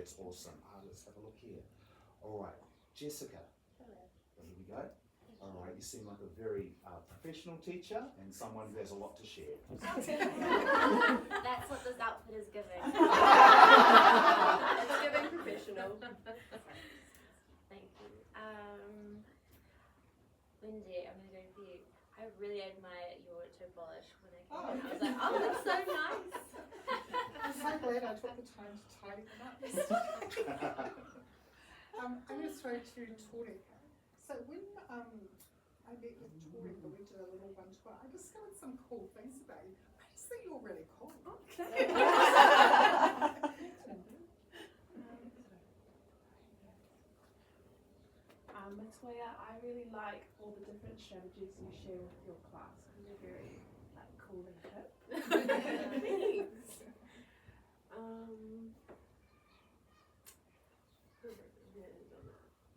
That's awesome. Let's have a look here. All right, Jessica. Hello. Here we go. All right, you seem like a very professional teacher and someone who has a lot to share. That's what this outfit is giving. It's giving professional. Thank you. Lindsay, I'm going to go for you. I really admire your toe polish when I came in. I was like, oh, that's so nice. I'm so glad I took the time to tidy them up. I'm going to throw to Tori. So when I met with Tori, we did a little one-to-one, I discovered some cool things about you. I just think you're really cool. Okay. Latoya, I really like all the different strategies you share with your class because you're very cool and hip. Thanks.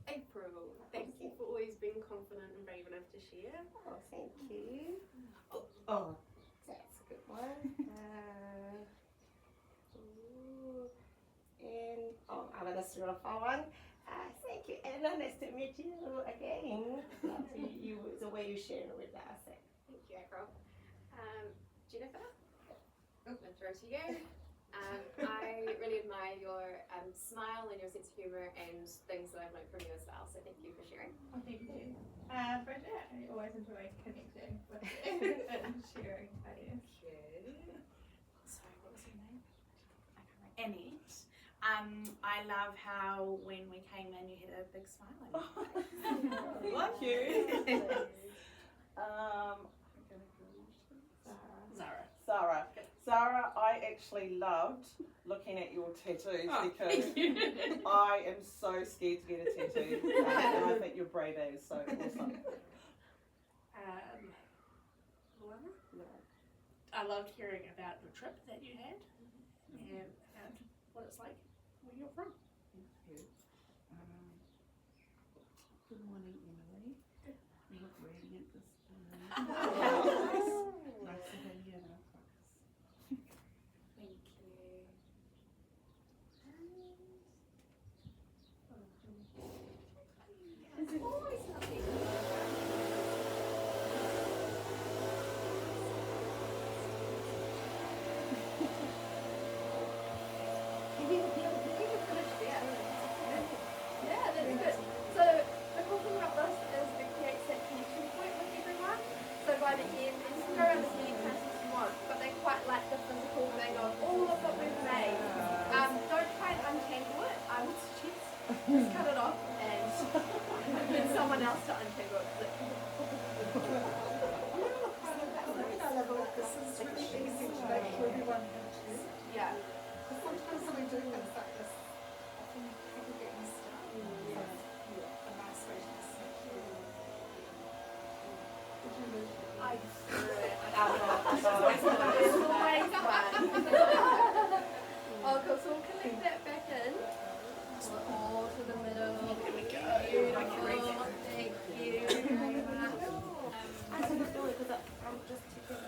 April, thank you for always being confident and brave enough to share. Oh, thank you. Oh, that's a good one. And I'm going to throw a one. Thank you, Anna. Nice to meet you again. The way you share with us. Thank you, April. Jennifer, I'm going to throw to you. I really admire your smile and your sense of humour and things that I've learned from you as well, so thank you for sharing. Oh, thank you. Bridget, I always enjoy connecting with you and sharing ideas. Sorry, what was her name? Annette. I love how when we came in you had a big smile on your face. Thank you. Zara, I actually loved looking at your tattoos because I am so scared to get a tattoo and I think your braid is so awesome. Luana? I loved hearing about your trip that you had and what it's like where you're from. Good morning, Emily. You look radiant this morning. Nice to have you in our class. Thank you. It's always lovely. Yeah, that's good. So the cool thing about this is it creates that connection point with everyone. So by the end, you can go around as many times as you want, but they quite like the physical thing of, oh, look what we've made. Don't try and untangle it. Just cut it off and get someone else to untangle it. This is really easy to make sure everyone can choose. Yeah. Sometimes when we do things like this, I think people get missed out. A nice way to listen. I screw it. It's always fun. Oh, cool. So we'll connect that back in. All to the middle. Here we go. Beautiful. Thank you very much. I said to do it because I'm just taking it.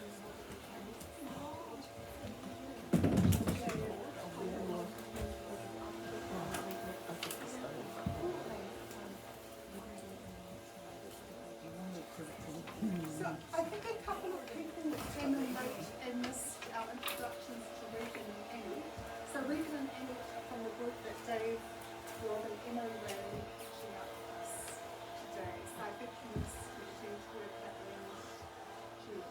So I think a couple of people that came in late and missed our introductions to Regan and Annie. So Regan and Annie from the group that Dave, Rob and Emma were catching up with us today. So I think he's going to work that around June.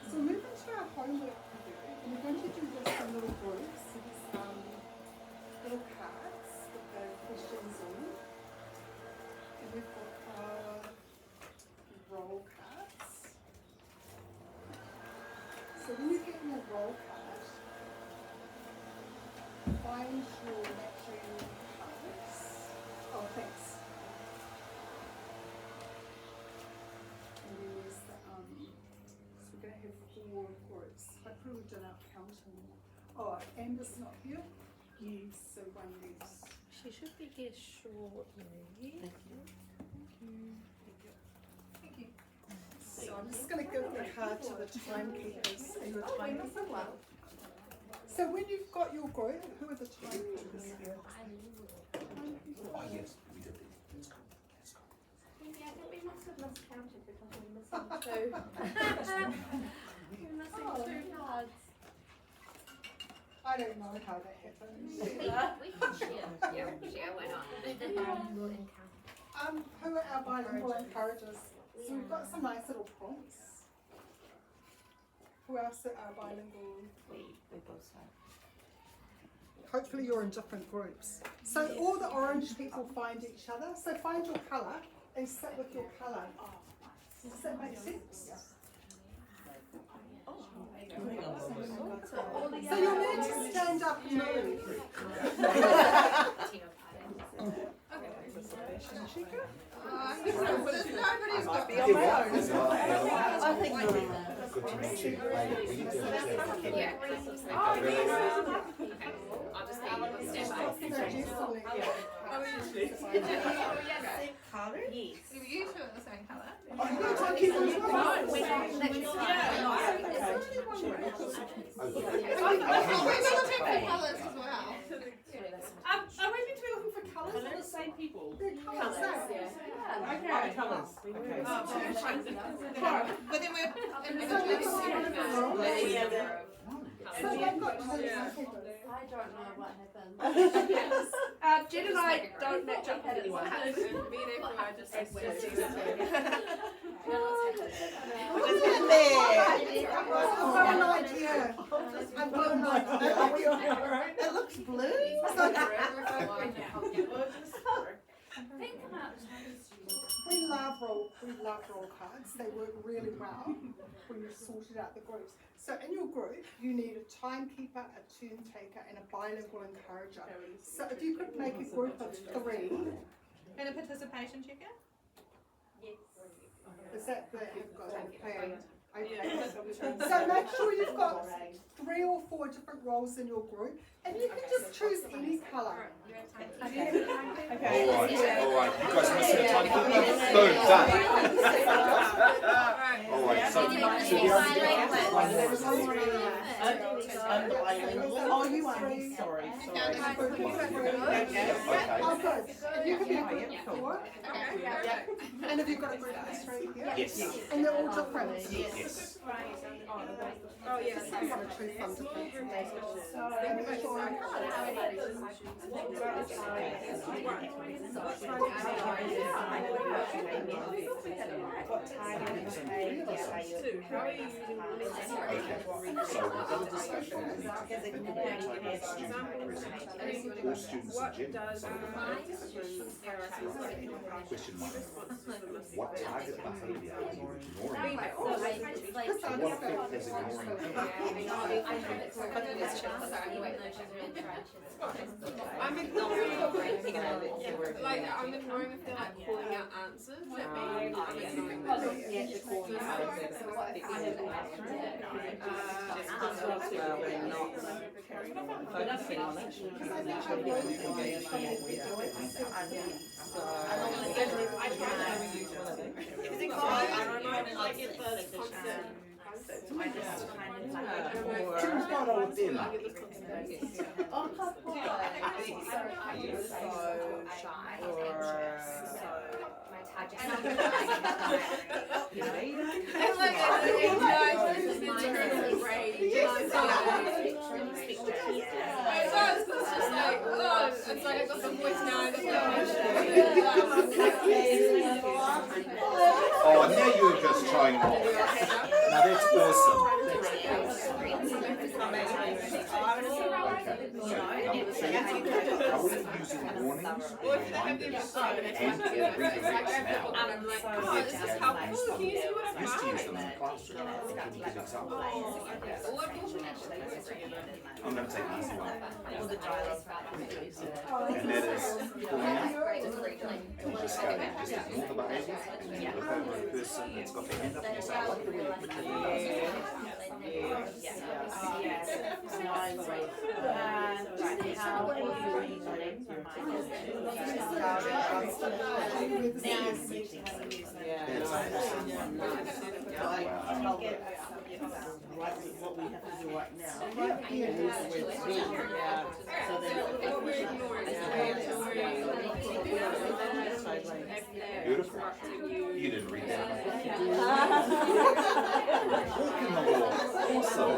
So move into our homework review and we're going to do this in little groups. These little cards with the questions on. And we've got roll cards. So when you get your roll card, find your matching colours. Oh, thanks. And then there's the, so we're going to have 4 groups. Hopefully we've done our counting. Oh, Amber's not here? Yes. So 1 less. She should be here shortly. Thank you. Thank you. So I'm just going to give the card to the timekeepers and the timekeeper. So when you've got your group, who are the timekeepers here? Oh, yes, we did. Let's go. Let's go. Yeah, I think we must have miscounted because we're missing two. We're missing two cards. I don't know how that happens. We can share. Share, why not? We'll encounter. Who are our bilingual encouragers? So we've got some nice little prompts. Who else are our bilingual? We both have. Hopefully you're in different groups. So all the orange people find each other. So find your colour and sit with your colour. Does that make sense? So you'll need to stand up and move. I might be on my own. I think good to meet you. We need to have Yeah. I'll just stand by. So just to let you- Yes. You two are the same colour. You're talking as well. We're not literally. Colours as well. Are we meant to be looking for colours or the same people? They're colours, yeah. Okay, colours. Okay. But then we're So they've got timekeepers. I don't know what happened. Jen and I don't match up with anyone. I've got an idea. I've got an idea. It looks blue. We love roll cards. They work really well when you've sorted out the groups. So in your group, you need a timekeeper, a turn taker, and a bilingual encourager. So if you could make a group of 3. And a participation checker? Is that the have got a plan? Okay. So make sure you've got 3 or 4 different roles in your group, and you can just choose any colour. Okay. All right. You guys must have time for that. Boom, done. All right. So Oh, you are. Sorry. Okay. Oh, good. If you can be a group of 4, and if you've got a group of 3 here, Yes. and they're all different. Yes. Oh, yes. You want to choose some different. And make sure What time are you playing? Are you Okay. So we've got a discussion. We need to think about the type of student present. All students in general. So question 1. What target behaviour are you ignoring? What effect has I'm ignoring if they're like calling out answers at me. Choose one or dinner. It's like I've got some voice now. Oh, now you're just showing off. Now that's awesome. Are we using warnings or reminders and redirection now? Oh, this is helpful. Can you see what I've Used to got? use them in the classroom. Can you give an example? I'm going to take this one. And that is just ignore the behaviour and then look over the person that's got their hand up and you say, I like the way you put your hand up. Right, what we have to do right now. Right here. And this is where it's been. Yeah. So then. Beautiful. You didn't read that. Walk in the law. Awesome.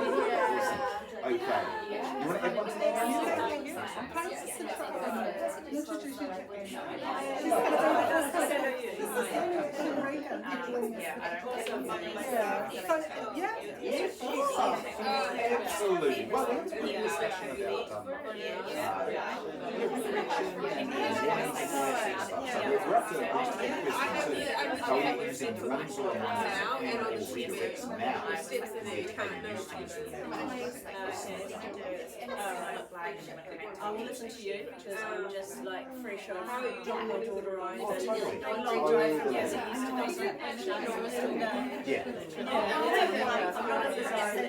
Okay. You want to add one to that? Absolutely. Well, we have to put a discussion about we're up to the question how we're using one sort of and or reflex now. I'll listen to you because I'm just like fresh off dropping my daughter eyes Oh, and totally. a long drive from Yazzie East to Dublin. Yeah. I'm not a designer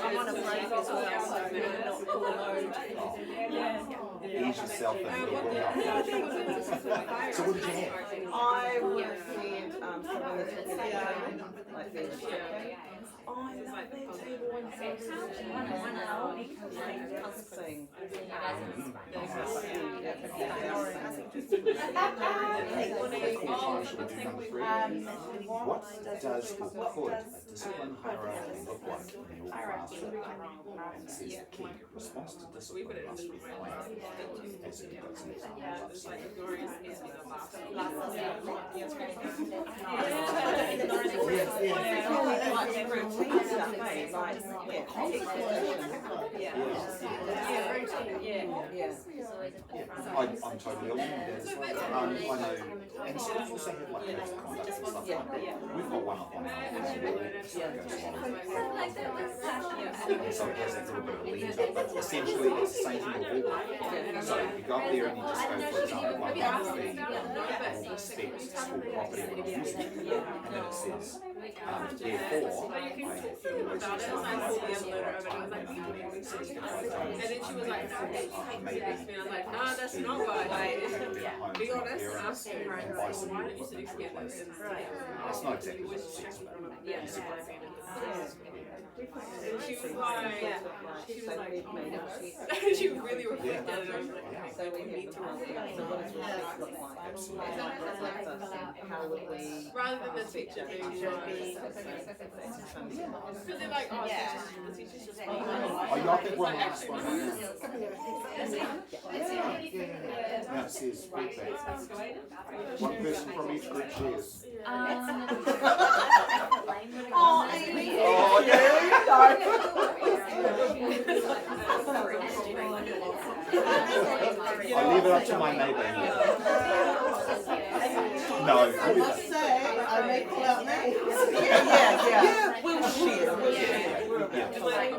I'm on a break as well, so I'm not full load. Ease yourself and it'll work out. So what did you have? I would have said something that's like this. I love their table and What does or could a discipline hierarchy look like in your classroom? It says the key response to discipline must reflect as it does in examples. I'm totally along with that as well. I know, and schools also have like codes of conduct and stuff like that. We've got one up on our and so it has that little bit of lead up, but essentially it's the same thing with all. So you go up there and you just go, for example, like the respect school property when I'm using it, and then it says, therefore, I feel most of the time And then she was like, maybe and I was like, no, that's not what I did. Be honest, ask her, right? Why don't you sit together? That's not exactly what it says, but Yeah. And she was like, she really reflected, and I was like, So we need to so what does reflect look like? How would we? rather than the teacher being because they're like, oh, the teacher's just Oh, yeah, I think one last one. Now it says feedback. One person from each group shares. Oh, Amy. Oh, yeah. I leave it up to my neighbour here. No, I must say, I may call out names. Yeah. We'll share. We'll share.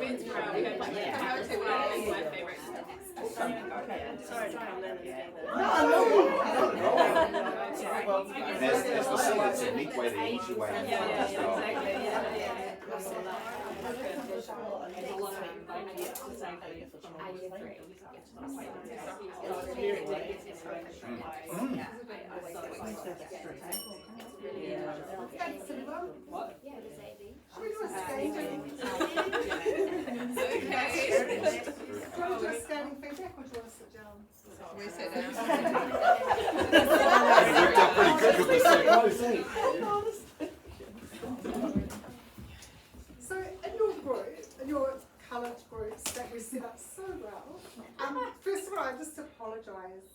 As we said, it's a neat way to ease your way into it as well. Should we do a standing? Do you want to do a standing feedback or do you want to sit down? We sit down. It worked out pretty good because we said, So in your group, in your coloured groups that we set up so well, first of all, I just apologise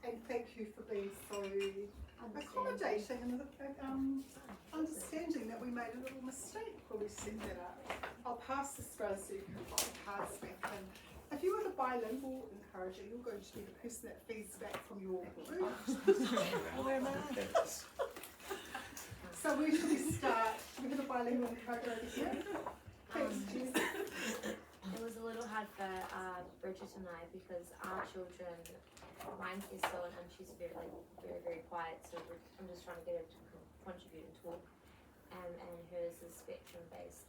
and thank you for being so accommodating and understanding that we made a little mistake when we set that up. I'll pass this round so you can put the cards back in. If you are the bilingual encourager, you're going to be the person that feeds back from your group. So where should we start? We have a bilingual encourager over here. Thanks, Jess. It was a little hard for Bridget and I because our children, mine's Estelle and she's very quiet, so I'm just trying to get her to contribute and talk. And hers is spectrum based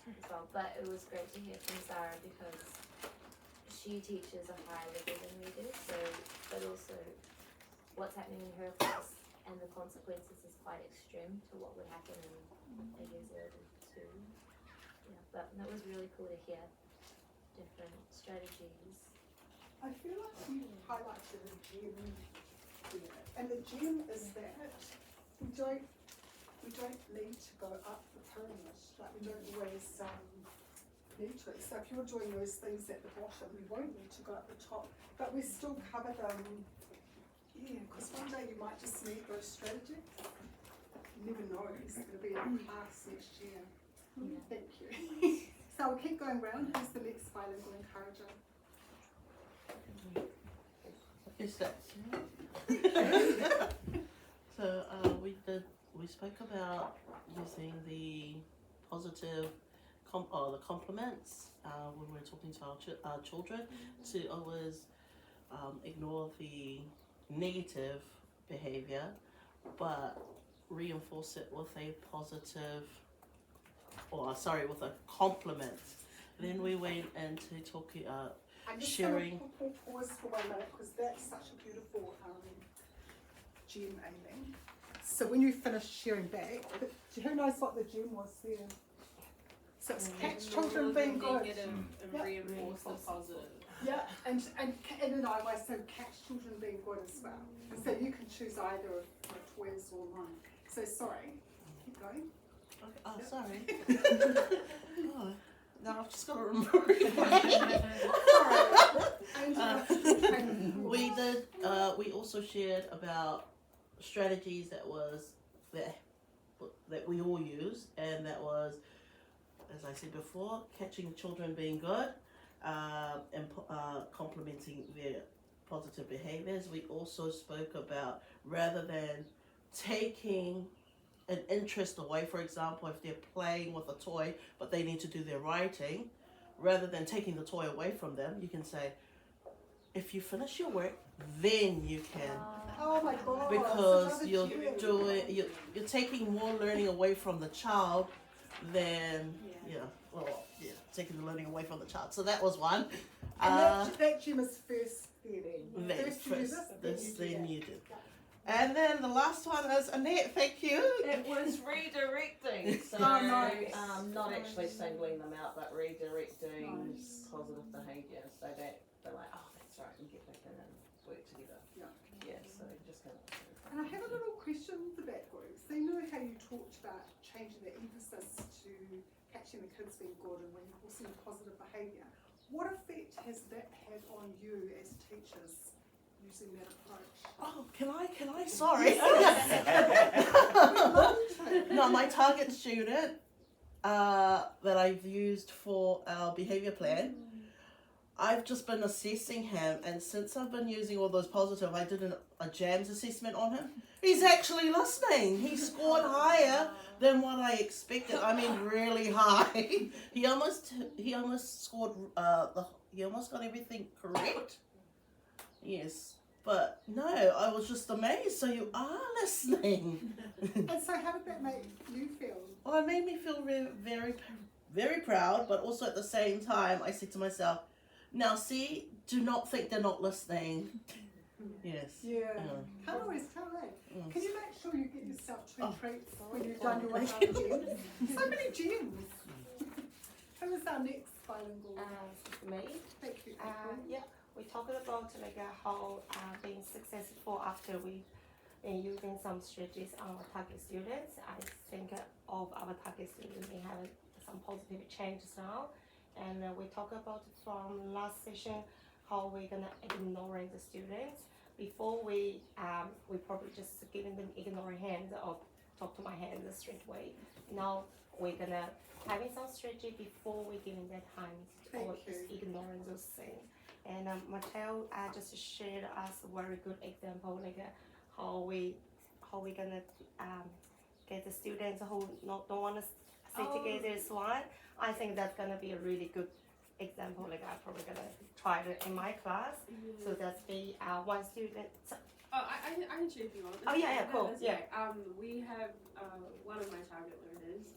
as well. But it was great to hear from Zara because she teaches a higher level than we do, so but also what's happening in her class and the consequences is quite extreme to what would happen in ages 0 to 2. Yeah, but that was really cool to hear different strategies. I feel like you highlighted a gem there, and the gem is that we don't need to go up the pyramid. Like we don't always need to. So if you're doing those things at the bottom, we won't need to go up the top, but we still cover them. Yeah, because one day you might just need those strategies. You never know. It's going to be in class next year. Yeah. Thank you. So we'll keep going round. Who's the next bilingual encourager? Is that so? We spoke about using the positive, the compliments when we're talking to our children, to always ignore the negative behavior, but reinforce it with a positive, with a compliment. Then we went into talking. I'm just sharing. going to pause for 1 minute because that's such a beautiful gem, Aileen. So when you finish sharing back, who knows what the gem was there? So it's catch children being good. And reinforce the positive. Yeah, and Anne and I always say catch children being good as well. And so you can choose either of my toys or mine. So sorry, keep going. Okay. Oh, sorry. Oh, now I've just got to remember. We did. We also shared about strategies that we all use, and that was, as I said before, catching children being good, and complimenting their positive behaviors. We also spoke about, rather than taking an interest away, for example, if they're playing with a toy but they need to do their writing, rather than taking the toy away from them, you can say, if you finish your work, then you can. Oh my God! Because you're taking more learning away from the child than taking the learning away from the child. So that was one. And that gem is first there then. Then you did. And then the last one is Annette, thank you. It was redirecting. So nice. not actually singling them out, but redirecting positive behaviour so that they're like, oh, that's right, and get back in and work together. Yeah, so just kind of. And I have a little question for that group. So you know how you talked about changing the emphasis to catching the kids being good and reinforcing positive behaviour. What effect has that had on you as teachers using that approach? Oh, can I? Sorry. No, my target student that I've used for our behaviour plan, I've just been assessing him, and since I've been using all those positive, I did a JAMS assessment on him. He's actually listening. He scored higher than what I expected. I mean, really high. He almost scored he almost got everything correct. Yes. But no, I was just amazed. So you are listening. And so how did that make you feel? Well, it made me feel very, very proud, but also at the same time, I said to myself, now see, do not think they're not listening. Yes. Yeah. Can't always tell that. Mm. Can you make sure you get yourself treats when you've done your gems? So many gems. Who is our next bilingual? Me. Thank you. Yeah, we talked about like how being successful after we been using some strategies on our target students. I think of our target students may have some positive changes now, and we talked about from last session how we're gonna ignoring the students. Before we probably just giving them ignoring hands or talk to my hands straight away. Now we're gonna having some strategy before we giving that time or just ignoring those things. And Mateo just shared us a very good example, like how we gonna get the students who don't want to sit together as one. I think that's gonna be a really good example. Like I'm probably gonna try it in my class. So that's be one student. I can share if you want. Oh yeah, cool. Yeah. We have one of my target learners.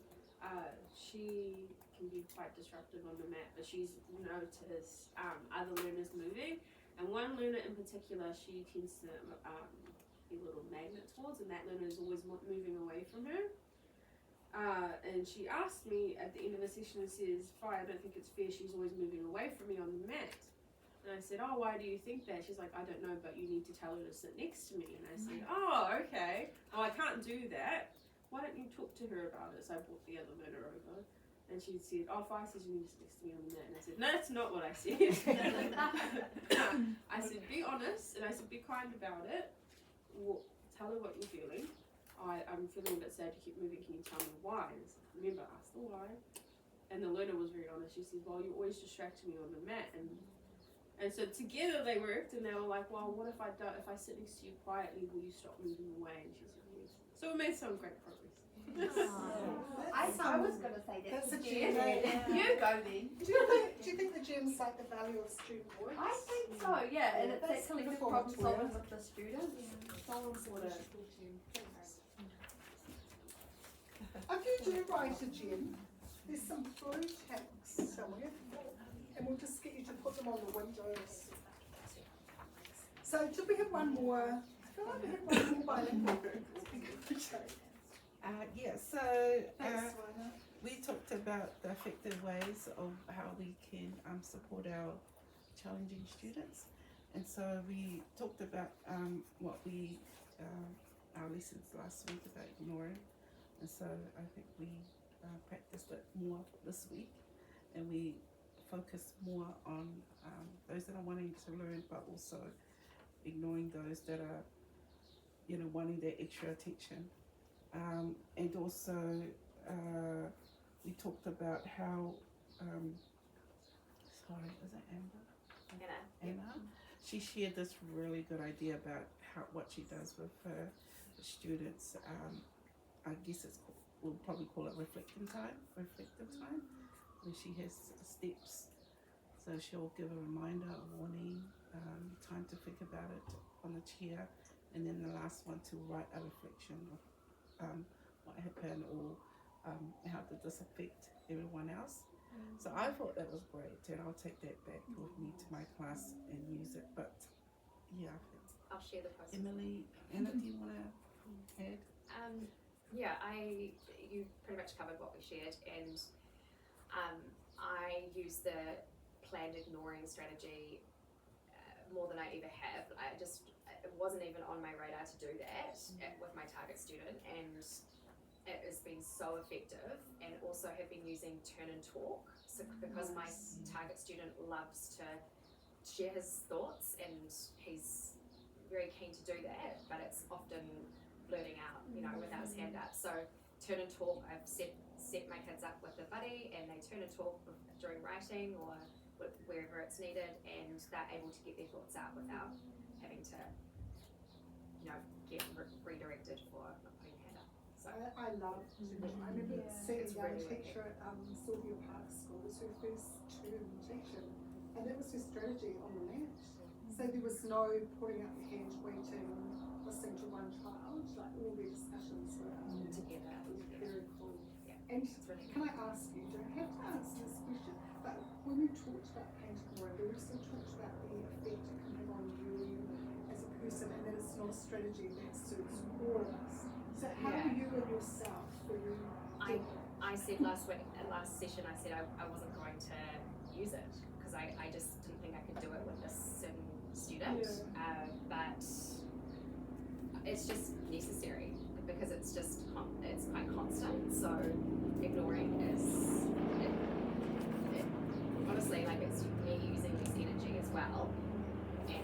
She can be quite disruptive on the mat, but she's noticed other learners moving, and one learner in particular, she tends to be a little magnet towards, and that learner is always moving away from her. And she asked me at the end of the session and says, "Fi, I don't think it's fair, she's always moving away from me on the mat." And I said, "Oh, why do you think that?" She's like, "I don't know, but you need to tell her to sit next to me." And I said, "Oh, okay. Oh, I can't do that. Why don't you talk to her about it?" So I brought the other learner over. And she said, "Oh, Fi says you need to sit next to me on the mat." And I said, "No, that's not what I said." I said, "Be honest," and I said, "Be kind about it. Well, tell her what you're feeling. I'm feeling a bit sad to keep moving. Can you tell me why?" And I said, "Remember, ask the why." And the learner was very honest. She said, "Well, you always distract me on the mat." And so together they worked, and they were like, "Well, what if I sit next to you quietly, will you stop moving away?" And she said, "Yes." So we made some great progress. I was going to say that. That's a Jen. gem. You go then. Do you think the gems like the value of student voice? I think so, yeah. And it's that That's collective wonderful, problem Victoria. solving with the students. So important. If you do write a gem, there's some blue tabs somewhere, and we'll just get you to put them on the windows. So did we have one more? I feel like we had one more bilingual. Yeah, so Thanks, Rhona. we talked about the effective ways of how we can support our challenging students, and so we talked about what we our lessons last week about ignoring, and so I think we practiced it more this week, and we focus more on those that are wanting to learn, but also ignoring those that are, wanting their extra attention. And also, we talked about how, sorry, is it Amber? Anna. She shared this really good idea about what she does with her students. I guess we'll probably call it reflective time, where she has steps. So she'll give a reminder, a warning, time to think about it on the chair, and then the last one to write a reflection of what happened, or how did this affect everyone else. So I thought that was great, and I'll take that back with me to my class and use it. But yeah, I'll share the process. Emily, Anna, do you want to add? Yeah, you pretty much covered what we shared, and I use the planned ignoring strategy more than I ever have. It wasn't even on my radar to do that with my target student, and it has been so effective. And also have been using turn and talk, so because my target student loves to share his thoughts, and he's very keen to do that, but it's often blurting out, without his hand up. So turn and talk, I've set my kids up with a buddy, and they turn and talk during writing or wherever it's needed, and they're able to get their thoughts out without having to get redirected for not putting your hand up. So I love I remember seeing a young teacher at Sylvia Park School, was her first term teaching, and that was her strategy on the mat. So there was no putting up your hand, waiting, listening to one child, like all their discussions were together. It was very cool. Yeah. And really can I ask you, don't have to answer this question, but when we talked about painting more, we also talked about the effect it can have on you as a person, and that it's not a strategy that suits all of us. So how do you and yourself, when you I said last session, I said I wasn't going to use it because I just didn't think I could do it with this certain student. But it's just necessary because it's quite constant. So ignoring is honestly, like, it's me using this energy as well, and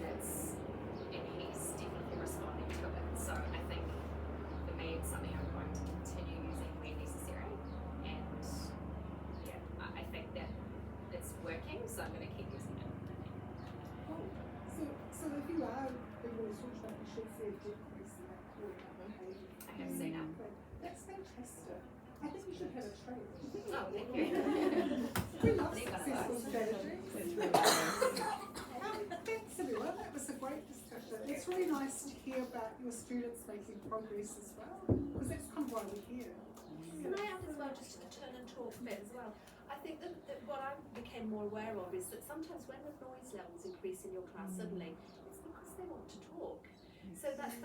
he's definitely responding to it. So I think for me it's something I'm going to continue using where necessary, and yeah, I think that it's working, so I'm going to keep using it. So if you are, when we talked about, you should see a decrease in that behaviour. I have seen it. That's fantastic. I think we should have a trade. Oh, thank you. We love successful strategies. Thanks everyone, that was a great discussion. It's really nice to hear about your students making progress as well, because that's kind of why we're here. Can I add as well, just to the turn and talk bit as well? I think that what I became more aware of is that sometimes when the noise levels increase in your class suddenly, it's because they want to talk. So that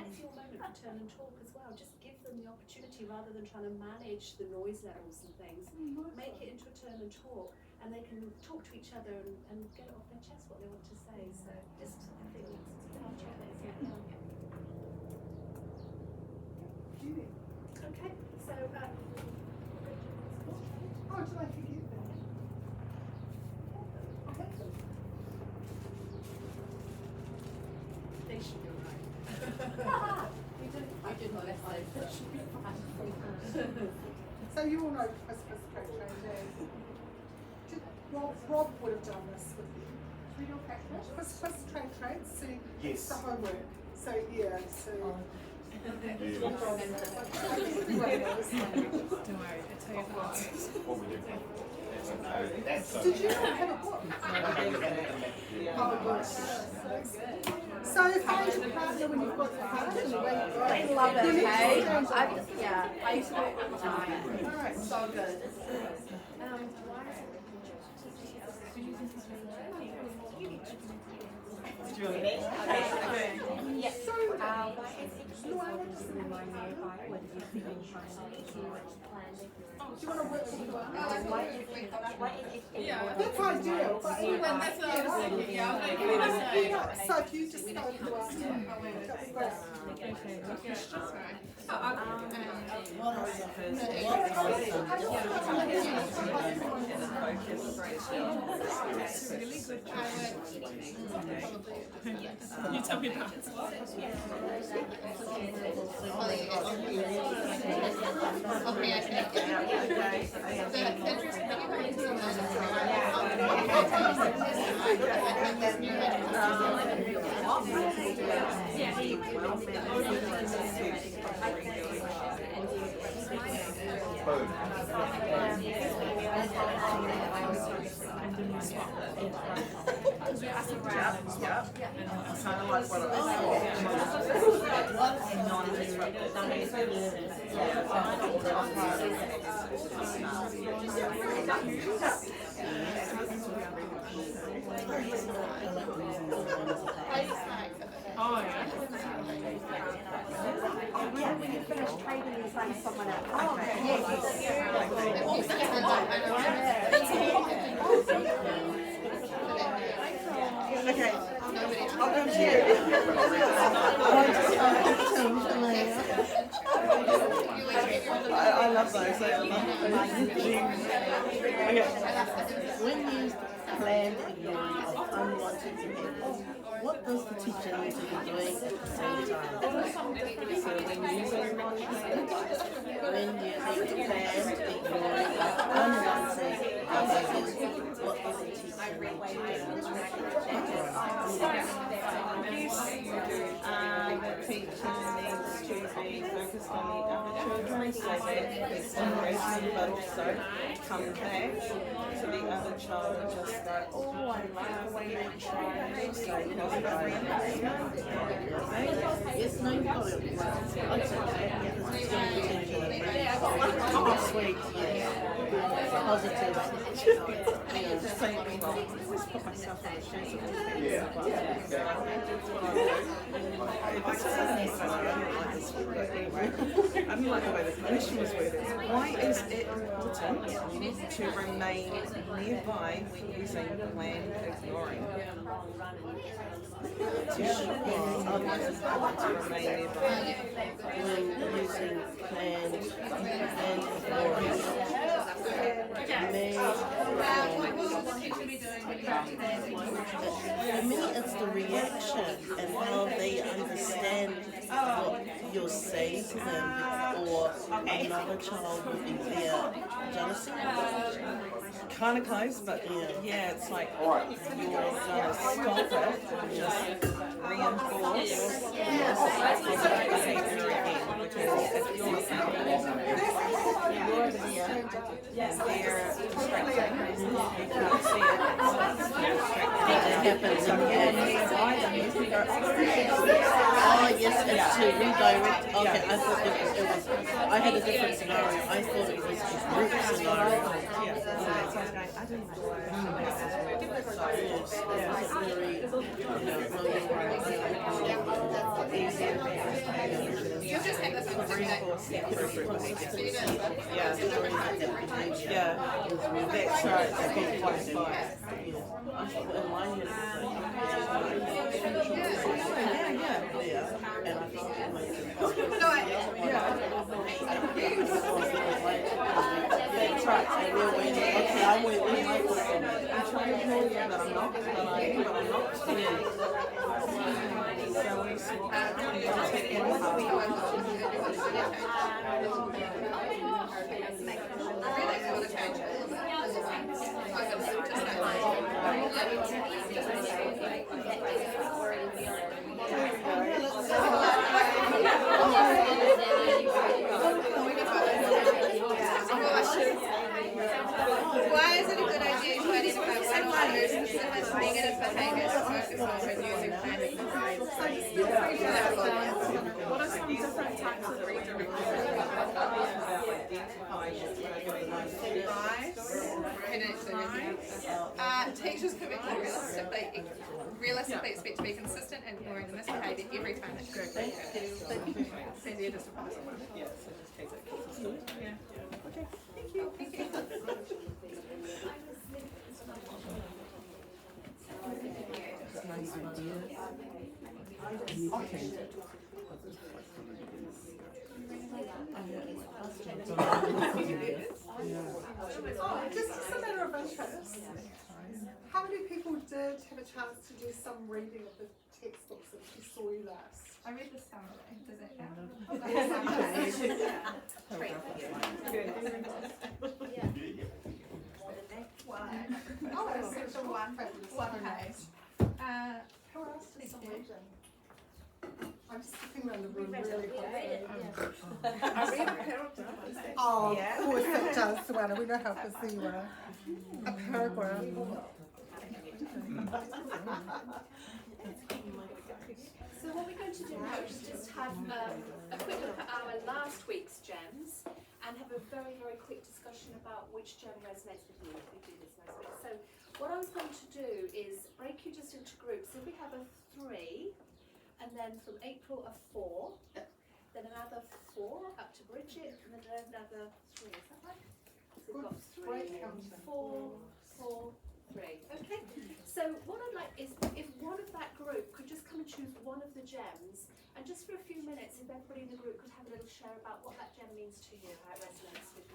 is your moment to turn and talk as well. Just give them the opportunity rather than trying to manage the noise levels and things. Make it into a turn and talk, and they can talk to each other and get it off their chest what they want to say. So just, I think it's our job, isn't it? Okay, so Oh, did I forget that? they should be alright. I did not say that should be fine. So you all know Christmas cake trade. Rob would have done this with you. Should we do Christmas trade? So Yes. it's the homework. So yeah, so. Yeah. Don't worry, it's how you what we do. That's Did you have a book? So find your partner when you've got your partner. I love it, hey? I used to do it all the time. Alright. So good. Yes. So, do you want to work with me? That's ideal. But That's what I was thinking, yeah, I was making it the same. so if you just go to us, that'd be great. You tell me about it. Oh, yeah. When you finish trading, you find someone else. Oh, Okay. I'll come to you. I love those. Okay. When you plan ignoring of unwanted behaviors, what does the teacher need to be doing at the same time? So when using plan ignoring of unwanted behaviors, what does the teacher need to do? The teacher needs to be focused on the other children, so that consideration, but also come back to the other child and just go, oh, I love the way you try to say positive. Yes, no, you've got it. I'd say that because it's going to teach you sweet, positive. Just saying, well, just put myself in the shoes of this Yeah. I don't like the way the question was worded. Why is it important to remain nearby when using plan ignoring? You should be important to remain nearby when using plan and ignoring. For me, it's the reaction and how they understand what you're saying to them, or another child would be there. Jealousy? Kind of close, but yeah, it's like you're gonna stop it, just reinforce positive behavior again, because if you're here, they're distracted, you can't see it. happens again. Oh yes, it's to redirect. Okay, I thought it was. I had a different scenario. I thought it was a group scenario. You just have this That's right. That's right. Okay, I'm with you. I'm trying to tell you that I'm not, but I am, but I'm not. Why is it a good idea to identify one person's negative behaviours to focus on reducing panic behaviours? What are some different types of Teachers can be realistically expect to be consistent in ignoring the misbehaviour every time that group occurs. It's easier just to apply someone. Yes, so just take that. Yeah. Okay. Thank you. Thank you. Just as a matter of interest, how many people did have a chance to do some reading of the textbooks that you saw you last? I read the summary. Does it count? Oh, it's such a one page. Who else did some reading? I'm just looking around the room really quickly. Oh, of course it does, Savannah. We know how busy you are. A paragraph. So what we're going to do now is just have a quick look at our last week's gems and have a very, very quick discussion about which gem resonates with you if we do this most week. So what I was going to do is break you just into groups. So we have a 3, and then from April a 4, then another 4 up to Bridget, and then another 3. Is that right? So we've got 3, 4, 4, 3. Okay. So what I'd like is if one of that group could just come and choose one of the gems, and just for a few minutes, if everybody in the group could have a little share about what that gem means to you, how it resonates with you.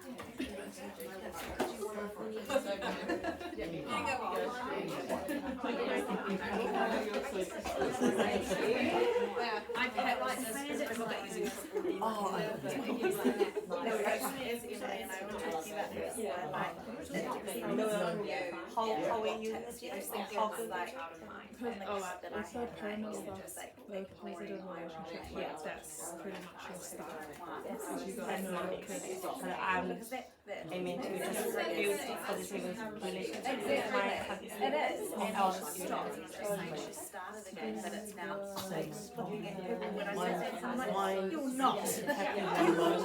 How we use it, how good like out of mind. That I so parental stuff, just like the positive relationship, like that's pretty much your style. Because you got to know your kids. I mean to just build positive relationship with my husband it is. and all the students. She started again, but it's now 6. When I Mine- said that, I'm like, mine you're not. is happy moment.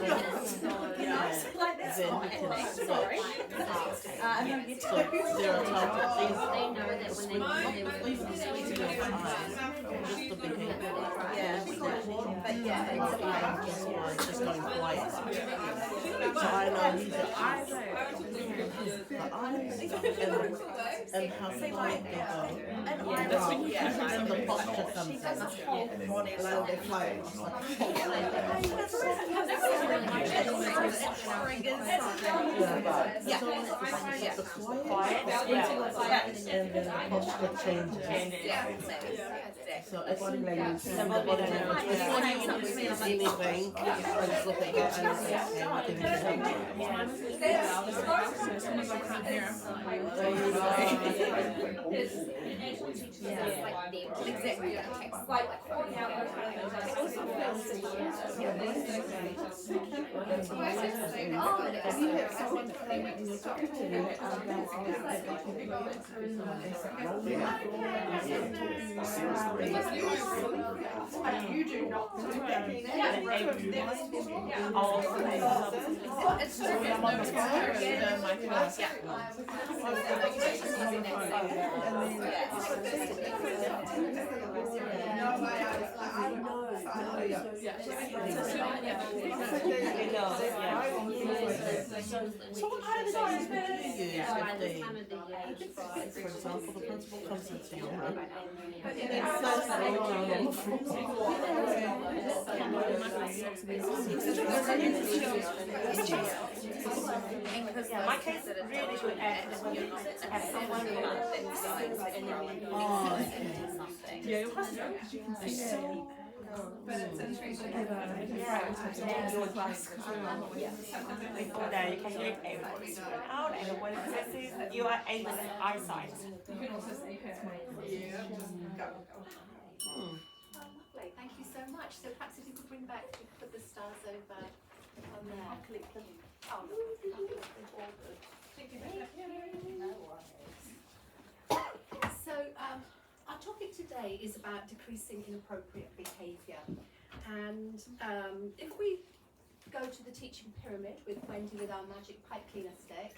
Like that's Then fine. you can Sorry. So there are times that things They know that when they even speaking of time, just the behavior. Yeah. But yeah, Just going quiet. So I know he's at eyes. The eyes and how quiet they go. And the posture comes in. Body language flows. yeah. The quiet, and then the posture changes. So it's body language. Before you say anything, I just look at that and say, okay, what did you say? So as soon as I come here, I'm like, There you go. Exactly. Like calling out those And you have someone when you're talking to them, You do not. It's true. I'm on the phone with my class. So what kind of devices would you use if for example, the principal comes into your room and then slams the door down on the floor? My kids really good at have someone who Yeah, you'll have to know because you can see it. But it's interesting. before that you can get everybody spread out and when this is you are able to eyesight. You can also see her. Yeah. Lovely, thank you so much. So perhaps if you could bring back, you could put the stars over on there. I'll click them. Oh, lovely, all good. Thank you. So our topic today is about decreasing inappropriate behaviour. And if we go to the teaching pyramid with Wendy with our magic pipe cleaner stick,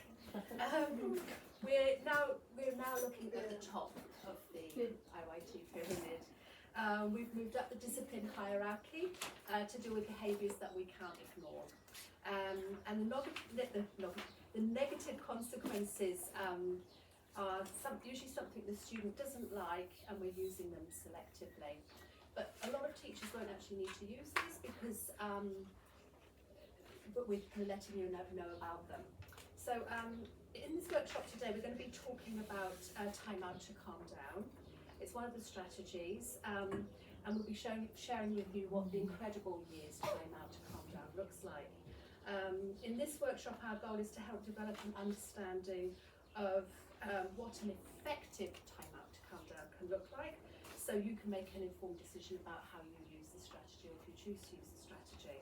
we're now looking at the top of the IYT pyramid. We've moved up the discipline hierarchy to do with behaviours that we can't ignore. And the negative consequences are usually something the student doesn't like, and we're using them selectively. But a lot of teachers won't actually need to use these because but we're letting you know about them. So in this workshop today, we're going to be talking about time out to calm down. It's one of the strategies, and we'll be sharing with you what the incredible years time out to calm down looks like. In this workshop, our goal is to help develop an understanding of what an effective time out to calm down can look like, so you can make an informed decision about how you use the strategy, or if you choose to use the strategy.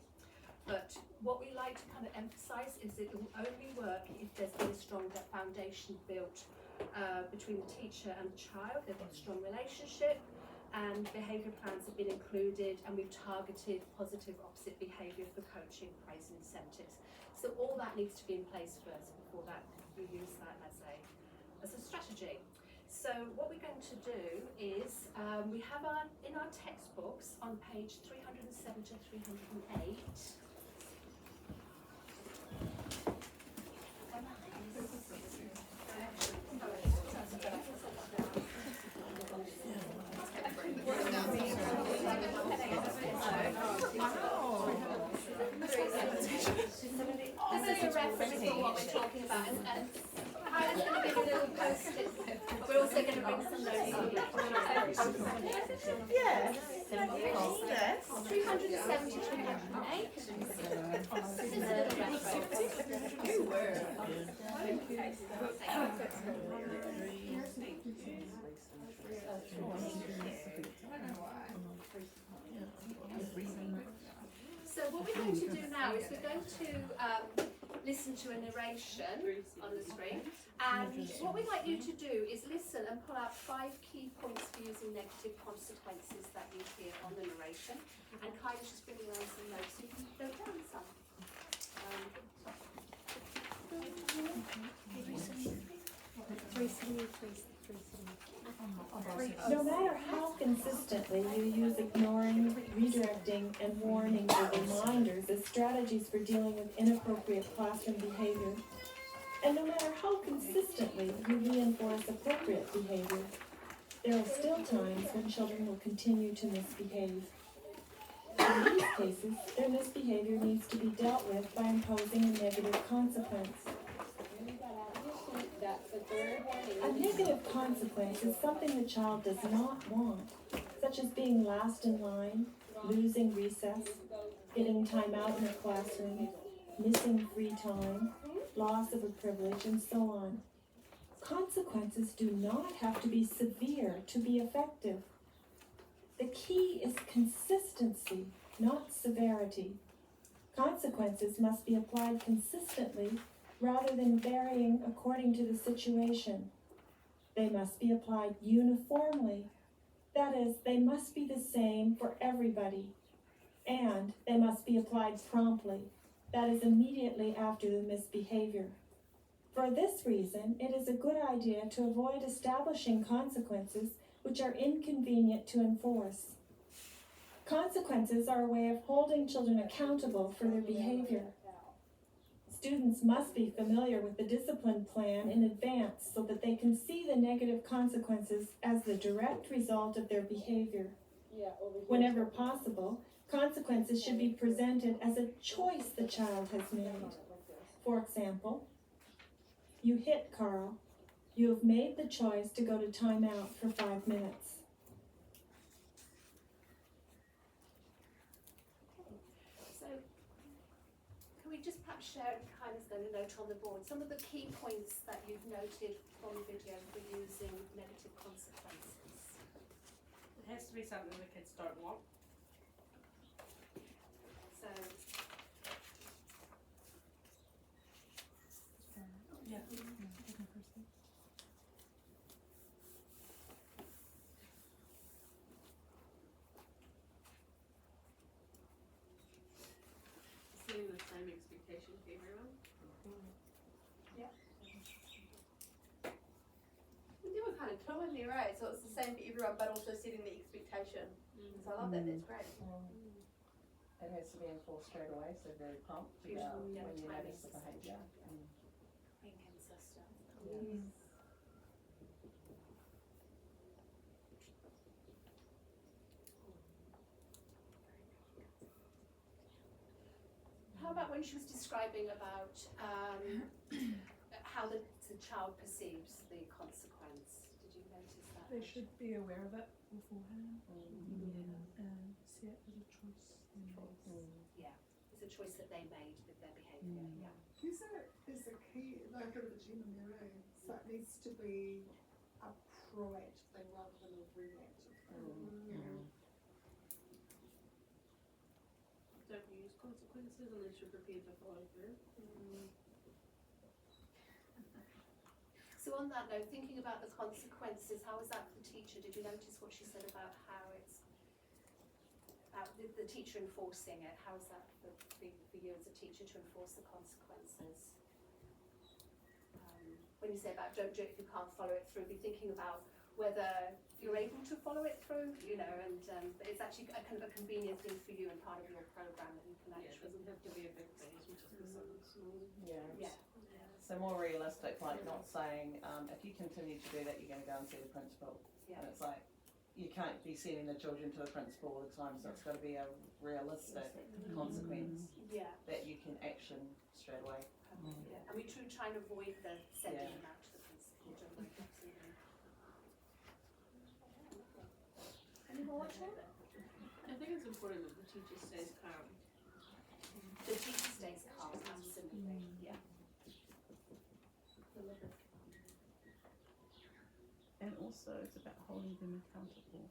But what we like to kind of emphasise is it will only work if there's been a strong foundation built between the teacher and the child. They've got a strong relationship, and behaviour plans have been included, and we've targeted positive opposite behaviour for coaching, praise and incentives. So all that needs to be in place first before that we use that as a strategy. So what we're going to do is we have in our textbooks on page 307 to 308. This is a reference for what we're talking about, and Kyla's going to give you a little post-it. We're also going to bring some notes on that. Yes. 370 to 308. This is a little So what we're going to do now is we're going to listen to a narration on the screen, and what we'd like you to do is listen and pull out 5 key points for using negative consequences that you hear on the narration, and Kyla's just bringing around some notes so you can note down some. No matter how consistently you use ignoring, redirecting, and warnings or reminders as strategies for dealing with inappropriate classroom behavior, and no matter how consistently you reinforce appropriate behavior, there are still times when children will continue to misbehave. In these cases, their misbehavior needs to be dealt with by imposing a negative consequence. A negative consequence is something the child does not want, such as being last in line, losing recess, getting time out in a classroom, missing free time, loss of a privilege, and so on. Consequences do not have to be severe to be effective. The key is consistency, not severity. Consequences must be applied consistently rather than varying according to the situation. They must be applied uniformly. That is, they must be the same for everybody. And they must be applied promptly. That is, immediately after the misbehavior. For this reason, it is a good idea to avoid establishing consequences which are inconvenient to enforce. Consequences are a way of holding children accountable for their behavior. Students must be familiar with the discipline plan in advance so that they can see the negative consequences as the direct result of their behavior. Whenever possible, consequences should be presented as a choice the child has made. For example, you hit Carl. You have made the choice to go to timeout for 5 minutes. So, can we just perhaps share kind of a note on the board, some of the key points that you've noted from the video for using negative consequences? It has to be something the kids don't want. So, Yeah. Setting the same expectation for everyone. Yeah. You were kind of totally right. So it's the same for everyone, but also setting the expectation. So I love that. That's great. It has to be enforced straight away, so very prompt about when you notice the behaviour. being consistent. How about when she was describing about how the child perceives the consequence? Did you notice that? They should be aware of it beforehand and see it as a choice. Yeah, it's a choice that they made with their behaviour. Yeah. Is a key, like a Regina Murray, so it needs to be a proactive thing rather than a reactive thing. Don't use consequences unless you're prepared to follow through. So on that note, thinking about the consequences, how was that for the teacher? Did you notice what she said about how it's about the teacher enforcing it? How is that for you as a teacher to enforce the consequences? When you say about don't do it if you can't follow it through, be thinking about whether you're able to follow it through, you know, and it's actually a kind of a convenient thing for you and part of your program that you can actually. It doesn't have to be a big thing, it's just something small. Yeah. So more realistic, like not saying, if you continue to do that, you're going to go and see the principal. Yeah. And it's like, you can't be sending the children to the principal all the time, so it's got to be a realistic consequence that you can action straight away. Yeah. And we try and avoid the sending them out to the principal, don't we? Absolutely. Any more, Sharon? I think it's important that the teacher stays calm. The teacher stays calm, absolutely. Yeah. And also it's about holding them accountable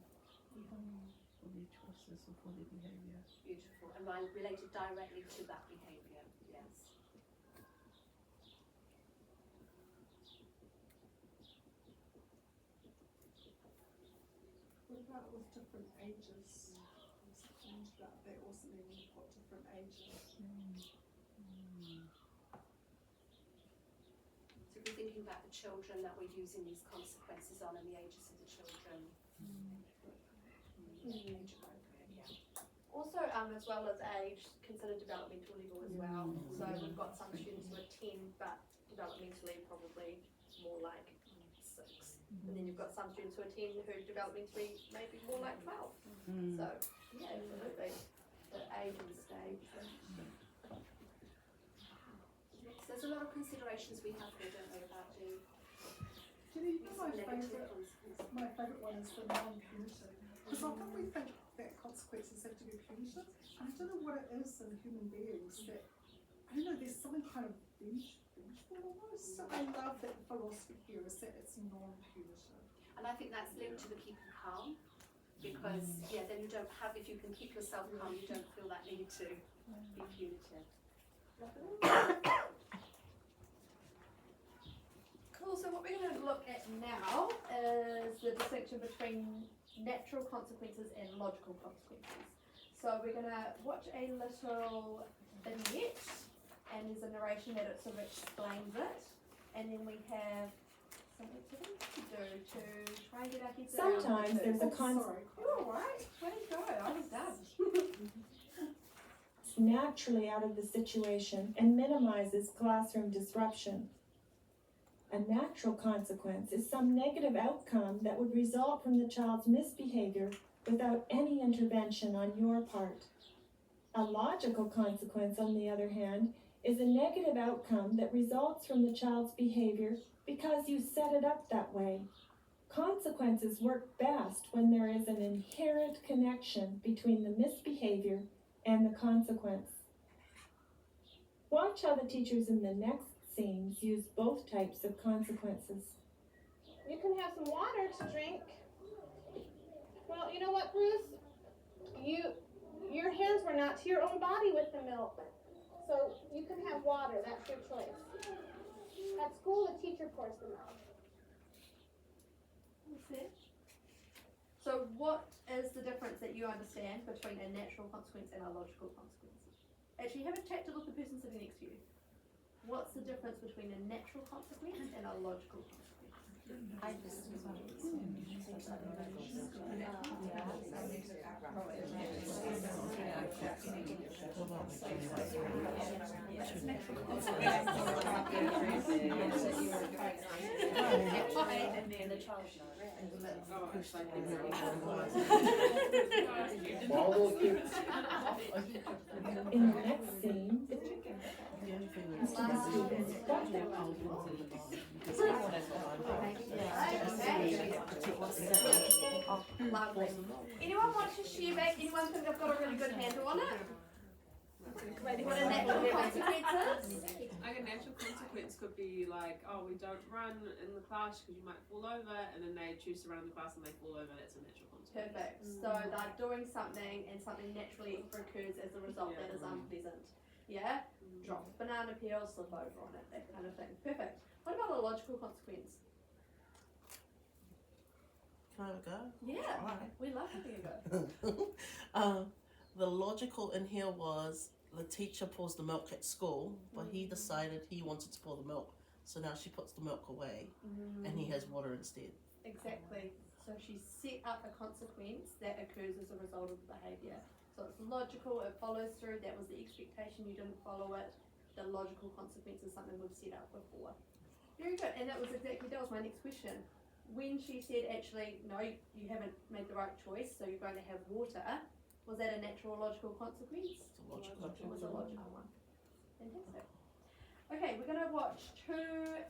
for their choices and for their behaviour. Beautiful. And related directly to that behaviour, yes. What about with different ages? They also mean what different ages. So if we're thinking about the children that we're using these consequences on and the ages of the children. Age appropriate, yeah. Also, as well as age, consider developmental level as well. So we've got some students who are 10, but developmentally probably more like 6. And then you've got some students who are 10 who developmentally maybe more like 12. So, yeah, absolutely. The age and stage. So there's a lot of considerations we have here, don't we, about the You know, my negative favourite one is the non-punitive. Because often we think that consequences have to be punitive, and I don't know what it is in human beings that, I don't know, there's something kind of vengeful So I love that philosophy here is that it's non-punitive. And I think that's linked to the keeping calm, because then you don't have, if you can keep yourself calm, you don't feel that need to be punitive. Cool, so what we're going to look at now is the distinction between natural consequences and logical consequences. So we're going to watch a little vignette, and there's a narration that it sort of explains it, and then we have some activities to do to try and get our heads around it. Sometimes there's a You're alright, way to go, I was done. naturally out of the situation and minimizes classroom disruption. A natural consequence is some negative outcome that would result from the child's misbehavior without any intervention on your part. A logical consequence, on the other hand, is a negative outcome that results from the child's behavior because you set it up that way. Consequences work best when there is an inherent connection between the misbehavior and the consequence. Watch how the teachers in the next scenes use both types of consequences. You can have some water to drink. Well, you know what, Bruce? Your hands were not to your own body with the milk. So you can have water, that's your choice. At school, the teacher pours the milk. That's it. So what is the difference that you understand between a natural consequence and a logical consequence? Actually, have a chat to the person sitting next to you. What's the difference between a natural consequence and a logical consequence? I just In the next scene, Lovely. Anyone want to share back? Anyone think I've got a really good handle on it? What a natural consequence is? Like a natural consequence could be like, oh, we don't run in the class because you might fall over, and then they choose to run in the class and they fall over. That's a natural consequence. Perfect. So they're doing something and something naturally occurs as a result that is unpleasant. Yeah? Drop banana peel, slip over on it, that kind of thing. Perfect. What about a logical consequence? Can I have a go? Yeah, Alright. we love having a go. The logical in here was the teacher pours the milk at school, but he decided he wanted to pour the milk. So now she puts the milk away and he has water instead. Exactly. So she set up a consequence that occurs as a result of the behaviour. So it's logical, it follows through, that was the expectation, you didn't follow it. The logical consequence is something we've set up before. Very good, and that was my next question. When she said, actually, no, you haven't made the right choice, so you're going to have water, was that a natural or logical consequence? It's a logical. It was a logical one. Fantastic. Okay, we're going to watch two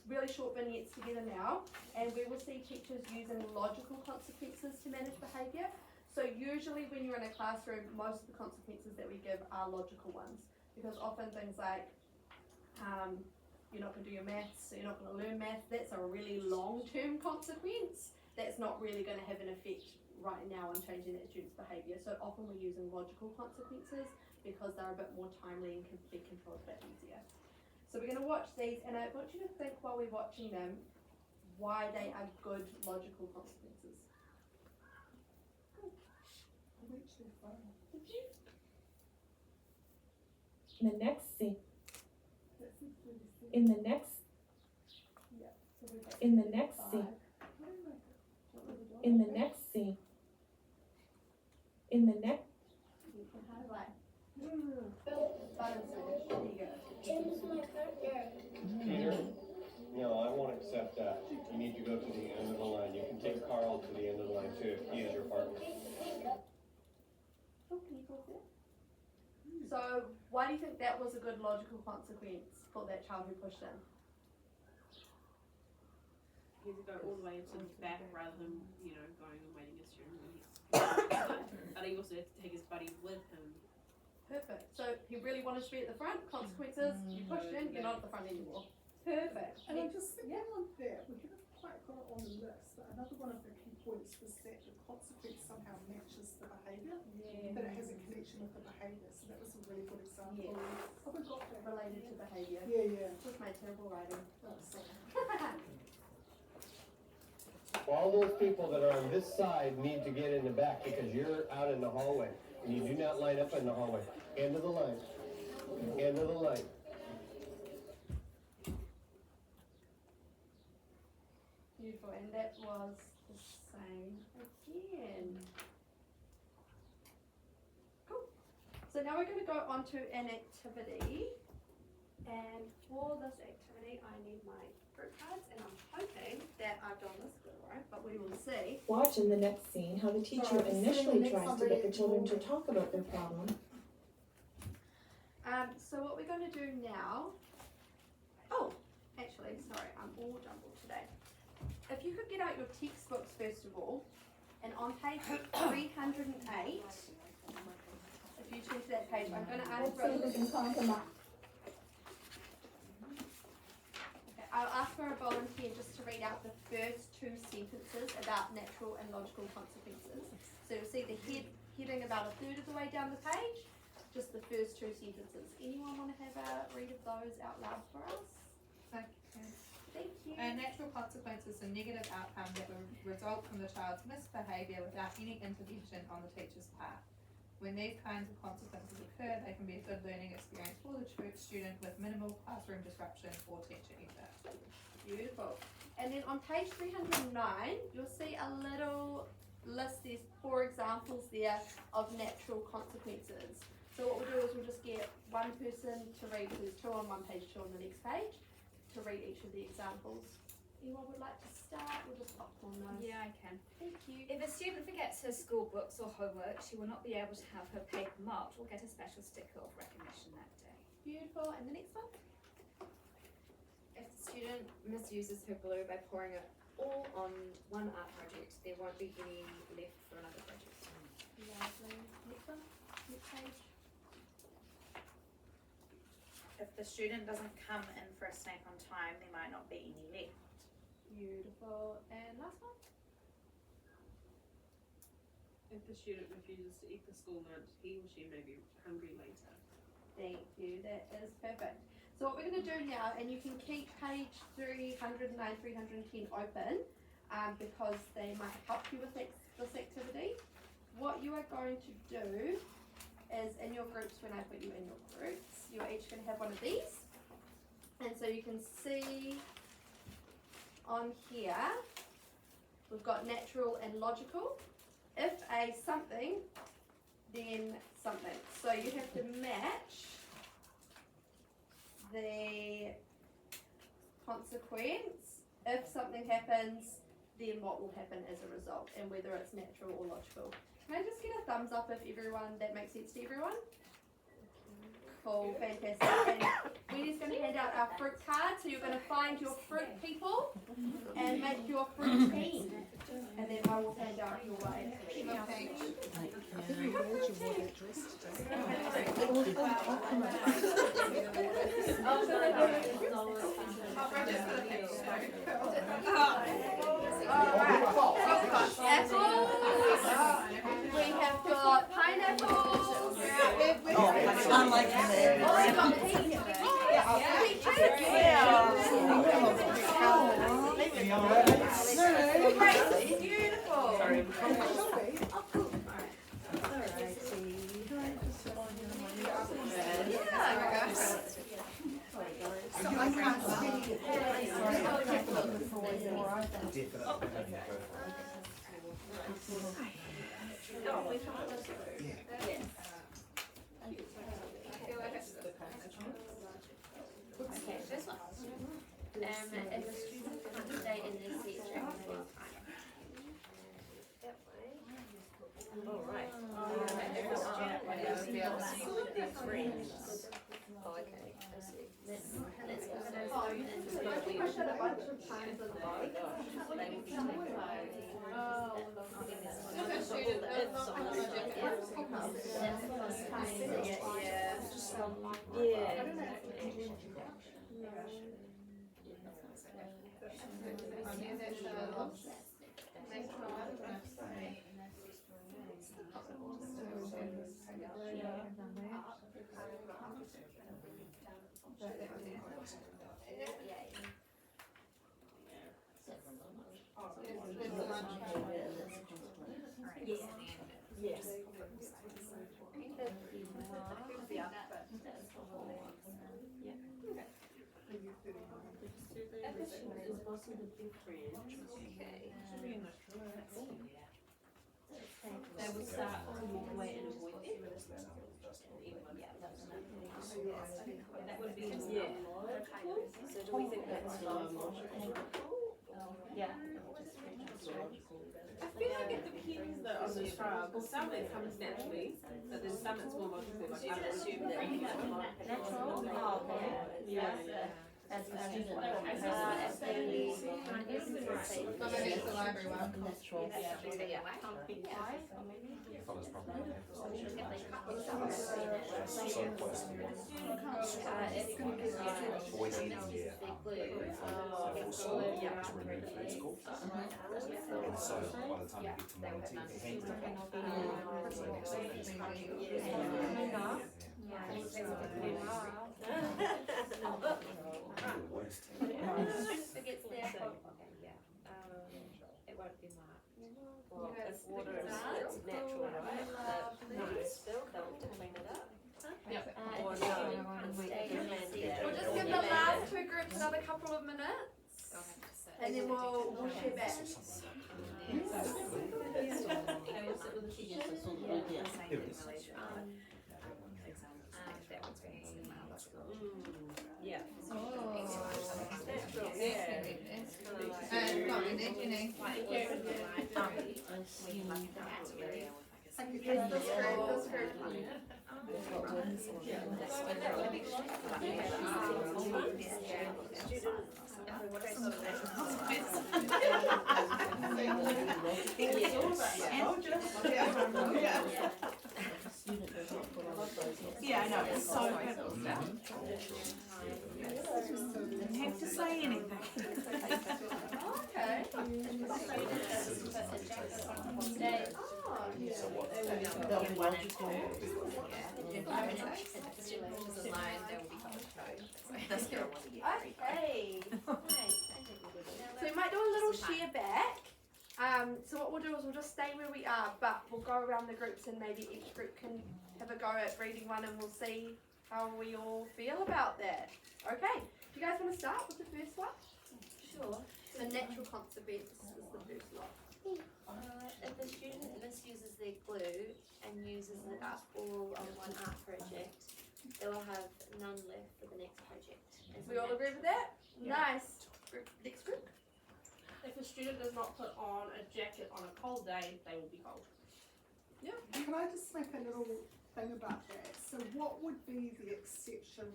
really short vignettes together now, and we will see teachers using logical consequences to manage behaviour. So usually when you're in a classroom, most of the consequences that we give are logical ones, because often things like you're not going to do your maths, so you're not going to learn maths, that's a really long-term consequence. That's not really going to have an effect right now on changing that student's behaviour. So often we're using logical consequences because they're a bit more timely and can be controlled a bit easier. So we're going to watch these, and I want you to think while we're watching them why they are good logical consequences. In the next scene, in the next scene, in the next scene, in the next, Peter, no, I won't accept that. You need to go to the end of the line. You can take Carl to the end of the line too, if he is your partner. So why do you think that was a good logical consequence for that child who pushed in? He has to go all the way into the back rather than, you know, going and waiting his turn. But he also has to take his buddy with him Perfect. So he really wanted to be at the front. Consequences, you pushed in, you're not at the front anymore. Perfect. And I'm just thinking on that, we haven't quite got it on the list, but another one of the key points was that the consequence somehow matches the behaviour, that it has a connection with the behaviour, so that was a really good example. Yes. Oh, we got that. Related to behaviour. Yeah. With my terrible writing. All those people that are on this side need to get in the back because you're out in the hallway. And you do not line up in the hallway. End of the line. End of the line. Beautiful, and that was the same again. Cool. So now we're going to go on to an activity, and for this activity I need my group cards, and I'm hoping that I've done this good, right? But we will see. Watch in the next scene how the teacher initially tries to get the children to talk about their problem. So what we're going to do now, oh, actually, sorry, I'm all jumbled today. If you could get out your textbooks first of all, and on page 308, if you turn to that page, I'm going to ask I'll ask for a volunteer just to read out the first two sentences about natural and logical consequences. So you'll see the heading about a third of the way down the page, just the first two sentences. Anyone want to have a read of those out loud for us? Okay. Thank you. A natural consequence is a negative outcome that will result from the child's misbehaviour without any intervention on the teacher's part. When these kinds of consequences occur, they can be a good learning experience for the student with minimal classroom disruption or teacher effort. Beautiful. And then on page 309, you'll see a little list. There's 4 examples there of natural consequences. So what we'll do is we'll just get one person to read, there's 2 on one page, 2 on the next page, to read each of the examples. Anyone would like to start? We'll just popcorn those. Yeah, I can. Thank you. If a student forgets her school books or homework, she will not be able to have her paper marked or get a special sticker of recognition that day. Beautiful. And the next one? If the student misuses her glue by pouring it all on one art project, there won't be any left for another project. Lovely. Next one? Next page? If the student doesn't come in for a snack on time, there might not be any left. Beautiful. And last one? If the student refuses to eat the school lunch, he or she may be hungry later. Thank you. That is perfect. So what we're going to do now, and you can keep page 309, 310 open because they might help you with this activity. What you are going to do is in your groups, when I put you in your groups, you're each going to have one of these. And so you can see on here, we've got natural and logical. If a something, then something. So you have to match the consequence. If something happens, then what will happen as a result, and whether it's natural or logical. Can I just get a thumbs up if everyone, that makes sense to everyone? Cool, fantastic. And we're just going to hand out our fruit card, so you're going to find your fruit people and make your fruit team. And then I will hand out your way. Alright, apples. We have got pineapples. Unlike me. Oh, we got peaches. Peaches. Beautiful. Okay, this one. If a student can't stay in their seat during the meeting time. That way. Oh, right. If a student wants to be able to see their screens. Oh, okay, I see. Let's go Oh, you just push it a bunch of times in the body. Then we can take it. Oh, all the ifs on this one. Yes. They will start all the way in a void. That would be So do we think that's Yeah. I feel like it depends though on the trial, because some it comes naturally, but then some it's more motivated. Like I would assume that Natural? Oh, okay. Yeah. As a student. So maybe it's the library one. Natural. Follows probably. So close to the boys eating their full school to remove food school. And so by the time you get to 19, their hands are back. So next thing is the worst. If it gets there, okay, yeah. It won't be marked. Well, if water is it's natural, right? No, still they'll clean it up. Yep. Or no, We'll just give the last two groups another couple of minutes, and then we'll share back. Yeah. Yeah, I know, it's so good. Didn't have to say anything. Okay. That'll be logical. Okay. So we might do a little share back. So what we'll do is we'll just stay where we are, but we'll go around the groups and maybe each group can have a go at reading one and we'll see how we all feel about that. Okay, do you guys want to start with the first one? Sure. So natural consequence is the first lot. If a student misuses their glue and uses it up all on one art project, they will have none left for the next project. We all agree with that? Yeah. Nice. Next group. If a student does not put on a jacket on a cold day, they will be cold. Yeah. Can I just make a little thing about that? So what would be the exception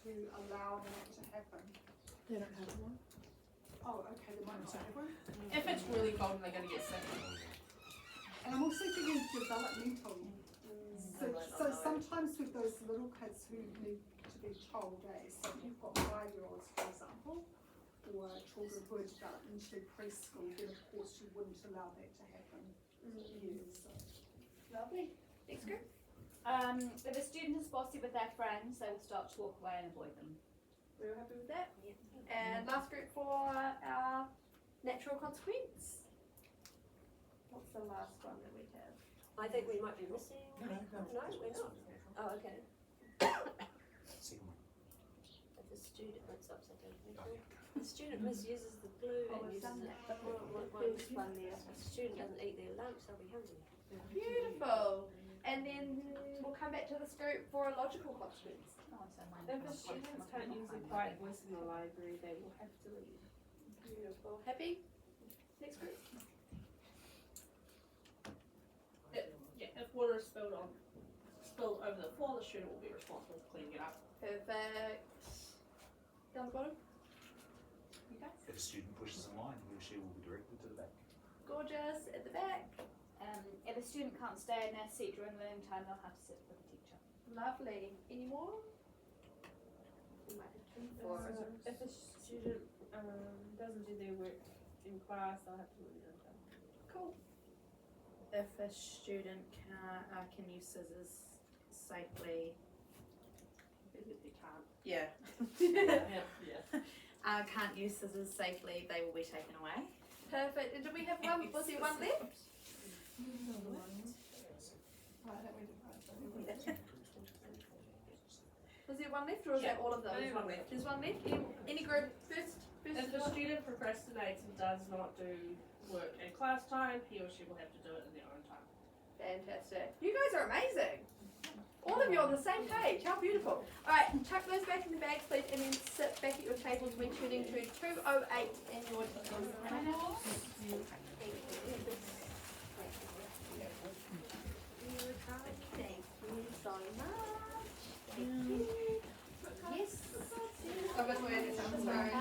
to allow that to happen? They don't have one. Oh, okay, they might not have one. If it's really cold, they're going to get sick. And I'm also thinking developmental. So sometimes with those little kids who need to be told, so if you've got 5-year-olds, for example, or children who are developing into preschool, then of course you wouldn't allow that to happen. So. Lovely. Next group. If a student is bossy with their friends, they will start to walk away and avoid them. We're happy with that? And last group for our natural consequence. What's the last one that we have? I think we might be missing. No, we're not. Oh, okay. Second one. If a student, that's upside down. The student misuses the glue and uses it. A student doesn't eat their lunch, they'll be hungry. Beautiful. And then we'll come back to this group for a logical consequence. If the students can't use a quiet voice in the library, they will have to leave. Beautiful. Happy? Next group. If water is spilled over the floor, the student will be responsible for cleaning it up. Perfect. Down the bottom. You guys? If a student pushes a line, he or she will be directed to the back. Gorgeous. At the back. If a student can't stay in their seat during learning time, they'll have to sit with the teacher. Lovely. Any more? If a student doesn't do their work in class, they'll have to do it on time. Cool. If a student can use scissors safely. They can't. Yeah. Yeah. Can't use scissors safely, they will be taken away. Perfect. And do we have one? Was there one left? Was there one left, or is that all of them? There's one left. There's one left. Any group first? If a student procrastinates and does not do work in class time, he or she will have to do it in their own time. Fantastic. You guys are amazing. All of you on the same page. How beautiful. All right, chuck those back in the bags, please, and then sit back at your tables. We're tuning to 208 in your Thank you so much. Thank you. Yes. Oh, but we're in Thank sorry. you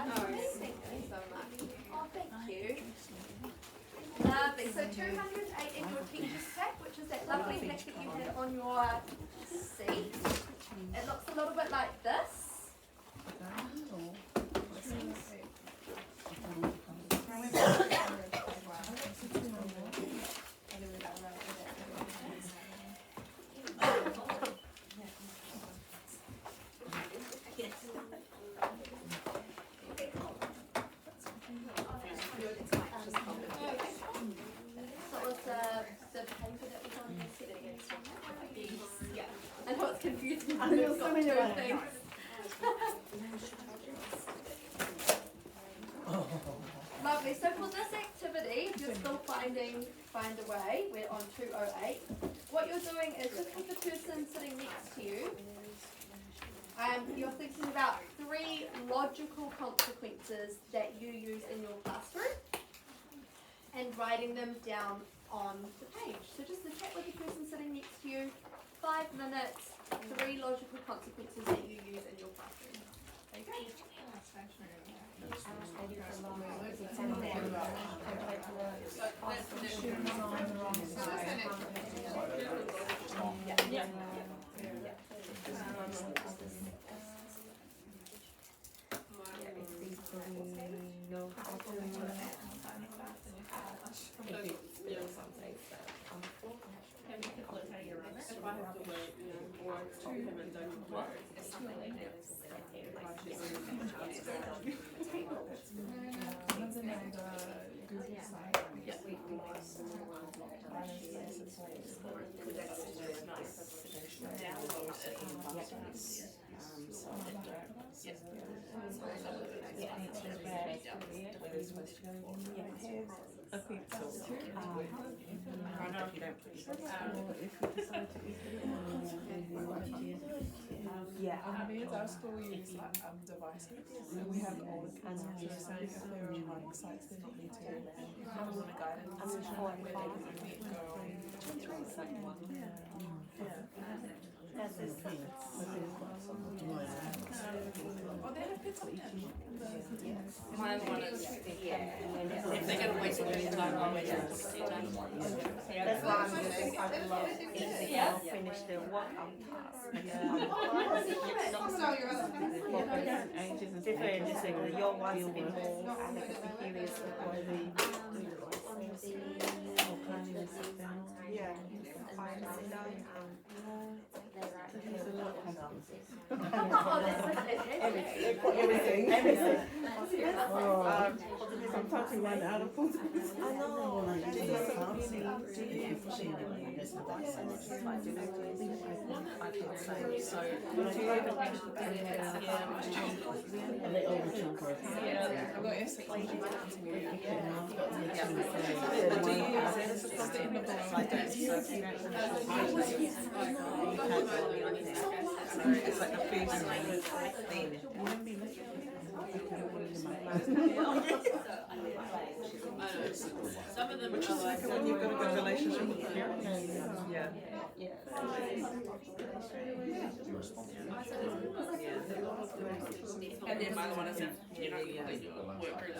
so much. Oh, thank you. Lovely. So 208 in your teacher's pack, which is that lovely pack that you had on your seat. It looks a little bit like this. I know it's confusing. I know so many things. Lovely. So for this activity, if you're still find a way, we're on 208. What you're doing is just with the person sitting next to you, you're thinking about 3 logical consequences that you use in your classroom and writing them down on the page. So just to chat with the person sitting next to you, 5 minutes, 3 logical consequences that you use in your classroom. There you go. If I have to wait, or talk to him and don't work, it's too late. Yeah. Me and our school use like devices, and we have all the kids saying if they're running sites, they're not meeting. I want a guidance session where they can meet go. That's the thing. Oh, they have kids on them. Mine one is, if they're gonna waste any time, I'll wait until it's their time. That's why I'm doing quite a lot of things that will finish their work on task. Different things. Your one's a bit more, and it could be curious what yeah. Sit down, Everything. Sometimes we run out of things. I know. And they overturn for us. I've got S6 do you use it as a post-it in the book? It's like a first thing. Some of them Which is like when you've got a good relationship with the parents. Yeah. And then my other one isn't, you know, they do a work group.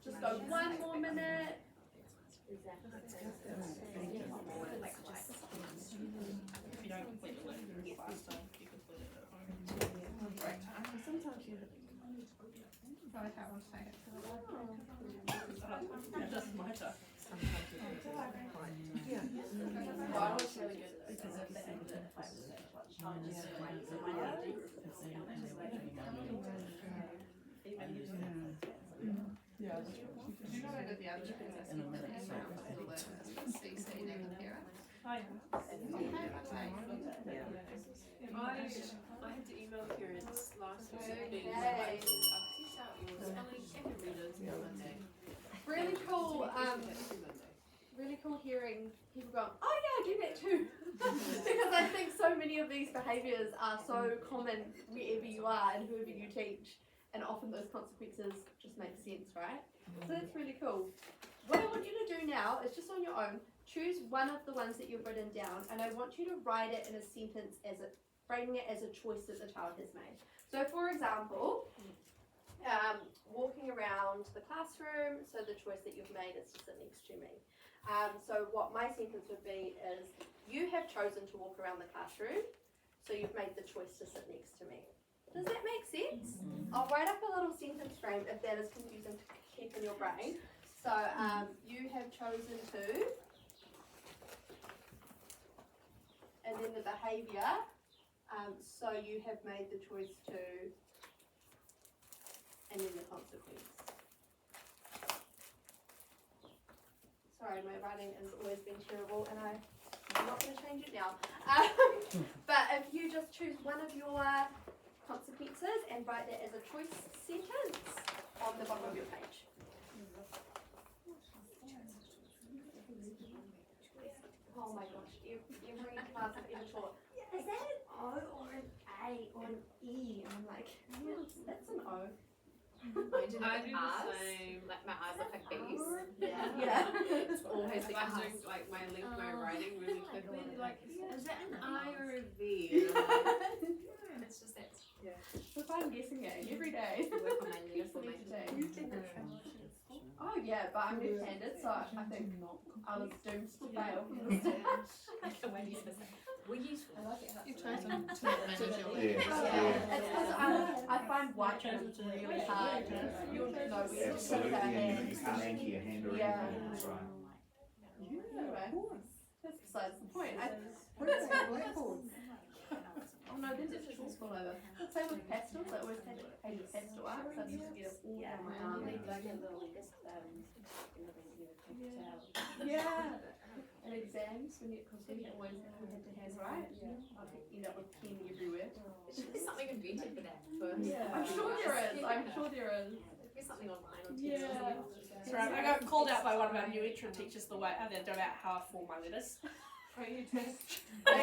Just go one more minute. If you don't complete the learning in class time, you complete it at home. Sometimes you Right, I want to take it. just my turn. Yeah. Do you know what I did the other day? I had to email parents last week. Really cool. Really cool hearing people go, oh yeah, I do that too. Because I think so many of these behaviours are so common wherever you are and whoever you teach, and often those consequences just make sense, right? So that's really cool. What I want you to do now is just on your own, choose one of the ones that you've written down, and I want you to write it in a sentence framing it as a choice that the child has made. So for example, walking around the classroom, so the choice that you've made is to sit next to me. So what my sentence would be is, you have chosen to walk around the classroom, so you've made the choice to sit next to me. Does that make sense? I'll write up a little sentence frame if that is confusing to keep in your brain. So you have chosen to, and then the behaviour, so you have made the choice to, and then the consequence. Sorry, my writing has always been terrible and I'm not going to change it now. But if you just choose one of your consequences and write that as a choice sentence on the bottom of your page. Oh my gosh, every class I've ever taught, is that an O or an A or an E? And I'm like, that's an O. Mine do I like do the R's, same. like my eyes look like B's. Yeah. It's always If the I'm R's. doing like my link my writing really quickly, like, is that an I or a V? And I'm like, It's just that. yeah. So I'm guessing it every day. Work on my letters or my Oh yeah, but I'm left-handed, so I think I was doomed to fail from the start. We're useful. You've chosen to manage your Yeah. It's because I find white really hard. You know where to put Absolutely, our and hands. you can't anchor your hand or Yeah. anything, that's right. Anyway, that's besides the point. Oh no, this is just all over. Same with pastels, I always had pastel art, so I used to get it all down my arm. Yeah. And exams, because we always had to handwrite, I'd end up with pen everywhere. There should be something invented for that. I'm sure there is. There'd be something online on TV. That's right. I got called out by one of our new entrant teachers the way they don't know how to form my letters. They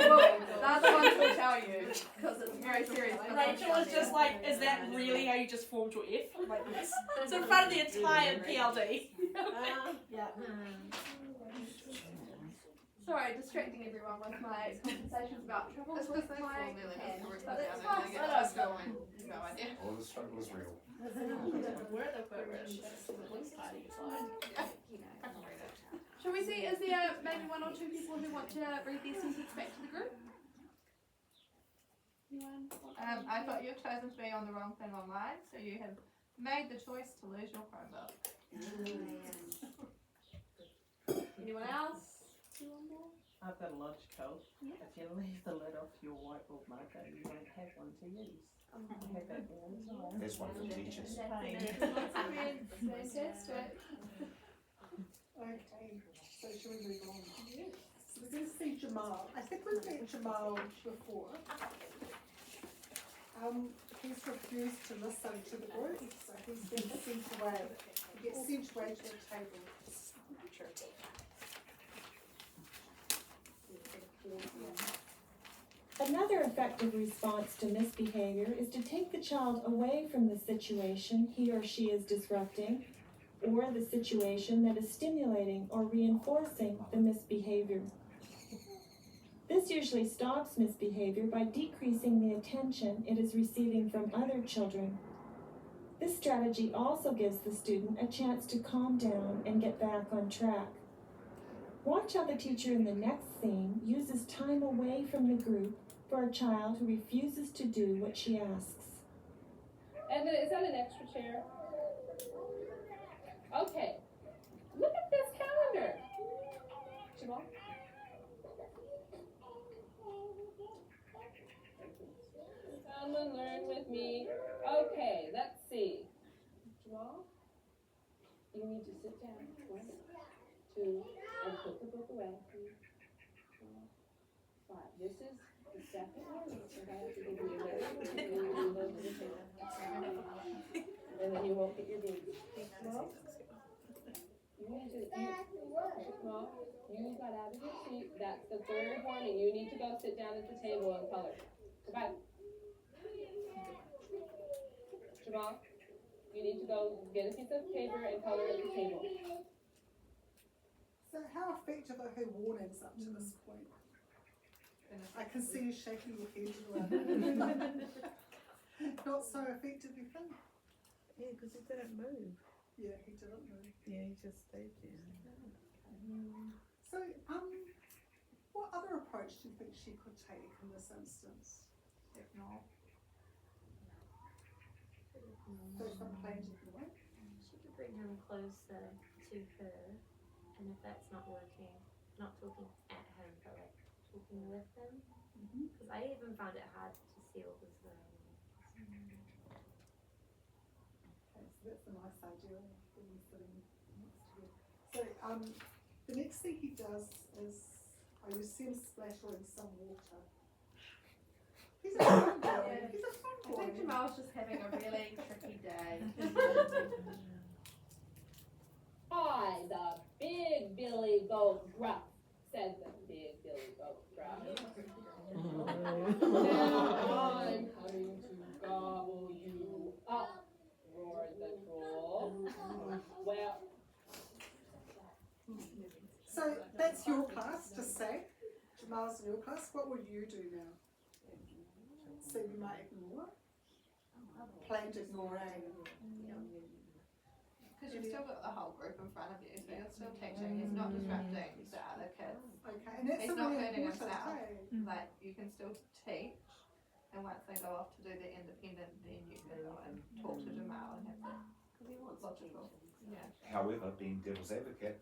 will. They're the ones who tell you, because it's very serious. Rachel was just like, is that really how you just formed your F? I'm like, yes. It's in front of the entire PLD. Yeah. Sorry, distracting everyone with my conversations about troubles with my hand. But it's fine. No idea. All the struggle is real. We're the first. Shall we see, is there maybe one or two people who want to read their sentence back to the group? Anyone? I thought you've chosen to be on the wrong thing online, so you have made the choice to lose your Chromebook. Anyone else? I've got a lunch code. If you leave the lid off your whiteboard marker, you won't have one to use. I have that all the time. There's one for teachers. Fantastic. Okay, so shall we move on? Yes. So we're going to see Jamal. I think we've met Jamal before. He's refused to listen to the group, so he's been sent away. He gets sent away to the table. Another effective response to misbehavior is to take the child away from the situation he or she is disrupting or the situation that is stimulating or reinforcing the misbehavior. This usually stops misbehavior by decreasing the attention it is receiving from other children. This strategy also gives the student a chance to calm down and get back on track. Watch how the teacher in the next scene uses time away from the group for a child who refuses to do what she asks. And is that an extra chair? Okay. Look at this calendar. Jamal? Come and learn with me. Okay, let's see. Jamal, you need to sit down. 1, 2, and put the book away. 3, 4, 5. This is the second one. So I have to give you a and then you won't get your beads. Jamal, you need to. Jamal, you got out of your seat. That's the third warning. You need to go sit down at the table and color. Goodbye. Jamal, you need to go get a piece of paper and color at the table. So how effective are her warnings up to this point? I can see you shaking your head around. Not so effective, you think? Yeah, because he didn't move. Yeah, he didn't move. Yeah, he just stayed there. So, what other approach do you think she could take in this instance? Ignore. So from playing to ignore? She could bring him closer to her, and if that's not working, not talking at him, but like talking with him. Because I even found it hard to see what was going on. Okay, so that's a nice idea of them sitting next to you. So, the next thing he does is, you see him splattering some water. He's a fun boy. He's a fun boy. I think Jamal's just having a really tricky day. I, the big Billy Goat Gruff, said the big Billy Goat Gruff. Now I'm coming to gobble you up, roared the troll. Well, So that's your class, just say. Jamal's in your class. What would you do now? So you might ignore? Planned ignoring. Because you've still got the whole group in front of you, so you're still teaching. He's not disrupting the other kids. Okay, and that's He's a not really hurting important himself. thing. Like, you can still teach, and once they go off to do the independent, then you can go and talk to Jamal and have that logical. Yeah. However, being devil's advocate,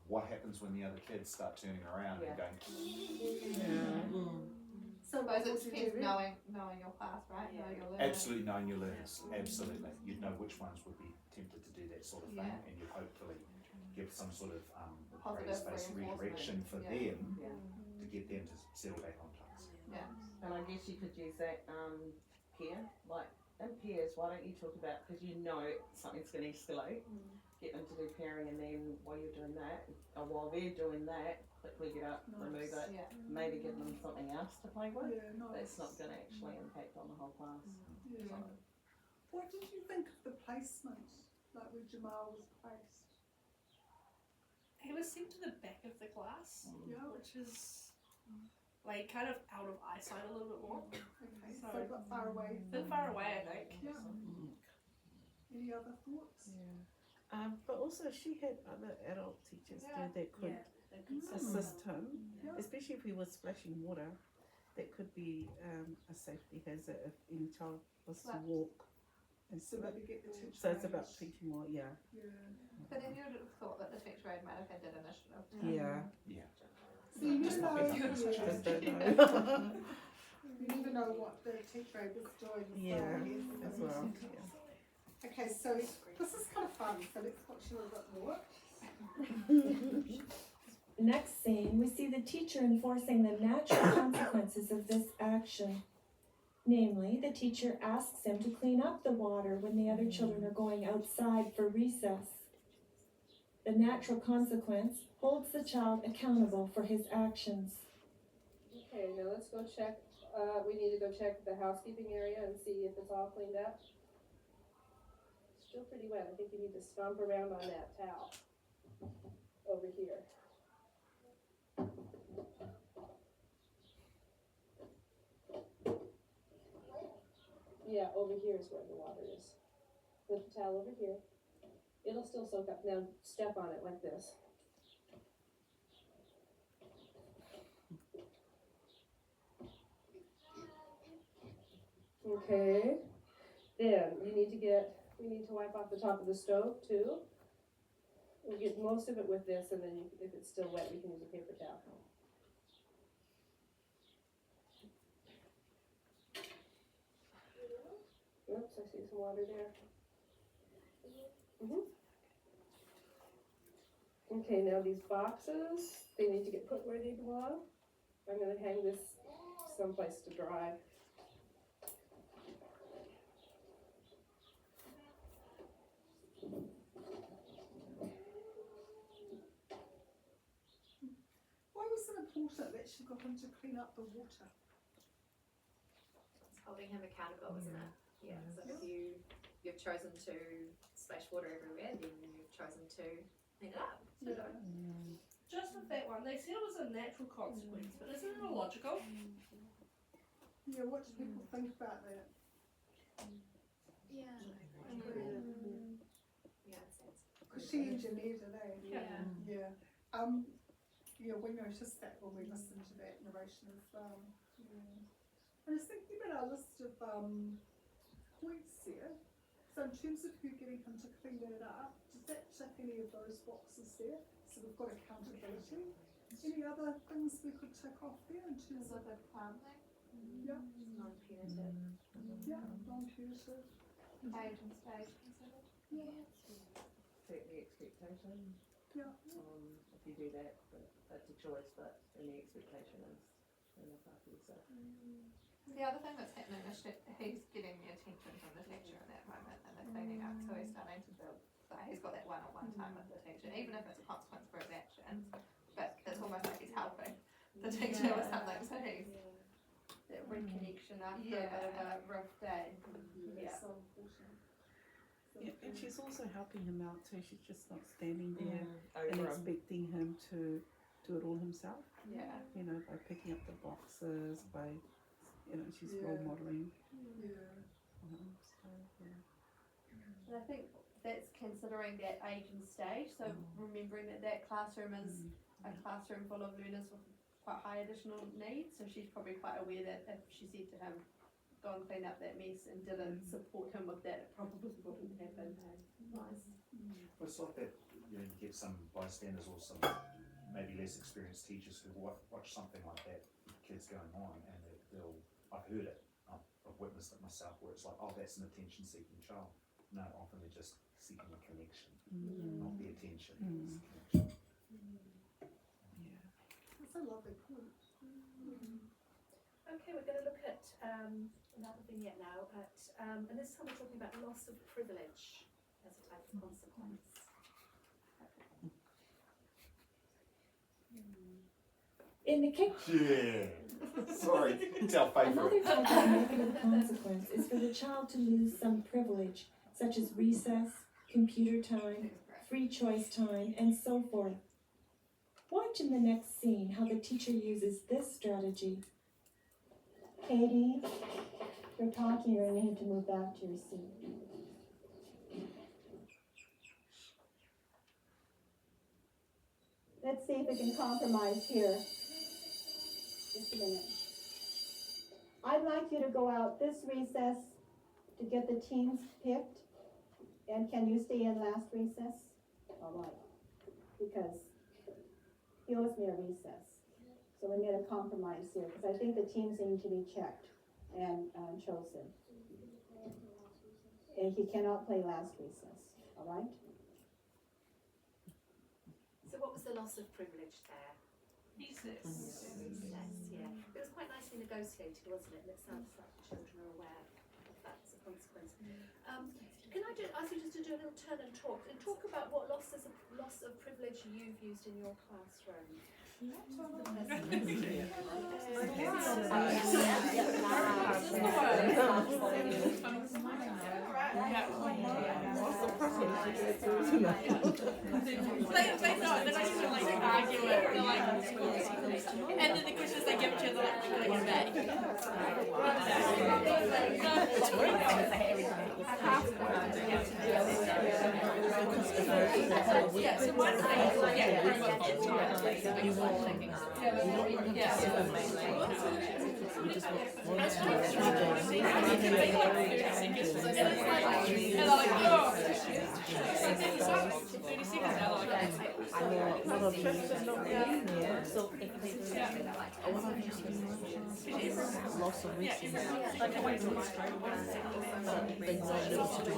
what happens when the other kids start turning around and going? So I suppose it what would you depends do? knowing your class, right? Know your learners. Absolutely knowing your learners, absolutely. You'd know which ones would be tempted to do that sort of thing, Yeah. and you'd hopefully give some sort of Positive praise-based redirection for reinforcement. them to get them to settle back on class. Yeah. And I guess you could use that peer, like in pairs, why don't you talk about, because you know something's going to escalate, get them to do pairing, and then while you're doing that, or while they're doing that, quickly get up, remove it, maybe give them something else to play with. Yeah, nice. That's not going to actually impact on the whole class. Yeah. What did you think of the placement, like where Jamal was placed? He was sent to the back of the class, Yeah. which is like kind of out of eyesight a little bit more. Okay, so a bit far away. A bit far away, I think. Yeah. Any other thoughts? But also she had other adult teachers Yeah. there that could assist him, Yeah. especially if he was splashing water. That could be a safety hazard if any child was to walk and So slip. maybe get the teacher. So it's about age. thinking more, yeah. Yeah. But then you'd have thought that the teacher aide might have had that initiative. Yeah. Yeah. So you Just never not know, be done. Just don't know. you never know what the teacher aide was doing. so Yeah, yes, as well. Okay, so this is kind of fun, so let's watch a little bit more. Next scene, we see the teacher enforcing the natural consequences of this action. Namely, the teacher asks him to clean up the water when the other children are going outside for recess. The natural consequence holds the child accountable for his actions. okay, now let's go check. We need to go check the housekeeping area and see if it's all cleaned up. still pretty wet. I think you need to stomp around on that towel over here. Yeah, over here is where the water is. Put the towel over here. It'll still soak up. Now step on it like this. Okay. Then we need to wipe off the top of the stove too. We'll get most of it with this, and then if it's still wet, we can use a paper towel. Oops, I see some water there. Okay, now these boxes, they need to get put where they belong. I'm going to hang this someplace to dry. Why was it important that she got him to clean up the water? It's holding him accountable, isn't it? Yeah, so if you've chosen to splash water everywhere, then you've chosen to clean it up. Just with that one, they said it was a natural consequence, but isn't it illogical? Yeah, what do people think about that? Yeah. Because she engineered it, eh? Yeah. Yeah. Yeah, we noticed that when we listened to that narration as well. Yeah. I was thinking about our list of points here. So in terms of who getting him to clean it up, does that tick any of those boxes there? So we've got accountability. Any other things we could tick off there in terms of the planning? Yeah. Non-punitive. Yeah, non-punitive. Age and stage considered? Yeah. Set the expectation. Yeah. If you do that, that's a choice, but then the expectation is enough after you. So. The other thing that's happening is that he's getting the attention from the teacher in that moment and the cleaning up, so he's starting to build. So he's got that one-on-one time with the teacher, even if it's a consequence for his actions, but it's almost like he's helping the teacher with something, so he's that reconnection after a bit of a rough day. That's so important. Yeah, and she's also helping him out too. She's just not standing there and Over him. expecting him to do it all himself. Yeah. You know, by picking up the boxes, by, you know, she's role Yeah. modeling. Yeah. So, yeah. And I think that's considering that age and stage, so remembering that classroom is a classroom full of learners with quite high additional needs, so she's probably quite aware that if she said to him, go and clean up that mess and didn't support him with that, it probably wouldn't happen. Nice. Well, it's like that, you know, you get some bystanders or some maybe less experienced teachers who watch something like that with kids going on, and they'll, I've heard it, I've witnessed it myself, where it's like, oh, that's an attention-seeking child. No, often they're just seeking a connection, not the attention, it's a connection. That's a lovely point. Okay, we're going to look at another vignette now, and this time we're talking about loss of privilege as a type of consequence. In the case, Yeah. Sorry, it's our another favourite. type of negative consequence is for the child to lose some privilege, such as recess, computer time, free choice time, and so forth. Watch in the next scene how the teacher uses this strategy. Katie, you're talking, you're going to need to move back to your seat. Let's see if we can compromise here. Just a minute. I'd like you to go out this recess to get the teams picked. And can you stay in last recess? All right. Because he owes me a recess. So we made a compromise here, because I think the teams need to be checked and chosen. And he cannot play last recess, all right? So what was the loss of privilege there? Recess. Yes, yeah. It was quite nicely negotiated, wasn't it? And it sounds like the children are aware of that as a consequence. Can I ask you just to do a little turn and talk about what loss of privilege you've used in your classroom? They know, they're not even like argue it, they're like, and then the questions they give each other, like, we're gonna get back. Yeah, so one thing, loss of reaching out. They know to do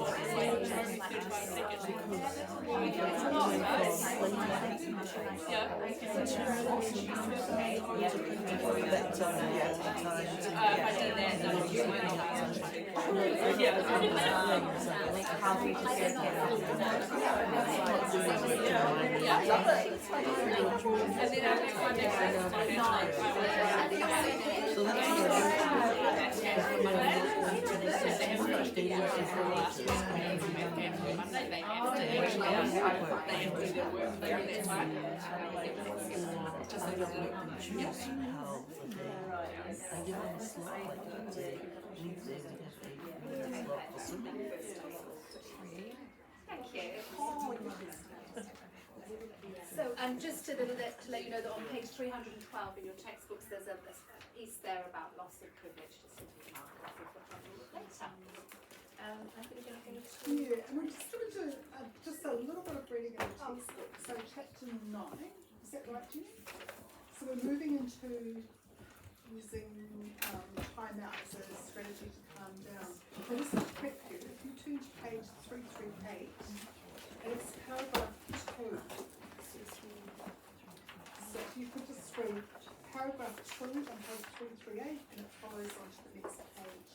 Thank you. So, and just to let you know that on page 312 in your textbooks, there's a piece there about loss of privilege. Just to keep mark later. I think you're going to. Yeah, and we're just going to do just a little bit of reading in the textbook. So chapter 9, is that right, Jenny? So we're moving into using time out as a strategy to calm down. So this is prep you. If you turn to page 338, and it's paragraph 2. So if you could just read paragraph 2 on page 338, and it follows on to the next page.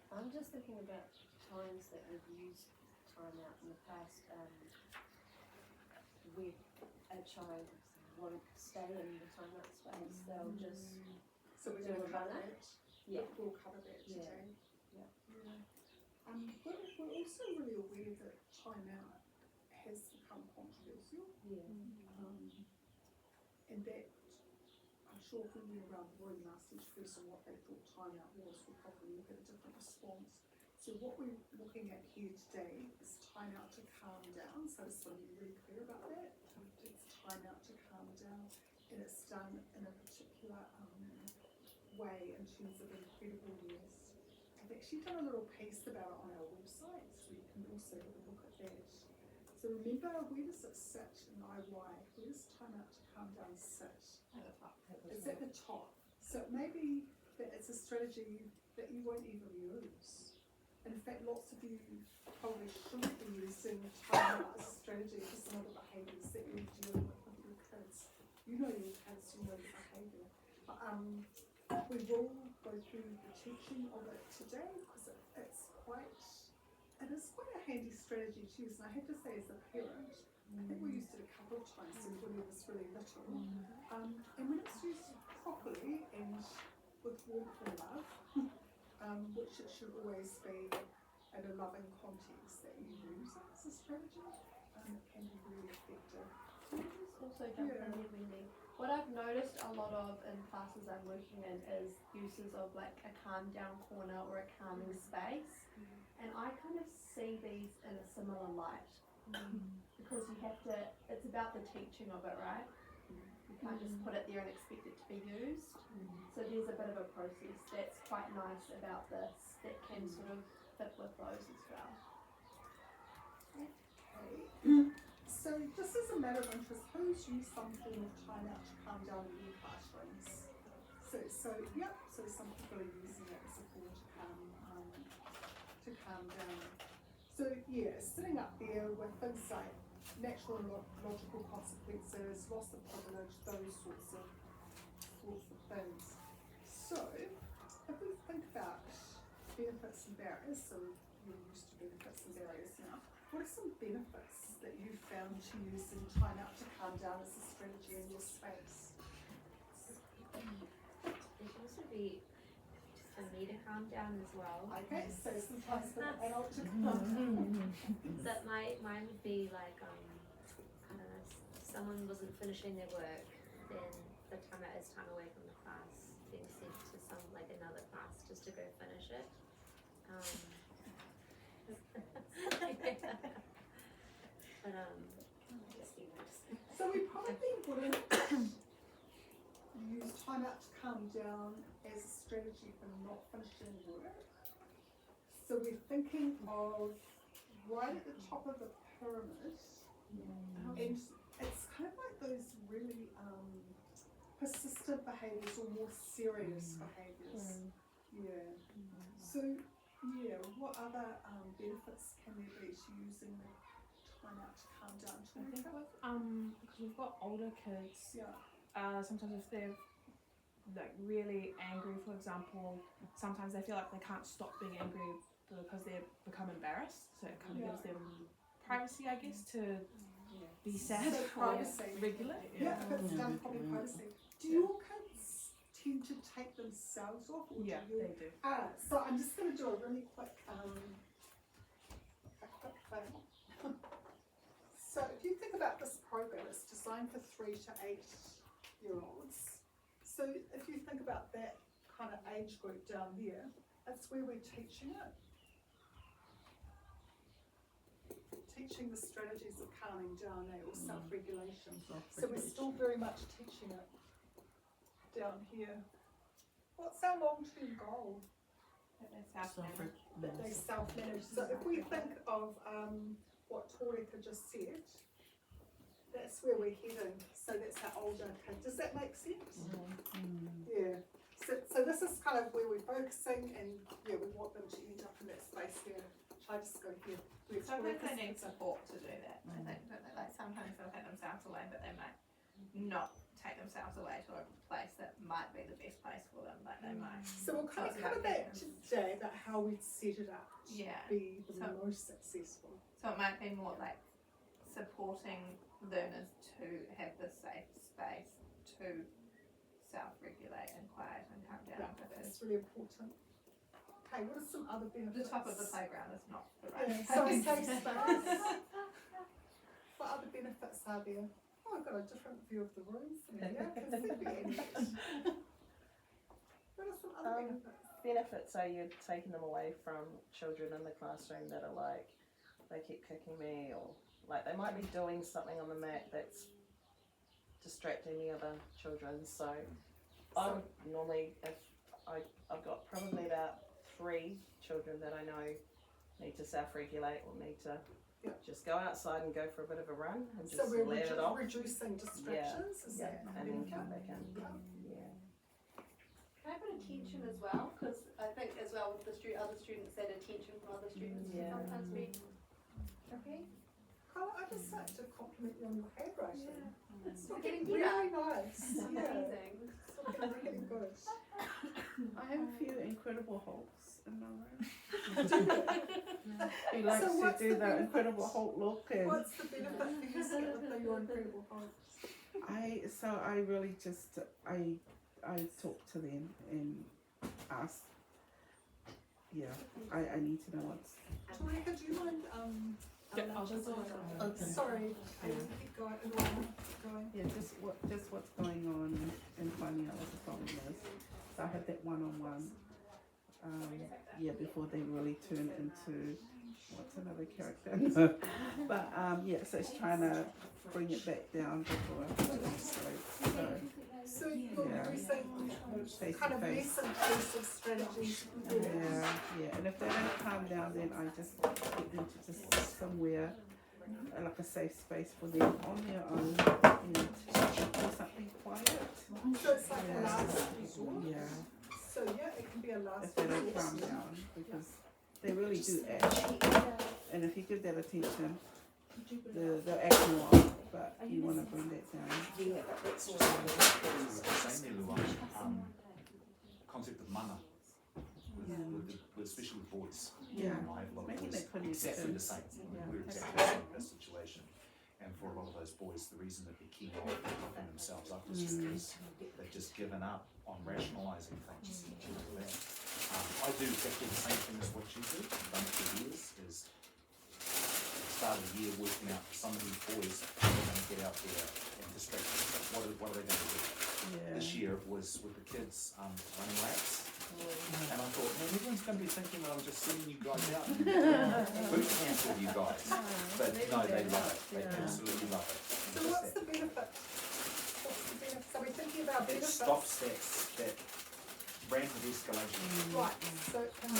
I'm just thinking about times that we've used time out in the past with a child won't stay in the time out space, they'll just So we're do going a to cover run that. Yeah. We'll cover that today. Yeah. We're also really aware that time out has become controversial. Yeah. And that I'm sure if we went around the room and asked each person what they thought time out was, we'd probably look at a different response. So what we're looking at here today is time out to calm down. So I just want to be really clear about that. It's time out to calm down, and it's done in a particular way in terms of incredible years. I've actually done a little piece about it on our website, so you can also have a look at that. So remember, where does it sit in IY? Where does time out to calm down sit? At the top. It's at the top. So maybe that it's a strategy that you won't even use. In fact, lots of you probably shouldn't be using time out as a strategy for some of the behaviours that you're dealing with your kids. You know your kids, you know the behaviour. But we will go through the teaching of it today because it's a handy strategy to use, and I have to say as a parent, I think we used it a couple of times when Willie was really little. And when it's used properly and with warmth and love, which it should always be in a loving context that you use it as a strategy, it can be really effective. Also jump in here, Wendy. What I've noticed a lot of in classes I'm working in is uses of like a calm down corner or a calming space. And I kind of see these in a similar light. Because you have to, it's about the teaching of it, right? You can't just put it there and expect it to be used. So there's a bit of a process that's quite nice about this that can sort of fit with those as well. Okay. So just as a matter of interest, who's used some form of time out to calm down in their classrooms? So some people are using it as a form to calm down. So yeah, sitting up there with things like natural and logical consequences, loss of privilege, those sorts of things. So if we think about benefits and barriers, so we're used to benefits and barriers now, what are some benefits that you found to use in time out to calm down as a strategy in your space? It should also be for me to calm down as well. Okay, so sometimes for the adult to calm down. But mine would be like, I don't know, if someone wasn't finishing their work, then the time that is time away from the class, being sent to another class just to go finish it. So we probably wouldn't use time out to calm down as a strategy for not finishing work. So we're thinking of right at the top of the pyramid, and it's kind of like those really persistent behaviours or more serious behaviours. Yeah. So yeah, what other benefits can there be to using the time out to calm down? I think with because we've got older kids. Yeah. Sometimes if they're like really angry, for example, sometimes they feel like they can't stop being angry because they become embarrassed. So it kind of gives them privacy, I guess, to be sad or regulate. Yeah, if it's done probably privacy. Do your kids tend to take themselves off? Or Yeah, do you? they do. So I'm just going to do a really quick thing. So if you think about this program, it's designed for 3 to 8 year olds. So if you think about that kind of age group down there, that's where we're teaching it. Teaching the strategies of calming down, or self-regulation. So we're still very much teaching it down here. What's our long-term goal? They self-manage. They self-manage. So if we think of what Torika just said, that's where we're heading. So that's our older kid. Does that make sense? Yeah. So this is kind of where we're focusing, and yeah, we want them to end up in that space here. Shall I just go here? So I think they need support to do that. I think that they, like sometimes they'll take themselves away, but they might not take themselves away to a place that might be the best place for them, but they might. So we'll kind of cover that today about how we set it up to be the most successful. So it might be more like supporting learners to have the safe space to self-regulate and quiet and calm down. Yeah, that's really important. Okay, what are some other benefits? The top of the playground is not the right place. So safe space. What other benefits are there? Oh, I've got a different view of the room from here. Can see behind it. What are some other benefits? Benefits are you're taking them away from children in the classroom that are like, they keep kicking me, or like they might be doing something on the mat that's distracting the other children. So I'm normally, if I've got probably about 3 children that I know need to self-regulate or need to just go outside and go for a bit of a run and just so we're let it off. reducing distractions, is that and then come back in. Can I put attention as well? Because I think as well with the other students, that attention from other students can sometimes be okay. Carla, I'd just like to compliment you on your handwriting. It's getting really better. nice. Amazing. It's looking really good. I have a few Incredible Hulks in my room. He likes So to what's do the the benefit? Incredible Hulk look, and What's the benefit for you, Skip, of your Incredible Hulk? I really just I talk to them and ask. Yeah, I need to know what's. Tarika, do you mind Okay. sorry, Yeah. keep going. Yeah, just what's going on and finding out what the problem is. So I had that one-on-one. Before they really turn into what's another character. But yeah, so it's trying to bring it back down before it escalates. So you're yeah. using kind of less intrusive strategies. Yeah, and if they don't calm down, then I just get them to just somewhere, like a safe space for them on their own, and do something quiet. So it's like a last resort? Yeah. So yeah, it can be a last If they don't resort. calm down, because they really do act. And if you give that attention, they'll act more, but you want to bring that down. Yeah, that's just the same there, Luan. Concept of mana, with especially with boys. Yeah. I have a lot of Making boys that connection. exactly the same. Yeah. We're exactly the same in this situation. And for a lot of those boys, the reason that they're keen on looking themselves up is because they've just given up on rationalising things. I do exactly the same thing as what you do. I've done it for years. Is start of the year working out for some of these boys how they're going to get out there and distract themselves. What are they going to do? Yeah. This year it was with the kids running laps. And I thought, man, everyone's going to be thinking that I'm just sending you guys out and boot camp with you guys. But no, they love it. They absolutely love it. So what's the benefit? So we're thinking about It benefits. stops that rampant escalation. Right, so it can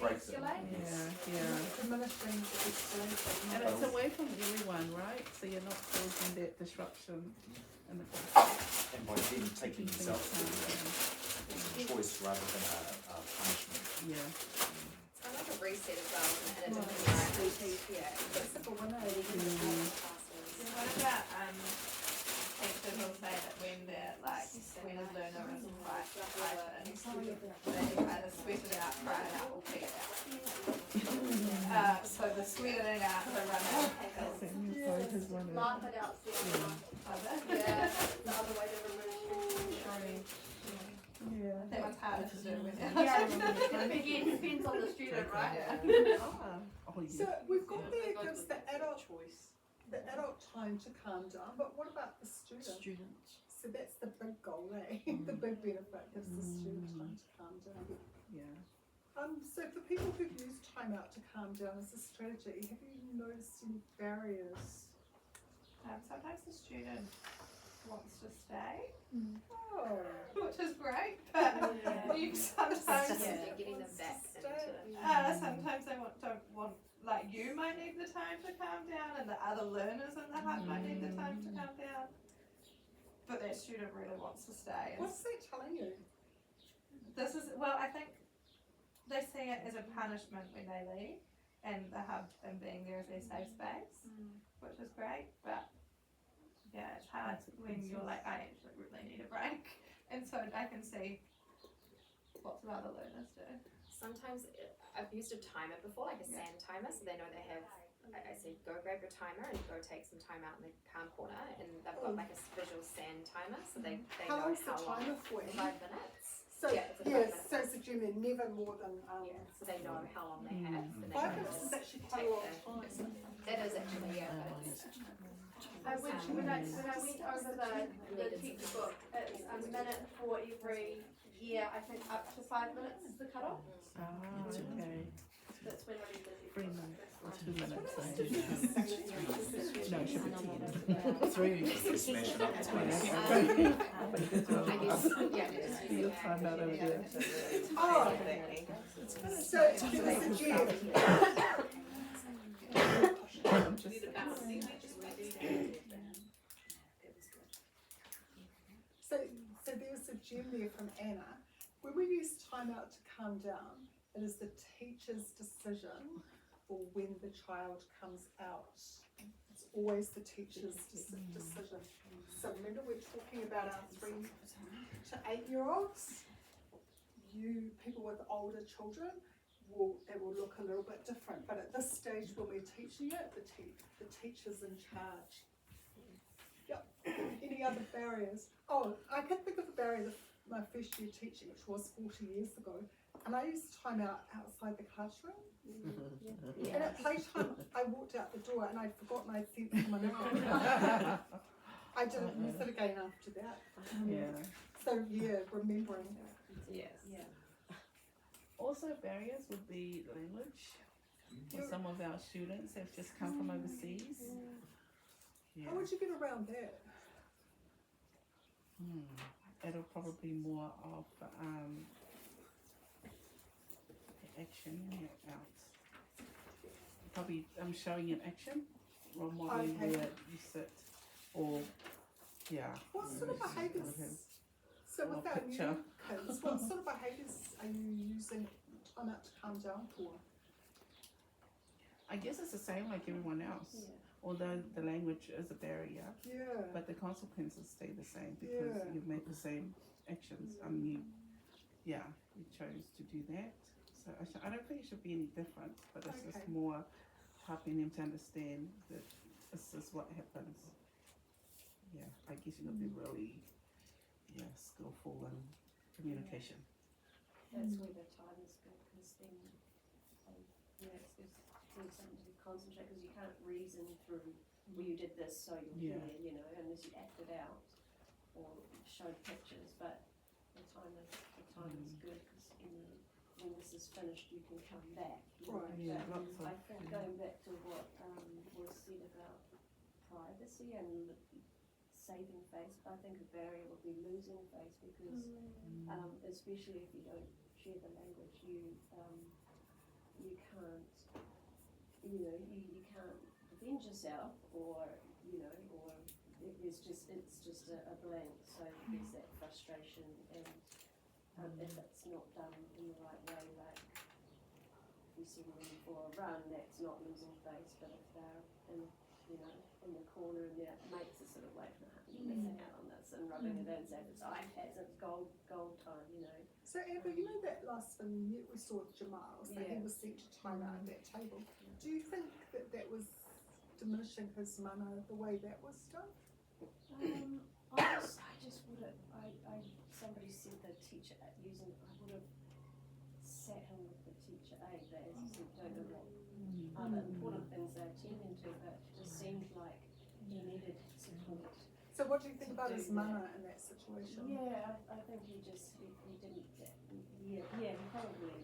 Breaks it. diminishing the escalation. And it's away from everyone, right? So you're not causing that disruption in the And by them taking themselves to it's a choice rather than a punishment. Yeah. I like a reset as well in a different environment. Yeah. What about teachers will say that when they're like, when a learner is quite hyper, they kind of sweat it out, cry it out, or pee it out. So the sweating out, the running, Laugh it out, yeah, the other way to remove. Yeah. That one's harder to do when Again, depends on the student, right? So we've got there gives the adult time to calm down, but what about the student? So that's the big goal, eh? The big benefit gives the student time to calm down. Yeah. So for people who've used time out to calm down as a strategy, have you noticed any barriers? Sometimes the student wants to stay, Oh. which is great, but you sometimes Getting them back into sometimes they don't want, like you might need the time to calm down, and the other learners in the hub might need the time to calm down. But that student really wants to stay. What's they telling you? This is, well, I think they see it as a punishment when they leave, and the hub and being there as their safe space, which is great, but yeah, it's hard when you're like, I actually really need a break, and so I can see lots of other learners do. Sometimes I've used a timer before, like a sand timer, so they know they have. I say go grab your timer and go take some time out in the calm corner, and they've got like a visual sand timer, so they How know long's the how long. timer for? 5 minutes. So yeah, it's a 5 yes, minute. so it's a junior, never more than So they know how long they have. And they 5 can minutes is just actually quite a long time. That is actually, yeah. But it's, when I went over the teacher book, it's a minute for every year. I think up to 5 minutes is the cutoff. Okay. That's when I'm busy. 3 minutes or 2 minutes. No, it should be 10. 3. Smash it up to You'll find out over there. Oh, so it was a gym. I'm just So there was a gem there from Anna. When we use time out to calm down, it is the teacher's decision for when the child comes out. It's always the teacher's decision. So remember we're talking about our 3 to 8 year olds? people with older children, it will look a little bit different. But at this stage, when we're teaching it, the teacher's in charge. Yep. Any other barriers? Oh, I can think of a barrier my first year teaching, which was 40 years ago, and I used to time out outside the classroom. And at playtime, I walked out the door and I'd forgotten I'd sent someone out. I didn't use it again after that. Yeah. So yeah, remembering. Yes. Yeah. Also, barriers would be language. For some of our students have just come from overseas. Yeah. How would you get around that? It'll probably more of action out. Probably showing an action or modeling where you sit, or What sort of behaviours? So with our new kids, what sort of behaviours are you using time out to calm down for? I guess it's the same like everyone else. Although the language is a barrier, but the consequences stay the same because you've made the same actions. You chose to do that. So I don't think it should be any different, but it's just more helping them to understand that this is what happens. Yeah, I guess you've got to be really, skillful in communication. That's where the time is good, because then, it's something to concentrate, because you can't reason through, well, you did this, so you're here, unless you act it out or show pictures. But the time is good, because when this is finished, you can come back. Right. I think going back to what was said about privacy and saving face, I think a barrier would be losing face, because especially if you don't share the language, you can't, you can't defend yourself, or it's just a blank. So there's that frustration, and if it's not done in the right way, like if you send them for a run, that's not losing face. But if they're in the corner and their mates are sort of like, you're missing out on this, and rubbing it in, saying it's iPads, it's gold time, So Amber, that last vignette we saw with Jamal, so he was sent to time out at that table. Do you think that was diminishing his mana, the way that was done? I just would have, somebody said the teacher using, I would have sat him with the teacher aide, but as you said, don't know what other important things they're attending to, but it just seemed like he needed support. So what do you think about his mana in that situation? Yeah, I think he didn't, he probably,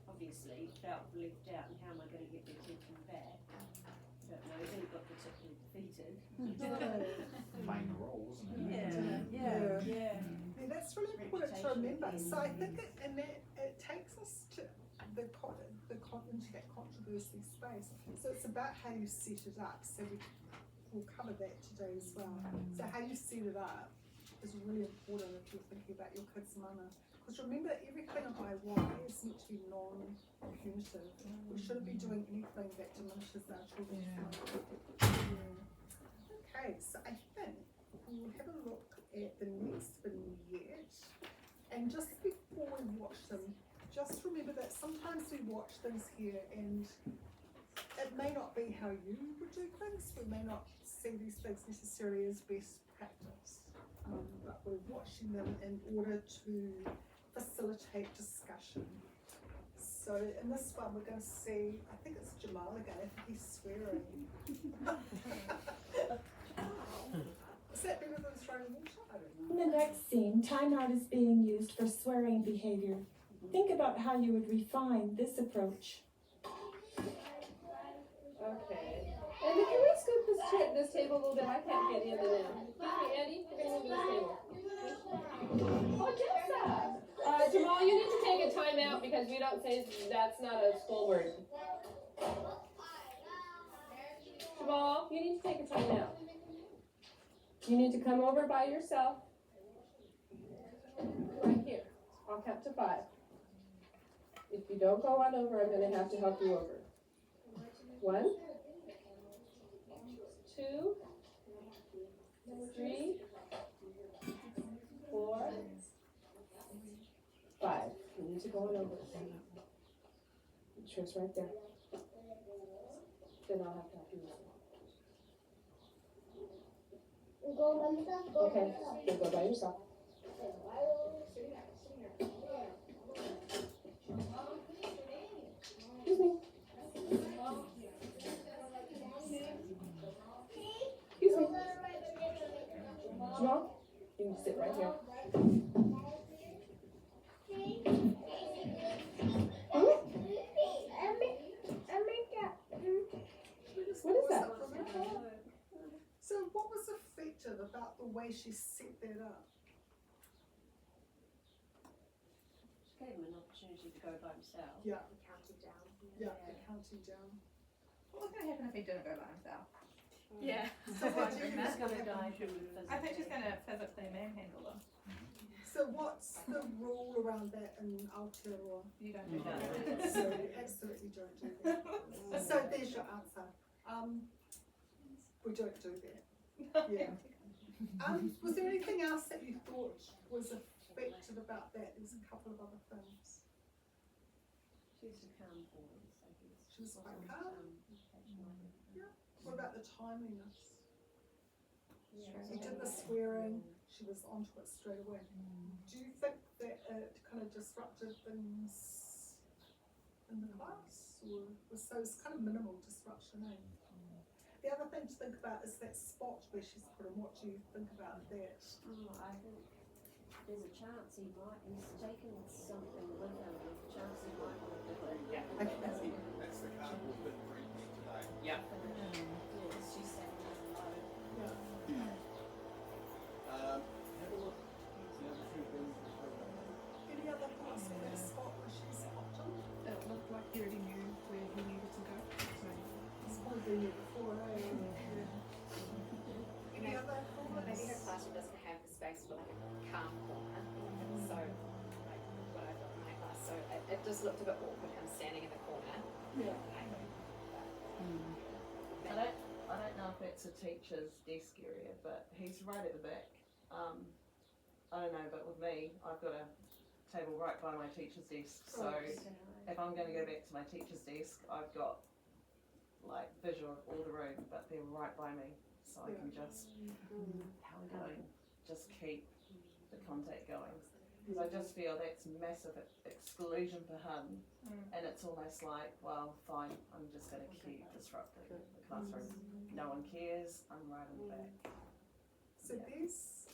obviously, felt left out, and how am I going to get the attention back? I don't know, he didn't got particularly defeated. Playing the role, isn't it? Yeah, that's really important to remember. So I think it takes us to into that controversy space. So it's about how you set it up. So we'll cover that today as well. So how you set it up is really important if you're thinking about your kids' mana. Because remember, everything I want is meant to be non-punitive. We shouldn't be doing anything that diminishes our children's mana. Okay, so I think we'll have a look at the next vignette. And just before we watch them, just remember that sometimes we watch things here and it may not be how you would do things. We may not see these things necessarily as best practice, but we're watching them in order to facilitate discussion. So in this one we're going to see, I think it's Jamal again, I think he's swearing. Is that better than throwing water? I don't know. In the next scene, timeout is being used for swearing behavior. Think about how you would refine this approach. Okay. Andy, can we scoot this table a little bit? I can't get in there now. Andy, we're going to move this table. Oh, Jessa! Jamal, you need to take a time out because we don't say that's not a school word. Jamal, you need to take a time out. You need to come over by yourself. Right here. I'll count to 5. If you don't go on over, I'm going to have to help you over. 1, 2, 3, 4, 5. need to go on over it. Make sure it's right there. Then I'll have to help you with it. Okay, then go by yourself. Excuse me. Excuse me. Jamal, you can sit right here. What is that? So what was effective about the way she set that up? She gave him an opportunity to go by himself. Yeah. Counting down. Yeah, the counting down. What was going to happen if he didn't go by himself? Yeah. So what do you He's gonna die from I think she's going to physically manhandle him. So what's the rule around that in Aotearoa? You don't do that. So you absolutely don't do that. So there's your answer. We don't do that. Yeah. Was there anything else that you thought was effective about that? There's a couple of other things. She was a calm boy, so he was. She was quite calm. Yeah. What about the timeliness? He did the swearing, she was onto it straight away. Do you think that it kind of disrupted things in the class, or was those kind of minimal disruption, eh? The other thing to think about is that spot where she's put him. What do you think about that? Oh, I think there's a chance he's taken something with him, there's a chance he might want to do it. Yeah. That's the card we've been reading today. Yeah. Yes, she said no. Have a look. Any other thoughts on that spot where she's popped him? It looked like he already knew where he needed to go. So It's probably been there before, eh? Any other Maybe her comments? classroom doesn't have the space for like a calm corner. So, like what I got in my class, so it just looked a bit awkward, him standing in the corner. Yeah. I don't know if it's a teacher's desk area, but he's right at the back. I don't know, but with me, I've got a table right by my teacher's desk, so if I'm going to go back to my teacher's desk, I've got like visual of all the room, but they're right by me, so I can just just keep the contact going. Because I just feel that's massive exclusion for him, and it's almost like, well, fine, I'm just going to keep disrupting the classroom. No one cares, I'm right in the back. So there's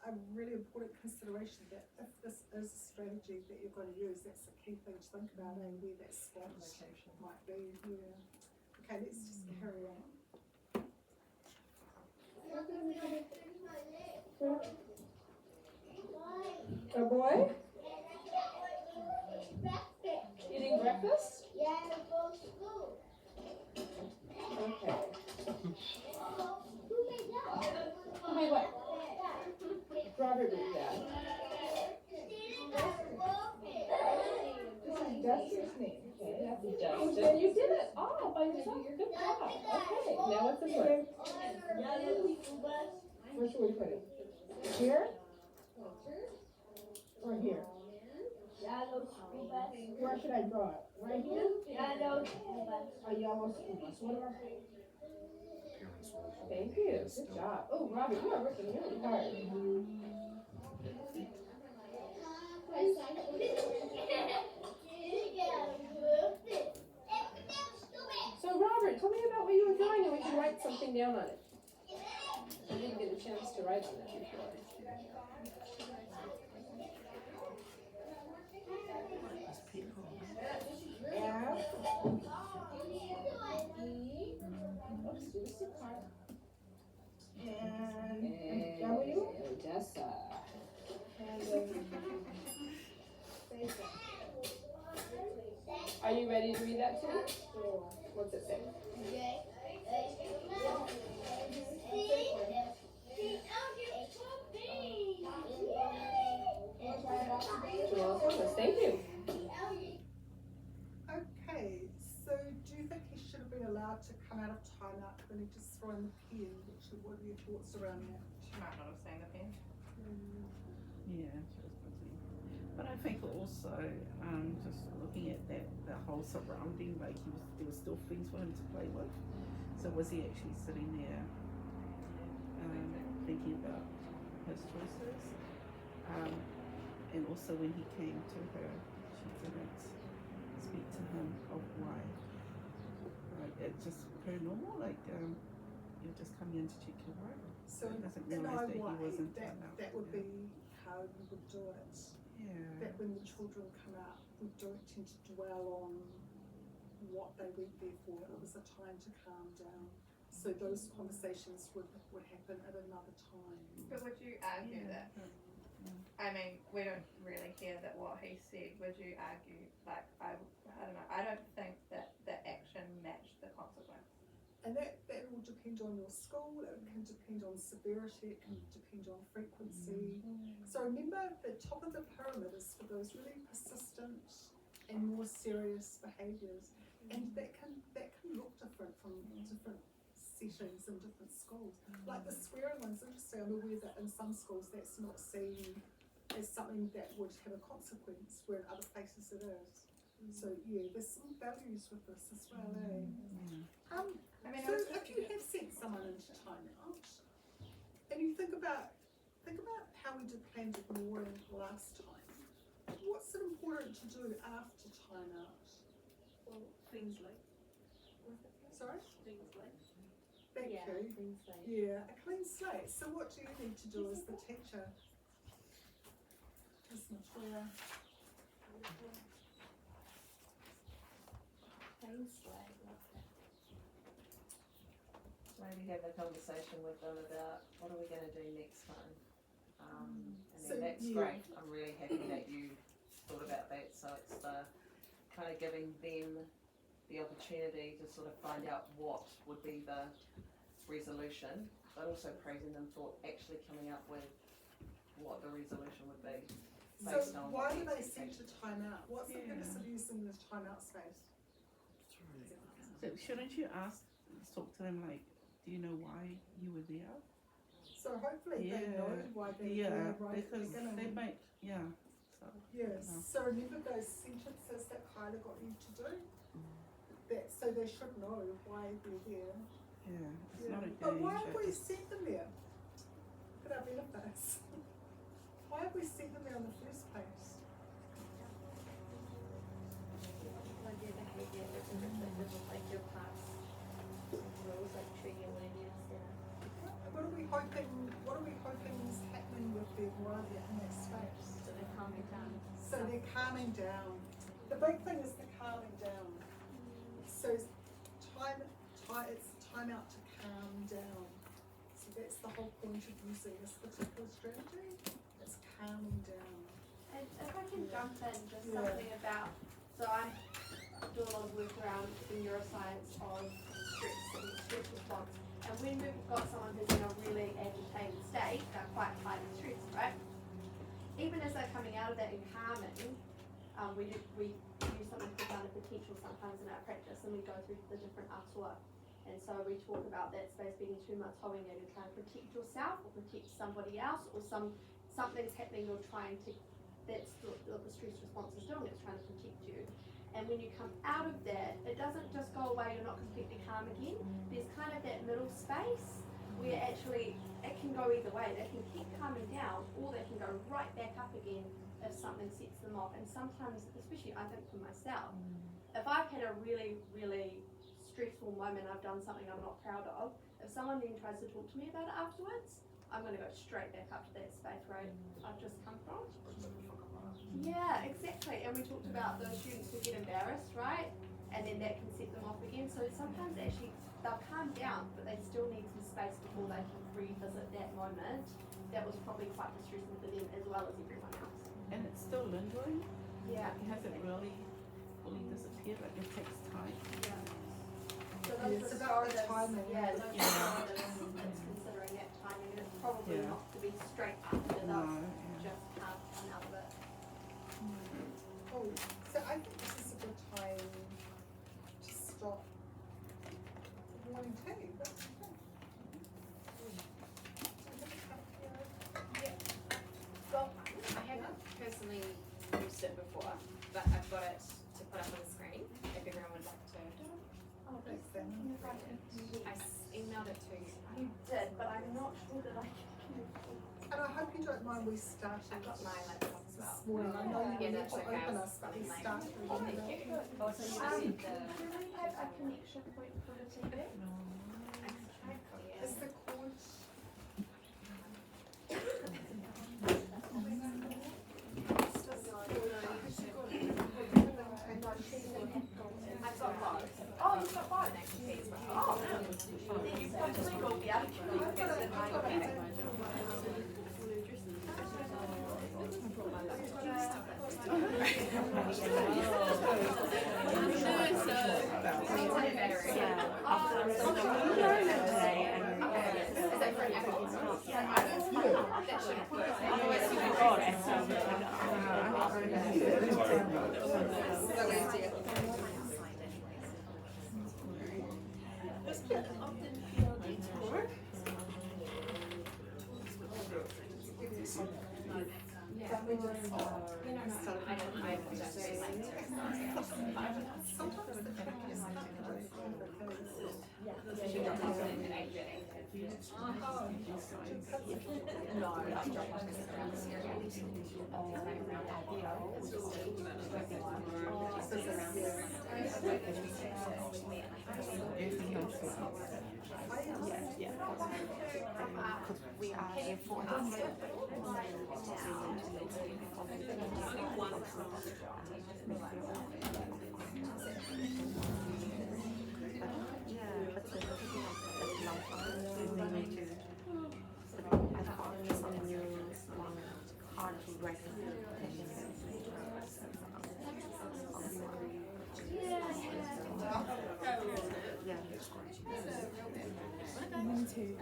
a really important consideration that if this is a strategy that you're going to use, that's the key thing to think about, and where that spot might be. Yeah. Okay, let's just carry on. A boy? Eating breakfast? Okay. Who made what? Robert did that. This is Dustin's name. Okay, that's Dustin. And you did it all by yourself. Good job. Okay, now what's this one? Where should we put it? Here? Or here? Where should I draw it? Right here? A yellow school bus. What about? Thank you. Good job. Oh, Robert, you are working really hard. So, Robert, tell me about what you were drawing and we can write something down on it. I didn't get a chance to write on that before. And W? Odessa. Are you ready to read that too? What's it say? Thank you. Okay, so do you think he should have been allowed to come out of timeout when he just throw in the pen? What are your thoughts around that? She might not have seen the pen. Yeah, she was busy. But I think also, just looking at that, the whole surrounding, like there was still things for him to play with. So was he actually sitting there, thinking about his choices? And also when he came to her, she didn't speak to him of why. Like it's just very normal, like you're just coming in to check your work. So He doesn't in realise our that he way, wasn't that would be how you would do it. Yeah. That when the children come out, we don't tend to dwell on what they went there for. It was a time to calm down. So those conversations would happen at another time. But would you argue that? I mean, we don't really hear that what he said. Would you argue, like, I don't know, I don't think that the action matched the consequence. And that will depend on your school, it can depend on severity, it can depend on frequency. So remember, the top of the pyramid is for those really persistent and more serious behaviours. And that can look different from different settings in different schools. Like the swearing one's interesting. I'm aware that in some schools that's not seen as something that would have a consequence, where in other places it is. So yeah, there's some values with this as well, eh? I mean, So if you have sent someone into timeout, and you think about how we did planned ignoring last time, what's it important to do after timeout? Well, things like. Sorry? Things like. Thank Yeah, you. clean slate. Yeah, a clean slate. So what do you need to do as the teacher? Miss Matoya. Clean slate, what's that? Maybe have a conversation with them about what are we going to do next time. And So, then that's yeah. great. I'm really happy that you thought about that. So it's the kind of giving them the opportunity to sort of find out what would be the resolution, but also praising them for actually coming up with what the resolution would be based So on why the do they send expectation. to timeout? What's the purpose of using the timeout space? So shouldn't you talk to them like, do you know why you were there? So hopefully they know why they're there right at the because beginning. they might, so. Yes, no. so remember those sentences that Kyla got you to do? That, so they should know why they're there. Yeah, it's Yeah. not a But why gauge, have we sent them there? For our benefits. Why have we sent them there in the first place? Like your behaviour isn't reflective of like your past rules, like treating your lineage instead of. What are we hoping is happening with them while they're in that space? So they're calming down. So they're calming down. The big thing is the calming down. So it's time out to calm down. So that's the whole point of using this particular strategy. It's calming down. And if I can jump in, just Yeah. something about, so I do a lot of work around the neuroscience of stress and stress response. And when we've got someone who's in a really agitated state, they're quite highly stressed, right? Even as they're coming out of that and calming, we use something called down the potential sometimes in our practice, and we go through the different atua. And so we talk about that space being too much holding it and trying to protect yourself or protect somebody else, or something's happening you're trying to, that's what the stress response is doing, it's trying to protect you. And when you come out of that, it doesn't just go away, you're not completely calm again. There's kind of that middle space where actually it can go either way. They can keep calming down, or they can go right back up again if something sets them off. And sometimes, especially I think for myself, if I've had a really, really stressful moment, I've done something I'm not proud of, if someone then tries to talk to me about it afterwards, I'm going to go straight back up to that space where I've just come from. Yeah, exactly. And we talked about those students who get embarrassed, right? And then that can set them off again. So sometimes actually they'll calm down, but they still need some space before they can revisit that moment. That was probably quite distressing for them as well as everyone else. And it's still lingering? Yeah. It hasn't really fully disappeared, like it takes time. Yeah. So Yeah, those it's about the restoratives, timing. yeah, those restoratives, it's considering that timing, and it's probably Yeah. not to be straight after No, those, yeah. just half an hour of it. Oh, so I think this is a good time to stop morning tea. What do you think? Well, I haven't personally posted it before, but I've got it to put up on the screen if everyone would like to. I emailed it to you. You did, but I'm not sure that I can. And I hope you don't mind we started I've got my laptop as well. this morning. I know you Yeah, need that's to okay. open us, but we started Oh, thank you. Oh, so you Do received the. we have a connection point for the TV? Is the cord? I've got both. Oh, you've got both. Oh, then you probably will be able to. We are here for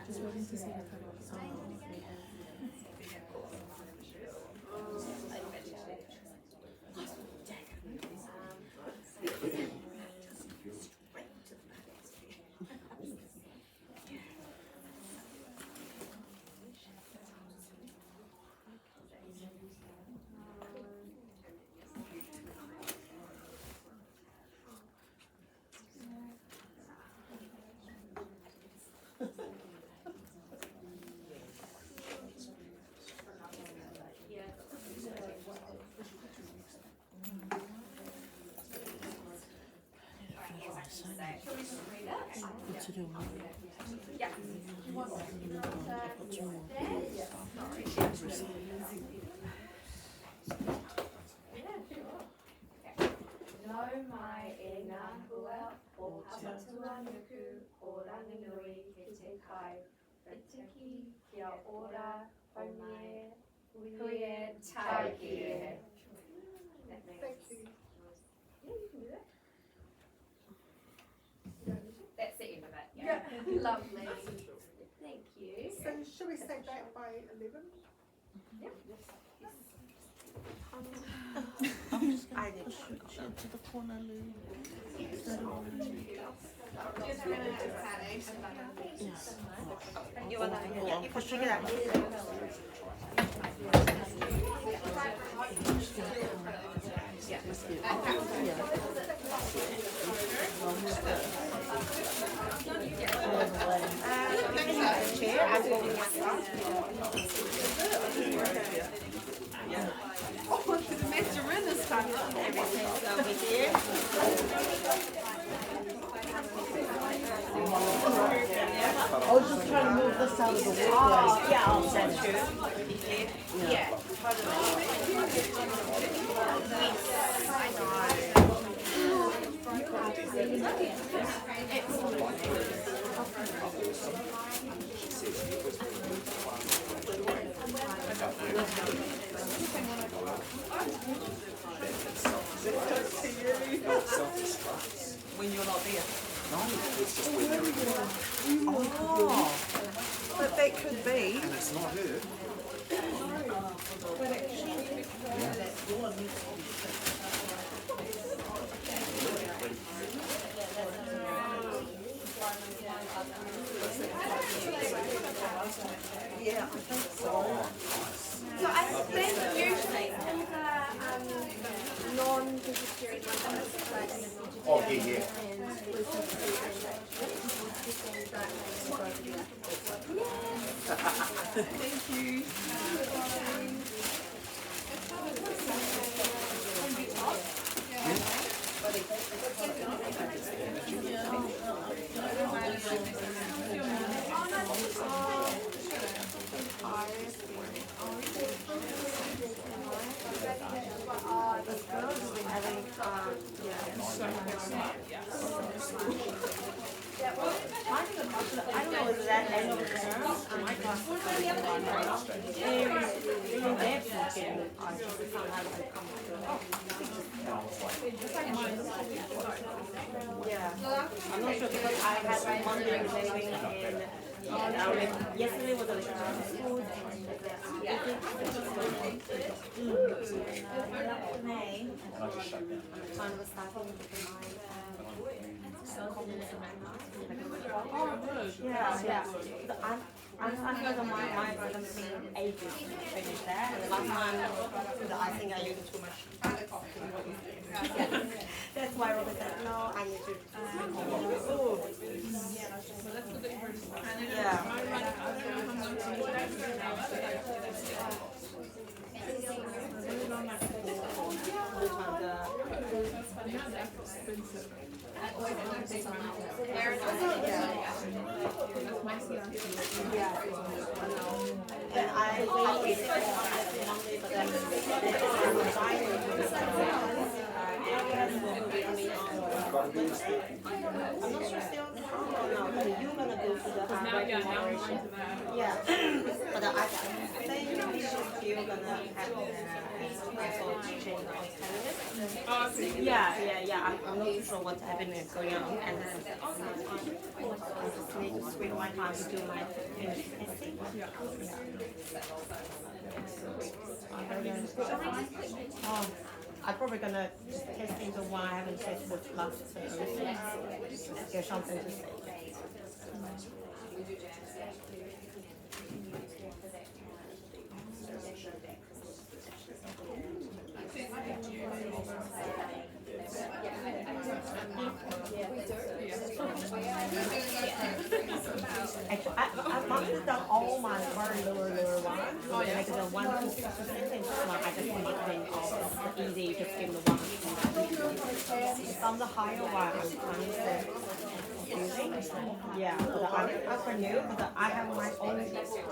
just waiting to see her come up. To do what? Yeah. No mai e ngā hua o Papatua Nuku o Ranginui ki te kai. Ritiki kia ora haumie huie taikie. Thank you. Yeah, you can do that. That's the end of it, Yeah, lovely. Thank you. So should we say back by 11? Yep. I'm just going to shoot you to the corner, Lou. You want to? You push it out. Chair, I'm going Oh, there's a mixture in this time. Everything's over here. I was just trying to move this out of the way. Oh, yeah, I'll send you. Yeah, When you're not there. No, it's just when you're in. Oh, but that could be. And it's not her. But actually, Yeah, I think so. So I think usually in the Oh, yeah. Thank you. I don't know, is that end of the term? My class is going on right now. Even they can yeah. I'm not sure because I had one day living in yesterday was a school May. Yeah. I'm heard of my ages to finish that. And the last time, I think I used too much. That's why Robert said, no, I need to. I'm not sure still. You're gonna go to the regulation. Yeah. But I think she's still gonna have also change the alternative. Yeah. I'm not sure what's happening going on, and then I just need to spend my time to do my testing. I'm probably gonna test into one I haven't tested with last get something to say. Actually, I've marked down all my very lower ones. Like the 1 to 6% one, I just marked all the easy, just give the 1 to 2. Some the higher one, I'm trying to yeah, but I'm for new, but I have my own.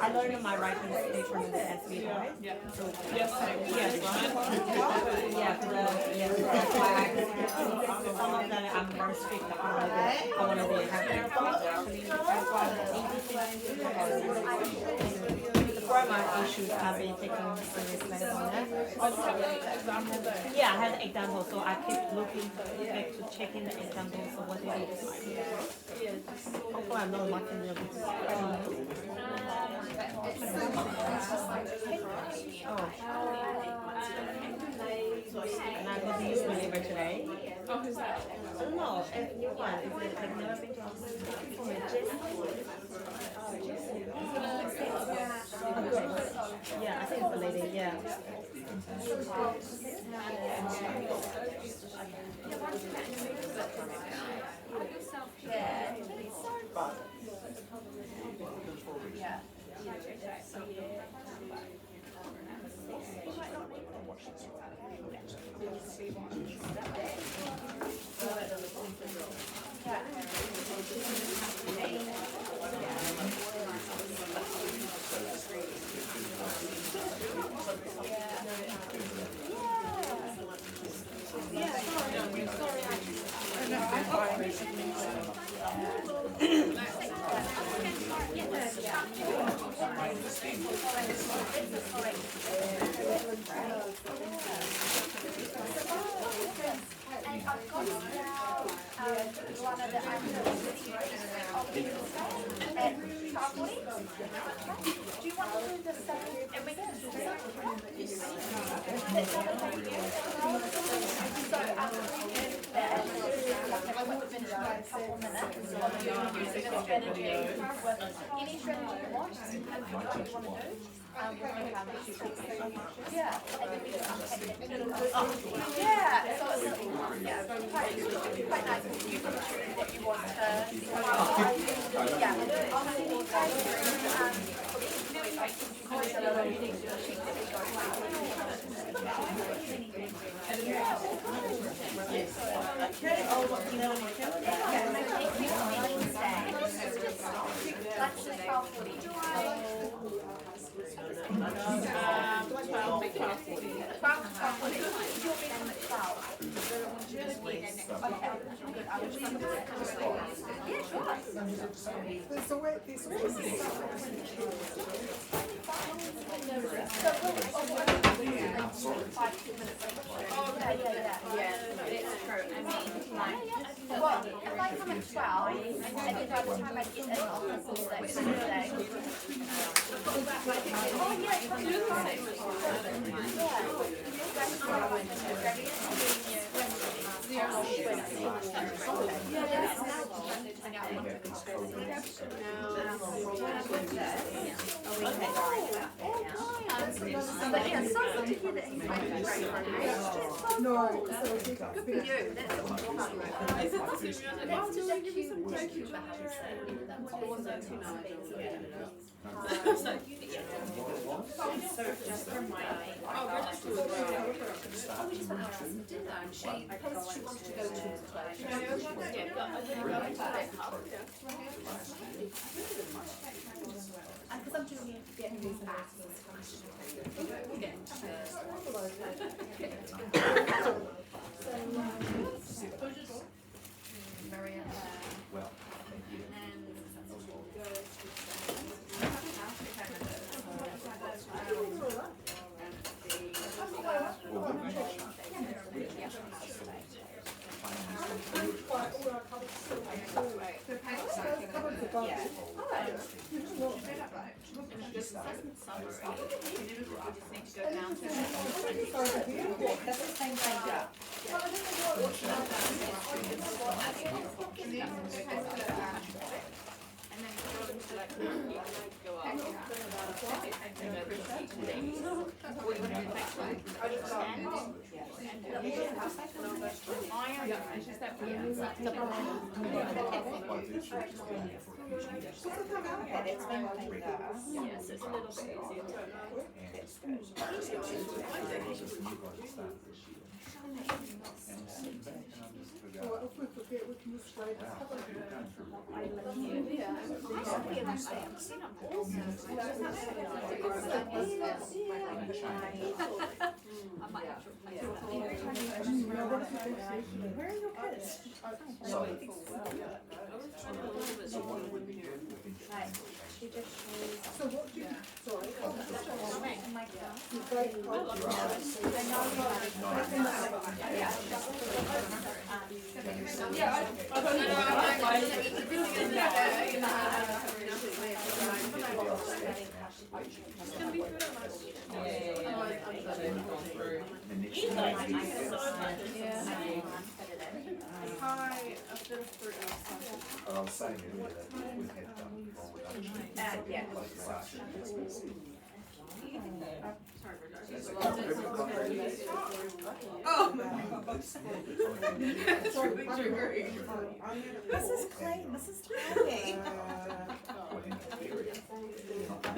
I learned my writing speech from the SB, right? Yeah. So yes, that's why some of them I'm very strict on. I want to be happy. The grammar issues have been taken seriously on that. Yeah, I had examples, so I keep looking back to checking the examples of what they look like. Hopefully I'm not much in the and I got to use my neighbor today. Oh, who's that? I don't know, a new one. I've never been to yeah, I think it's a lady, yeah. Do you want to do the second? And we can do that. So, I wouldn't finish a couple minutes of using a strategy with any strategy you want, just have what you want to do. Yeah, and then we can unpack it. Yeah, so it's quite nice because you can choose what you want to. Yeah, I'll send you guys Okay, I'll look you know on my calendar. That's just 12:40. 12, if I come at 12, and then by the time I get in the office, it's like Tuesday. Oh, yeah, it's probably the same. But yeah, so good to hear that he's making great progress. No, Good for you. That's what we're talking about. Let's do that cute Just for my we just went out for dinner and she promised she wanted to go to the play. Because I'm doing getting these back. Well, thank you. Yes, it's a little bit easier to Well, if we forget, we can just write it. Where are your kids? So what it would be good with She just shows. So what do you, sorry. I was saying earlier that we've had wrong reduction. Oh my God. Mrs. Clayton, Mrs. Tony.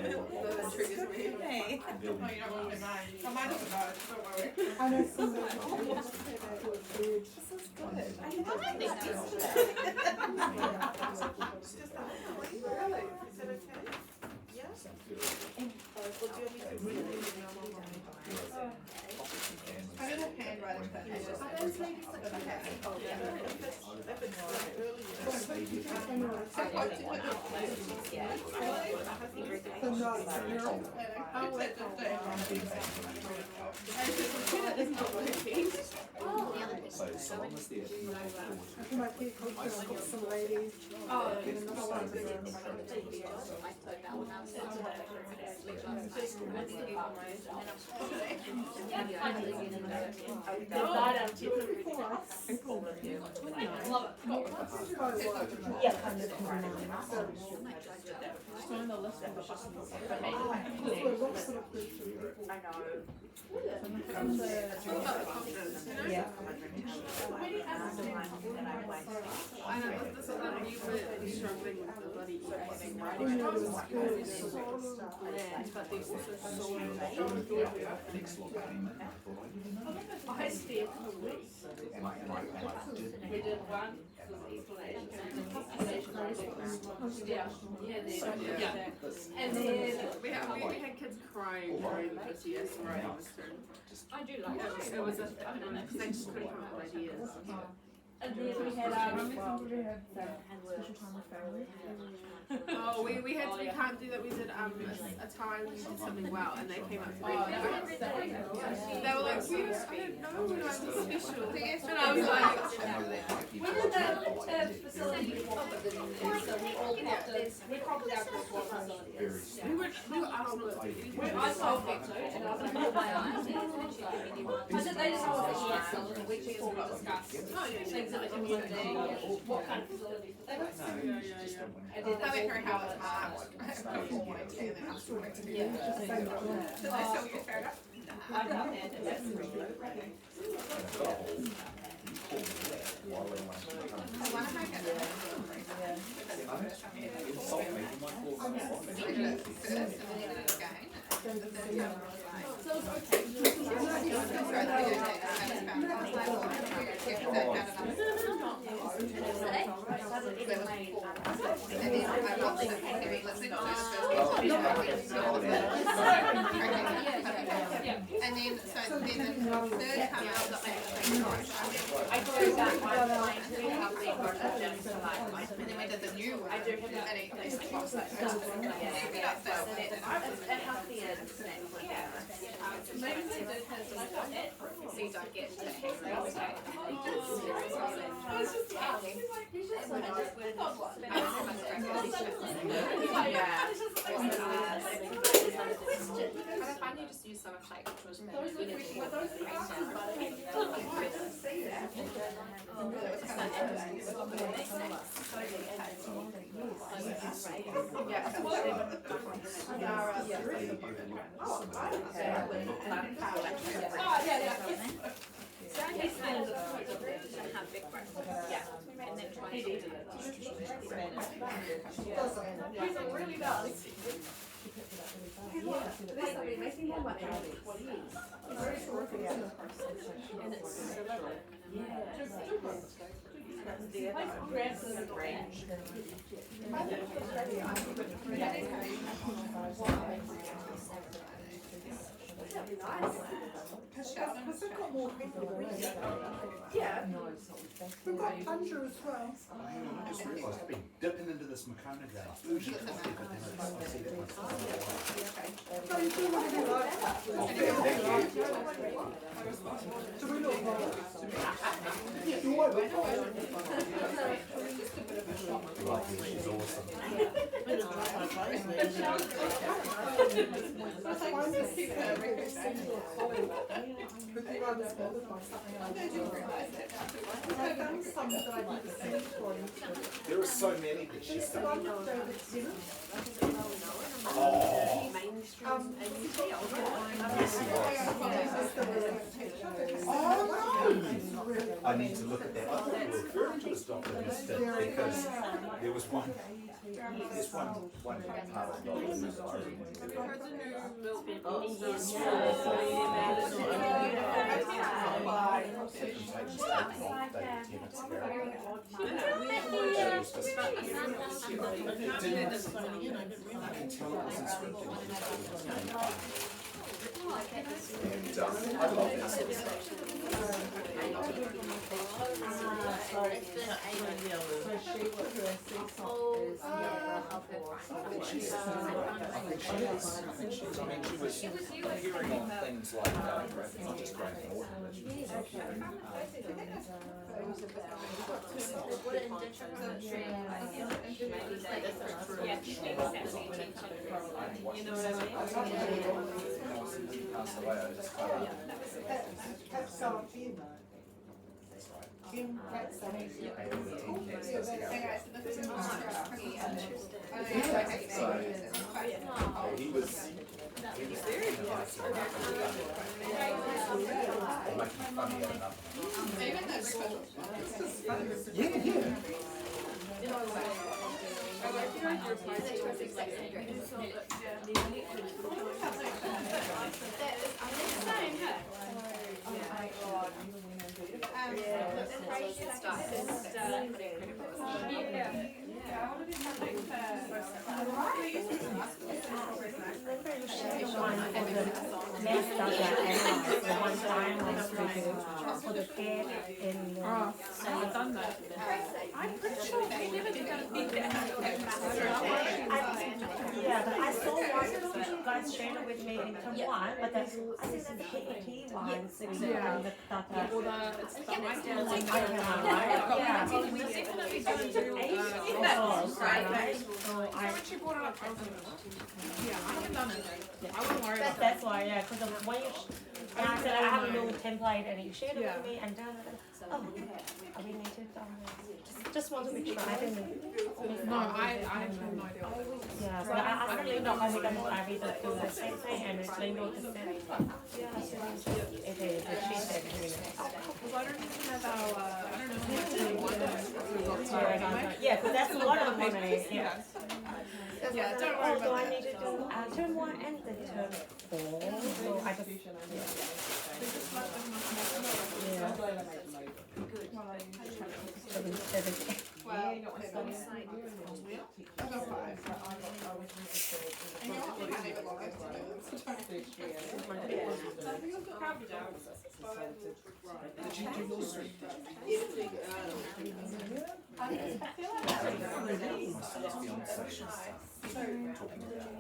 This is good for me. I know somebody who was good. This is good. I think really? Is that okay? Yeah? I don't have handwriting, but I just. Are those ladies that come back? Oh, yeah. If it's early, The notes, So someone was there. my people got some ladies. Oh, and another one. I know this is that we were struggling with the bloody having writing problems because it's so bland, but they're also so I stayed for a week. We did one and then we had kids crying during the PTS writing was turn. I do like it. It was a because they just couldn't come up with ideas. And then we had special time with family. Oh, we can't do that. We did a time we did something well, and they came up to me. They were like, I don't know when I was special, and I was like, We did the facility before, but so we all popped it. We popped out for what facility. we were asked not to. I saw it too, and I was like, oh my eyes. I said they just told us yes, so the week before we discussed things in the community, what kind of facilities. I did that with her how it's hard. Yeah. Did I still get fair enough? I've not had it. That's And then, so then the third time I was up I do that one. We have the version to like. and then we did the new one. I do have that. And it was like, It healthy and snack. Yeah. Maybe they do have some like that. So you don't get to hang around. I was just laughing. He's just so much. I find you just use so much like which was Really does. There's somebody making more money what he is. He's very terrific as a person. And it's Because they've got more people than us. yeah. We've got Andrew as well. I just realised I've been dipping into this Makona game. Bougie coffee, but then I see that myself. So you do whatever you like. Thank you. Do we look right? You won't look right. Lovely, she's awesome. There are so many that she's done. Oh. Yes, he was. I need to look at that. I thought you were referring to as Dr. Mister because there was one. There's one part of Dr. Mister I can tell it wasn't scripted. And I love that sort of stuff. It's been ages. So she was her seesaw is I think she's, I think she was hearing on things like not just Graham Norton, but she was also passed away. I just kind of he was there. Making funny at another. Messed up that analyze the one time last week for the cat in I've done that. I'm pretty sure they never did that big yeah, but I saw one that you guys shared it with me in term one, but I think the PET one, Yeah. the It's the ideal one. yeah. We definitely don't do Right. So when she brought it up, I was like, yeah, I haven't done it. I wouldn't worry about That's why, yeah, because when you, and I said I have a little template and you shared it Yeah. with me and oh, we need to, just want to be sure, I didn't. No, I have no idea. Yeah, but I asked Lindo how we can do the same thing and Lindo just said, it is, she said, Because I don't even have our, I don't know how much results are anyway. yeah, because that's one of the things, yeah. Yeah, don't worry Oh, do about I that. need to do term 1 and the term 4? So I just, Did you do your street?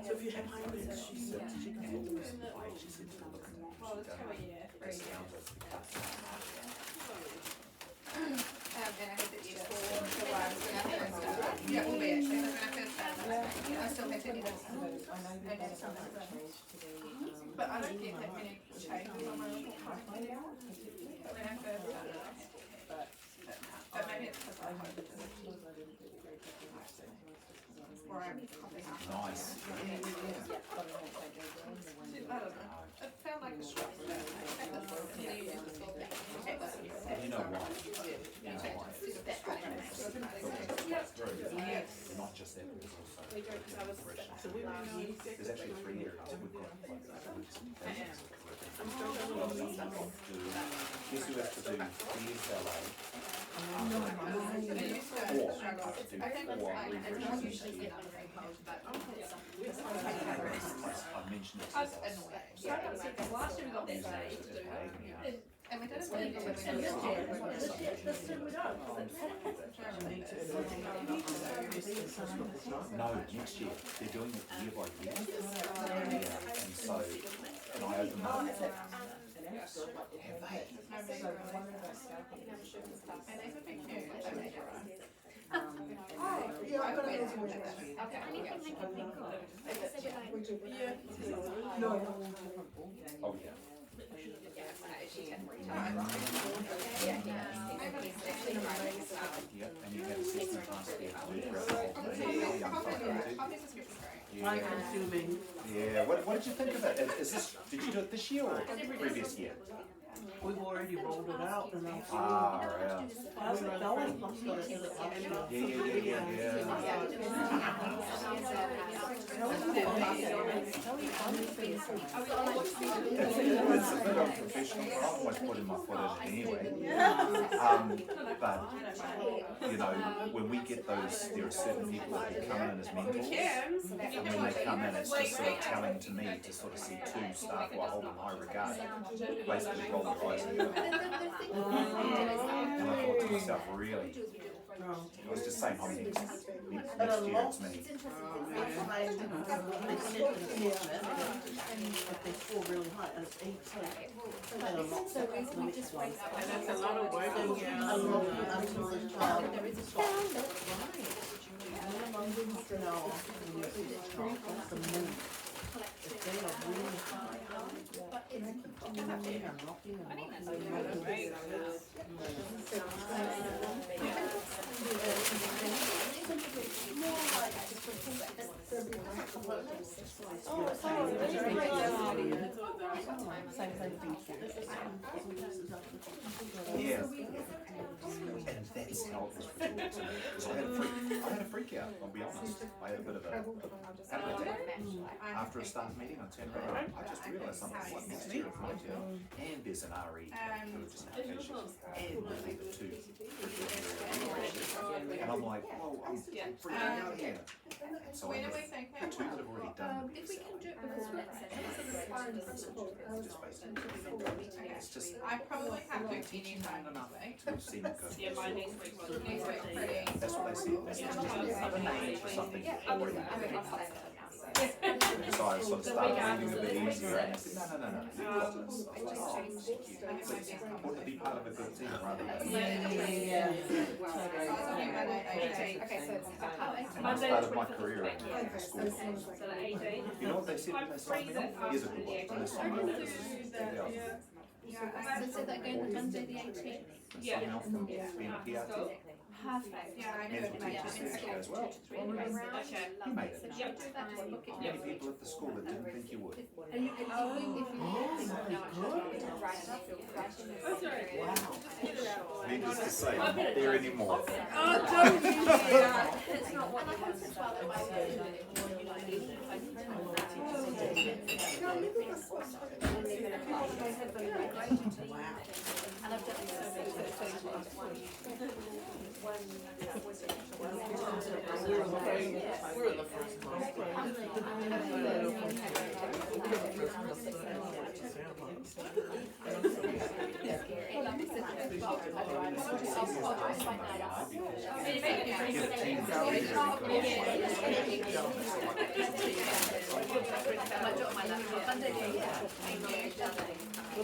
So if you have hybrids, she said she can always buy, she said to look and And I hope that you for the lives when I first started. Yeah, it will be actually, when I first started, I still have to edit some. But I don't get that many changes on my report. When I first started, I had, but maybe it's because I hope it doesn't. Or I'm copying up. Nice. I don't know, it felt like a stress. You know why? Not just that, but also progression. There's actually 3 areas we've got. Guess who has to do DSLA? I mentioned it. I was annoyed. Yeah, because last year we got this day to do it. And we did it really good. And this year, No, next year. They're doing it year by year. And so, and I opened up. Have they? Oh, yeah, I got it. Okay, Oh, yeah. Yeah, and you have 60 times Time consuming. Yeah, what did you think of it? Is this, did you do it this year or previous year? We've already rolled it out and I've seen. Yeah. How's it going? It's a bit unprofessional, I always put in my foot in it anyway. But, you know, when we get those, there are certain people who come in as mentors, and when they come in, it's just sort of telling to me to sort of see 2 staff who I hold in high regard, basically roll your eyes open. And I thought to myself, really? I was just saying, oh, next year it's me. If they score really high, and it's 18. So we just wait up. And that's a lot of work. Until the child that's the minimum. If they are really high, they are knocking and Yeah. And that's how it was for me. So I had a freak out, I'll be honest. I had a bit of a panic attack. After a staff meeting, I turned around, I just realised something like next year it's my turn. And there's an RE religious application. And the two. And I'm like, whoa, I'm freaking out here. So I the two that have already done If we can do it because we're it's just I probably can't do any time today. we've seen it go. Yeah, my next week was pretty. That's what they said. That's just something already. So I sort of started reading a bit easier and I said, no, you've got this. I was like, oh, thank you. It's important to be part of a good team rather than. And I started my career in school. You know what they said when they signed me off? Here's a good one. When they signed me off, this is So that again, Monday the 18th. signing off from being a PRT. Perfect. Yeah, I And know. the teachers there as well. You made it. Many people at the school that didn't think you would. Needless to say, I'm not there anymore. Oh, don't you? It's not what you want as well. And I've done We're the first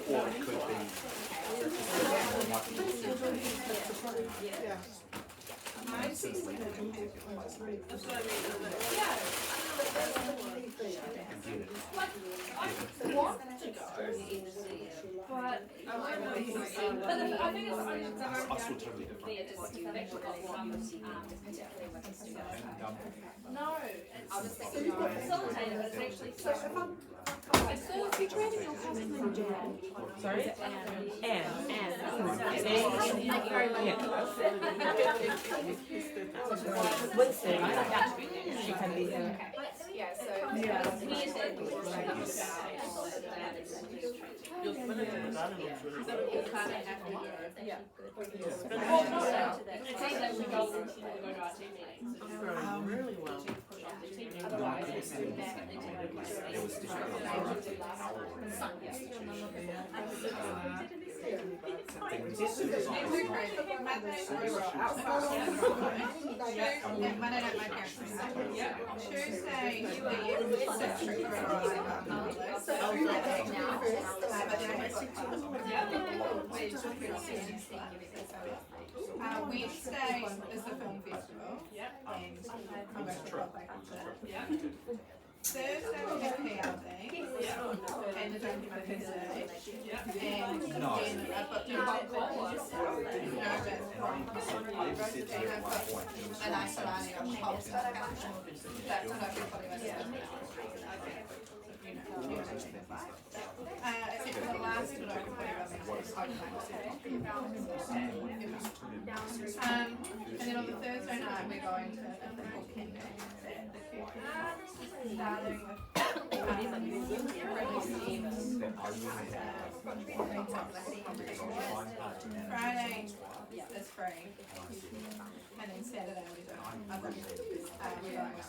Or it could be. Us were totally different. No, I'll just think of facilitator, but it's actually so if you're training your husband in Jan. Sorry? And. Thank you very much. Winston, she can be here. Yeah, so here's it. really well. Wednesday is the film festival. And I'm going to talk back after that. Thursday we have PLD. And the Drinking Thursday. And then I've got two hot calls. And I said I need a whole stuff. That's what everybody was saying. Except for the last one I could put and then on the Thursday night we're going to a football camp at the future. Starting Friday is free. And then Saturday we do other we're going up to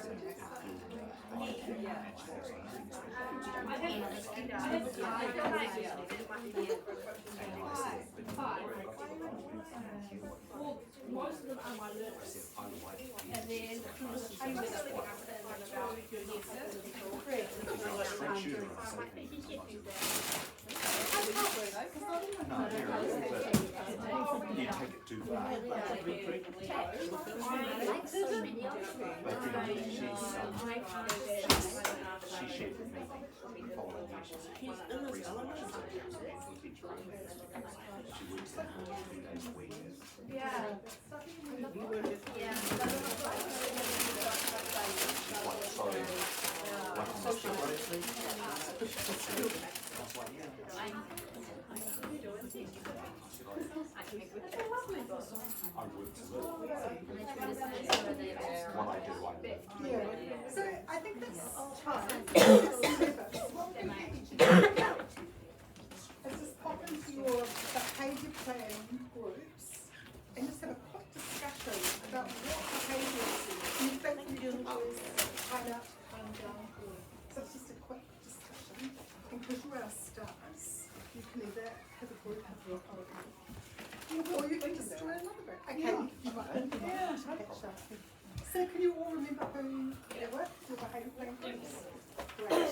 America. Well, most of them are my learners. And then I'm just about you take it too far. She shared with me the following year. She works in 2 days a week. Yeah. So I think that's time. Is just pop into your behaviour plan groups and just have a quick discussion about what behaviours you think you can use time out to calm down for. So it's just a quick discussion. And because you're our stars, you can either have a group of your whole group. Or you can just join another group. Okay, you might catch up. So can you all remember who they were, your behaviour plan groups? Great.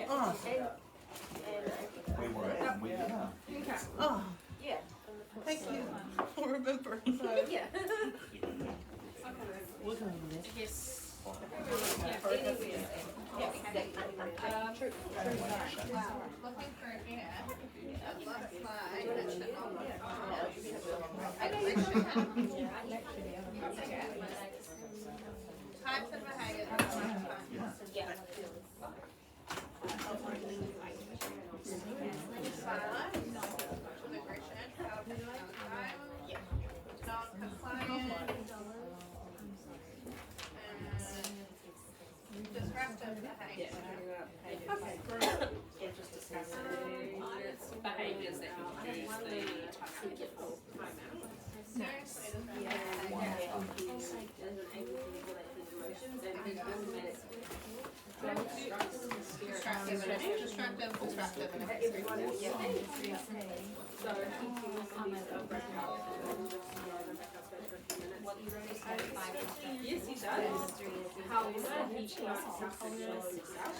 Oh. Oh. Yeah. Thank you for remembering. Yeah. Yes. Looking for an air, it looks like types of behavior. Disruptive behavior. Okay, great. Behaviours that you use the time Destructive, and Yes, he does. However, he classes himself as success.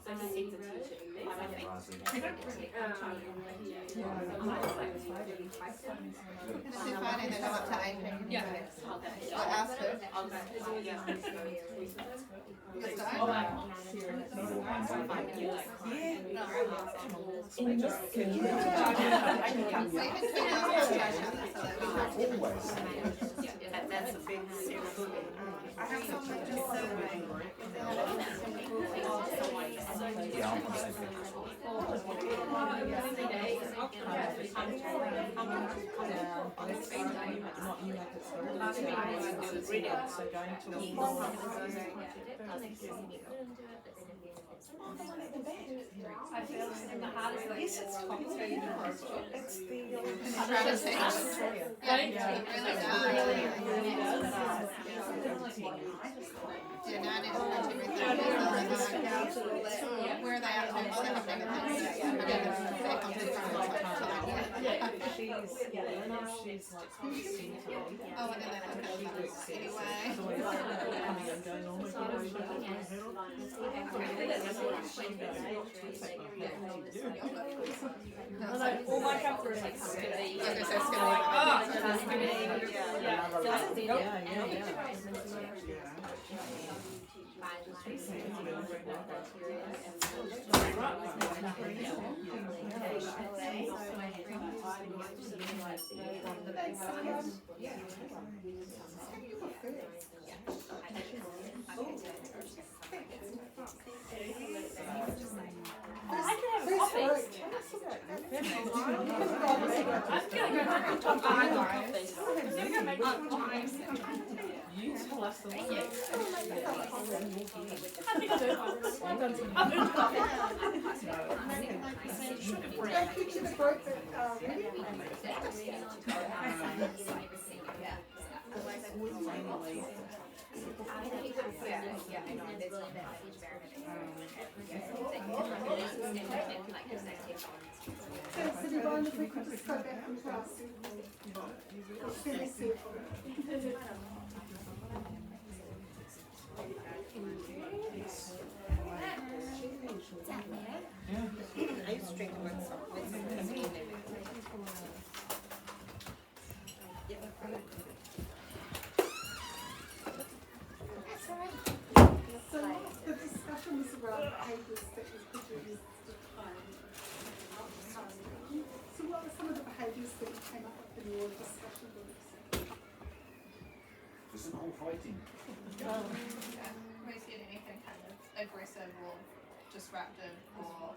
So he needs a teacher in there. Defining the up to 18. Yeah. I asked her. That's a big ceremony. I have someone just I feel it's the hardest thing. Yes, it's complicated. It's the where are they at? She's like mentally. Oh, and then She works there, so anyway. it's always coming and going, oh my god, I should have my head on. all my comfort is like skivvy. You tell us the one. I think I do. Thank you to the group that Yeah, I know. and like use their headphones. Thanks everyone, if we could just go back into our circle. Semi-circle. I used to drink the red sauce with some caffeine in it. So the discussion was around behaviours that you could use to time. So what were some of the behaviours that you came up with in your discussion groups? There's some whole fighting. We said anything kind of aggressive or disruptive or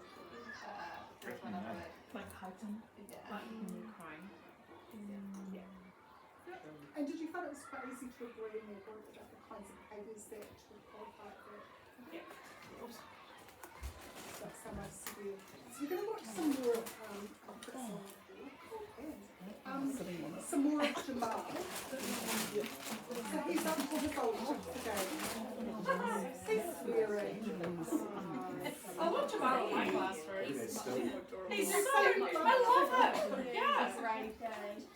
there's one other word. Like heightened, Yeah. like when you're crying. And did you find it was quite easy to agree in your group about the kinds of behaviours that actually qualify for it? Yeah. Like so much severe. So we're going to watch some more some more of Jamal. So he's up for his old tricks again. He's swearing. I want Jamal in my class first. He's so He's so, I love him. Yeah.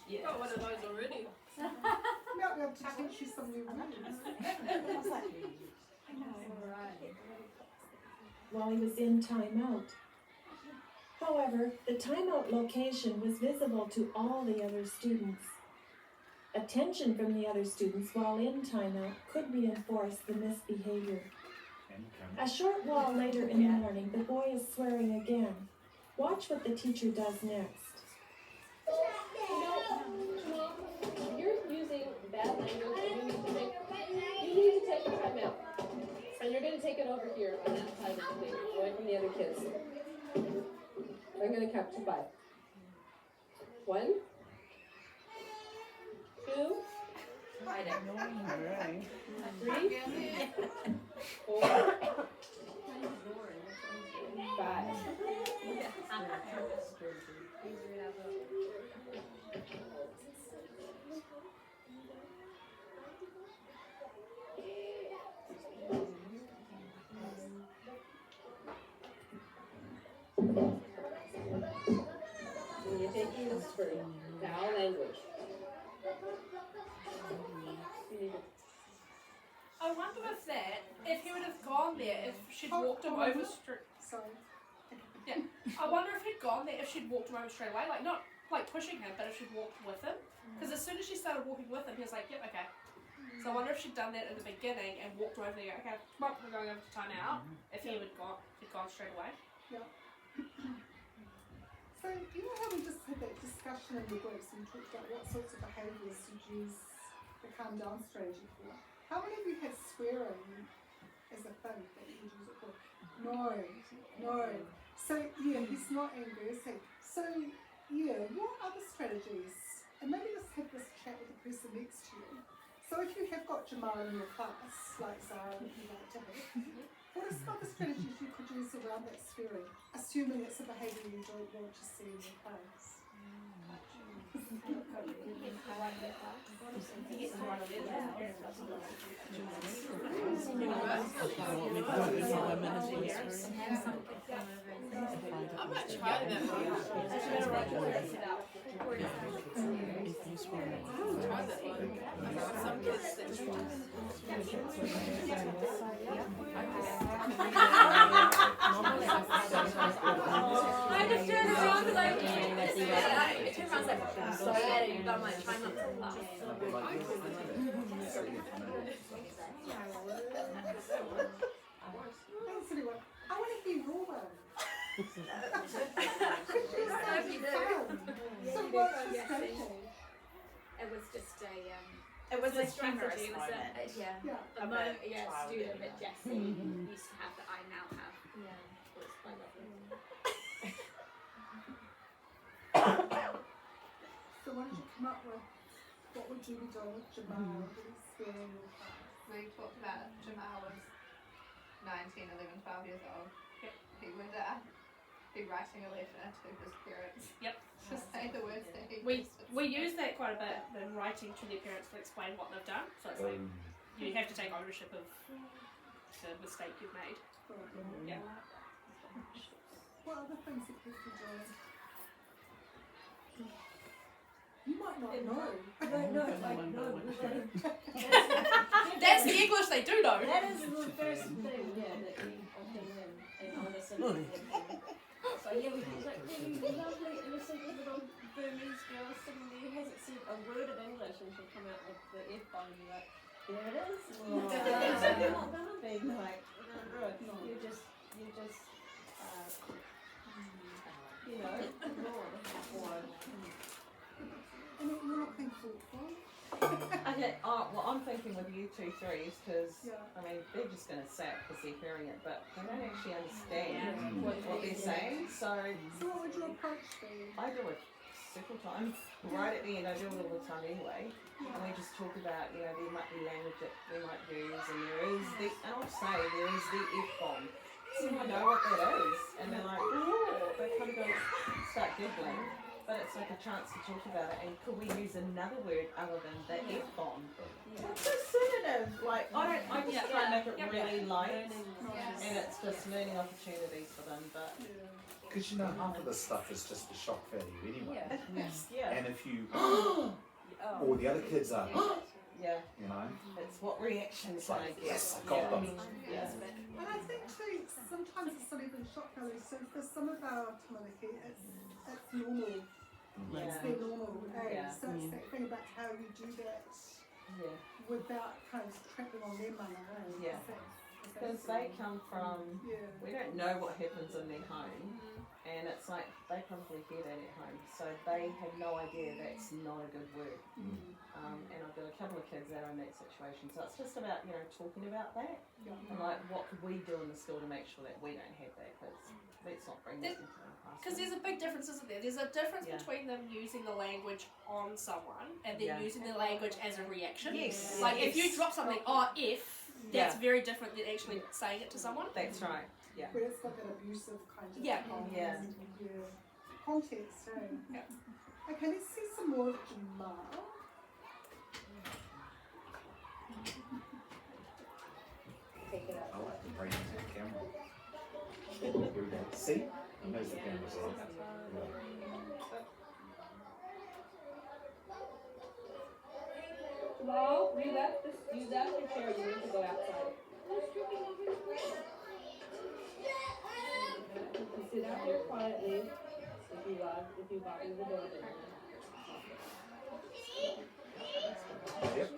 Yeah. Got one of those already. Might be able to teach you some new words. While he was in timeout. However, the timeout location was visible to all the other students. Attention from the other students while in timeout could reinforce the misbehavior. A short while later in the morning, the boy is swearing again. Watch what the teacher does next. You're using bad language and you need to take a time out. And you're going to take it over here on that side of the thing, away from the other kids. I'm going to count to 5. 1, 2, 3, 4, 5. And you're taking this for foul language. I wonder if he would have gone there if she'd walked him over straight. Sorry. Yeah. I wonder if he'd gone there if she'd walked him over straight away, like not like pushing him, but if she'd walked with him. Because as soon as she started walking with him, he was like, yep, okay. So I wonder if she'd done that in the beginning and walked her over there, okay, come on, we're going over to time out. If he would gone straight away. Yeah. So, you know how we just had that discussion in the groups and talked about what sorts of behaviours you'd use the calm down strategy for? How many of you had swearing as a thing that you would use it for? No. So, yeah, he's not angry, is he? So, yeah, what other strategies? And maybe just have this chat with the person next to you. So if you have got Jamal in your class, like Zara would you like to have, what are some other strategies you could use around that swearing, assuming it's a behaviour you don't want to see in your class? I might try that one. Try that one. I've got some kids that I just turned around because I turned around like, I'm so glad you've got my time up for class. Thanks everyone. I want to hear your one. So what's the strategy? It was just a It was a strategy. It was moment. a student that Jessie used to have that I now have. Yeah, it was quite lovely. So what did you come up with? What would you be doing with Jamal? What is swearing in your class? we talked about Jamal was 9, 10, 11, 12 years old. Yep. He would be writing a letter to his parents. Yep. To say the words that he We use that quite a bit in writing to their parents to explain what they've done. So it's like you have to take ownership of the mistake you've made. Yeah. What things that kids are doing. You might not know. I don't know. That's the English they do know. That is the first thing, yeah, that we often learn and listen to. So yeah, we think like really lovely, innocent little Burmese girl sitting there, hasn't said a word of English, and she'll come out with the F-bomb and you're like, there it is. So you're not gonna be like, you just ignore or And you're not being thoughtful. Okay, well, I'm thinking with you 2 3s because I mean they're just going to say it because they're hearing it, but they don't actually understand what they're saying. So what would your approach be? I do it several times. Right at the end, I do it all the time anyway, and we just talk about there might be language that they might use, and and I'll say there is the F-bomb. So I know what that is, and they're like, oh, they kind of go start giggling. But it's like a chance to talk about it, and could we use another word other than the F-bomb? What's a synonym? Like, I just try and make it really light, and it's just learning opportunities for them, but... Because half of this stuff is just the shock value anyway. Yeah. And if you, or the other kids are, it's what reactions I get. Yes, I got them. And I think too, sometimes it's not even shock value. So for some of our tamariki, it's normal. It's their normal age. So it's that thing about how you do that without kind of trampling on their mana. Because they come from, we don't know what happens in their home, and it's like they probably hear that at home, so they have no idea that's not a good word. And I've got a couple of kids that are in that situation, so it's just about talking about that, and like what could we do in the school to make sure that we don't have that, because let's not bring that into our class. Because there's a big difference, isn't there? There's a difference between them using the language on someone and then using the language as a reaction. Yes. Like if you drop something, that's very different than actually saying it to someone. That's right. Yeah. Where it's got that abusive kind of context. Okay, let's see some more of Jamal. I like to bring in the camera. Here we go. See? He knows the camera's on. Jamal, you left the chair. You need to go outside. You can sit out there quietly if you bother the door. Yep.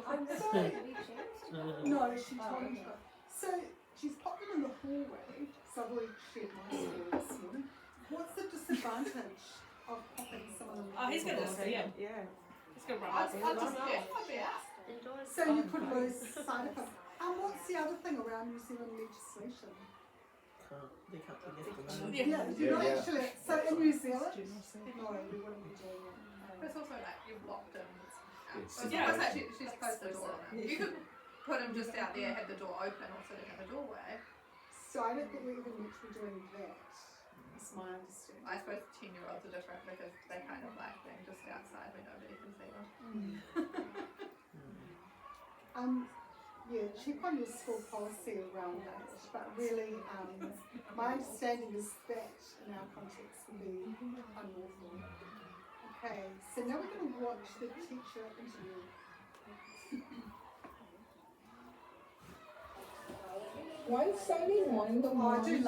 I'm sorry. No, she told me. So she's popped them in the hallway. So I've already shared my story this morning. What's the disadvantage of popping someone in the hallway? He's going to see him. Yeah. He's going to run So you could lose sight of him. And what's the other thing around New Zealand legislation? They can't be left alone. You're not actually. So in New Zealand, no, we wouldn't be doing it. But it's also like you've locked him. It's almost like she's closed the door. You could put him just out there, have the door open, or sitting in the doorway. So I don't think we're even meant to be doing that. That's my understanding. I suppose 10-year-olds are different because they kind of like being just outside where nobody can see them. Yeah, check on your school policy around that, but really, my understanding is that in our context would be unlawful. Okay, so now we're going to watch the teacher interview. One Sunday morning, the mom went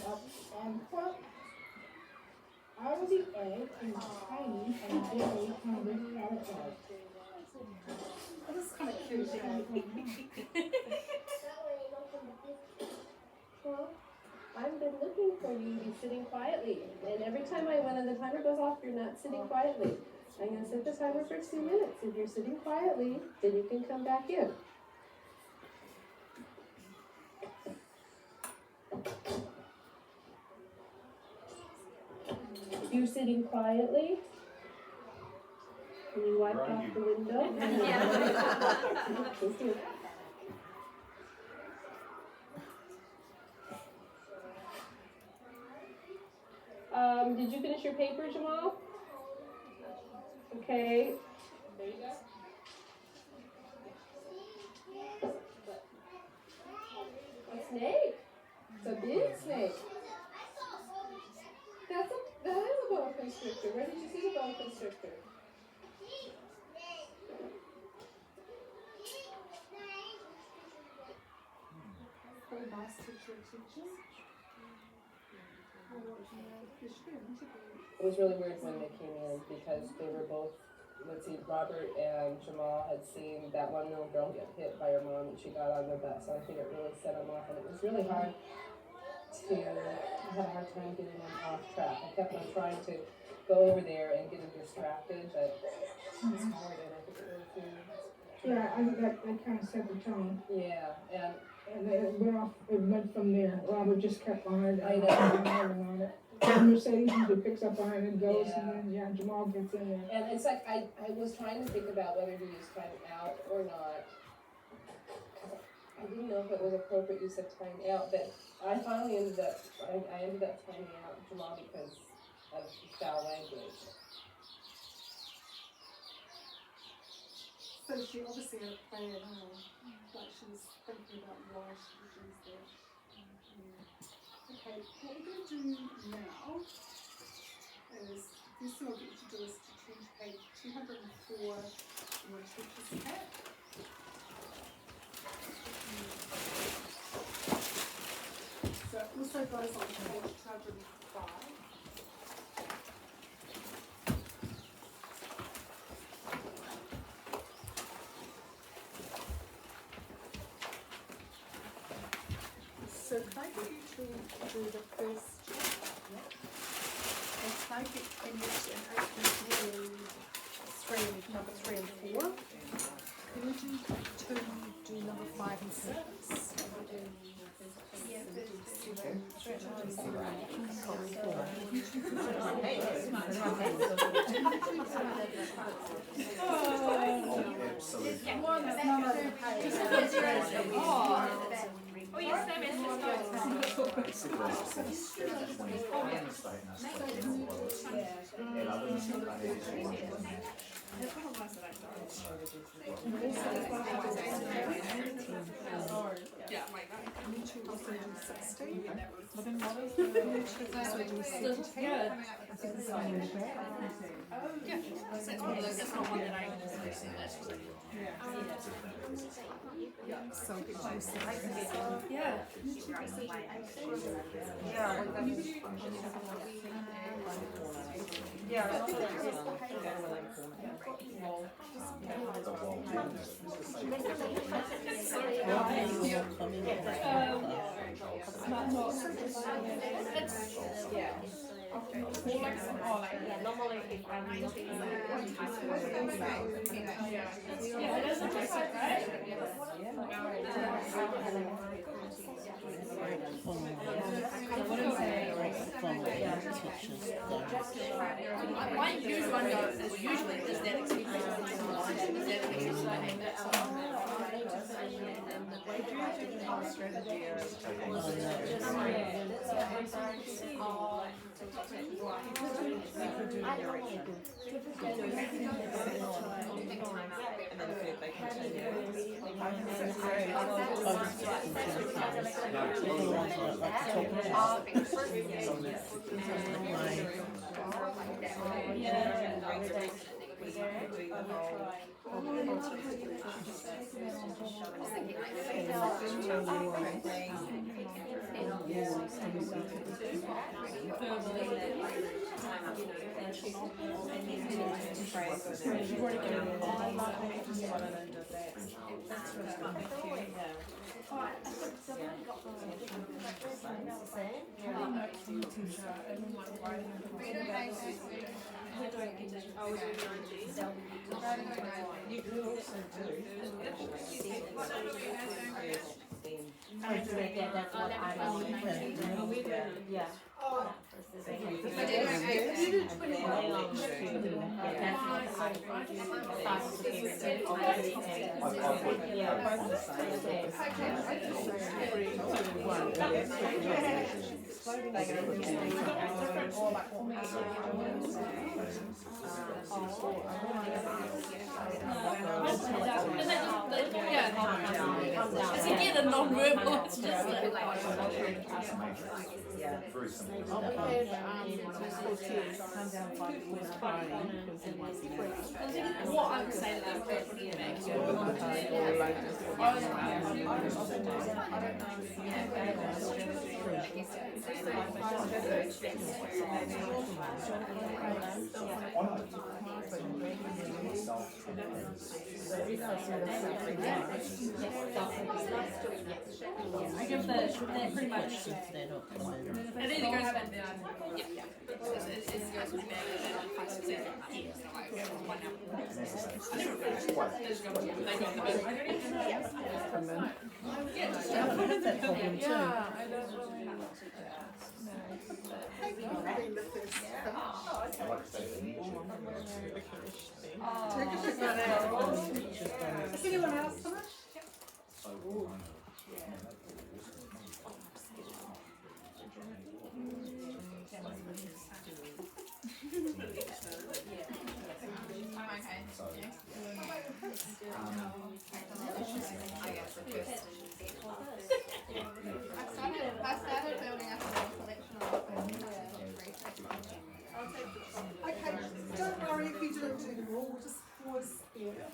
up and plucked out of the egg in tiny and very hungry carrot egg. Oh, this is kind of cute, Well, I've been looking for you to be sitting quietly, and every time when the timer goes off, you're not sitting quietly. I'm going to set the timer for 2 minutes. If you're sitting quietly, then you can come back in. If you're sitting quietly, can you wipe off the window? Thank you. Did you finish your paper, Jamal? Okay. There you go. snake? That is a boa constrictor. Where did you see the boa constrictor? It was really weird when they came in because they were both, let's see, Robert and Jamal had seen that one little girl get hit by her mom and she got on their bus, so I think it really set them off, and it was really hard to, I had a hard time getting them off track. I kept on trying to go over there and get them distracted, but it was hard, and I think it really too. Yeah, I think that kind of set the tone. Yeah, and it went off, it went from there. Robert just kept on it. I know. On it. And Mercedes usually picks up on it and goes, Yeah. and then, Jamal gets in there. And it's like, I was trying to think about whether to use time out or not. I didn't know if it was appropriate use of time out, but I finally ended up, I ended up timing out Jamal because of foul language. So she obviously had a plan, like she was thinking about why she would use that. Okay, what we're going to do now is, this thing I'll get you to do is to turn to page 204 in your teacher's hat. So it also goes on to page 205. So can I get you to do the first chapter? And can I get English and open number 3 and 4? Can you do number 5 and 6? Oh, yes, no, it's So get close. My usual one is usually is that You can also do. That's what I like. Yeah. Together the non-verbal. It's just Very simple. We have what I would say that I give the pretty much. It either goes up and down. Yeah. It goes with bag and then 5, 6, 7, 8. One out. Has anyone else finished? I started building up a collection of Okay, don't worry if you don't do them all, we'll just pause there.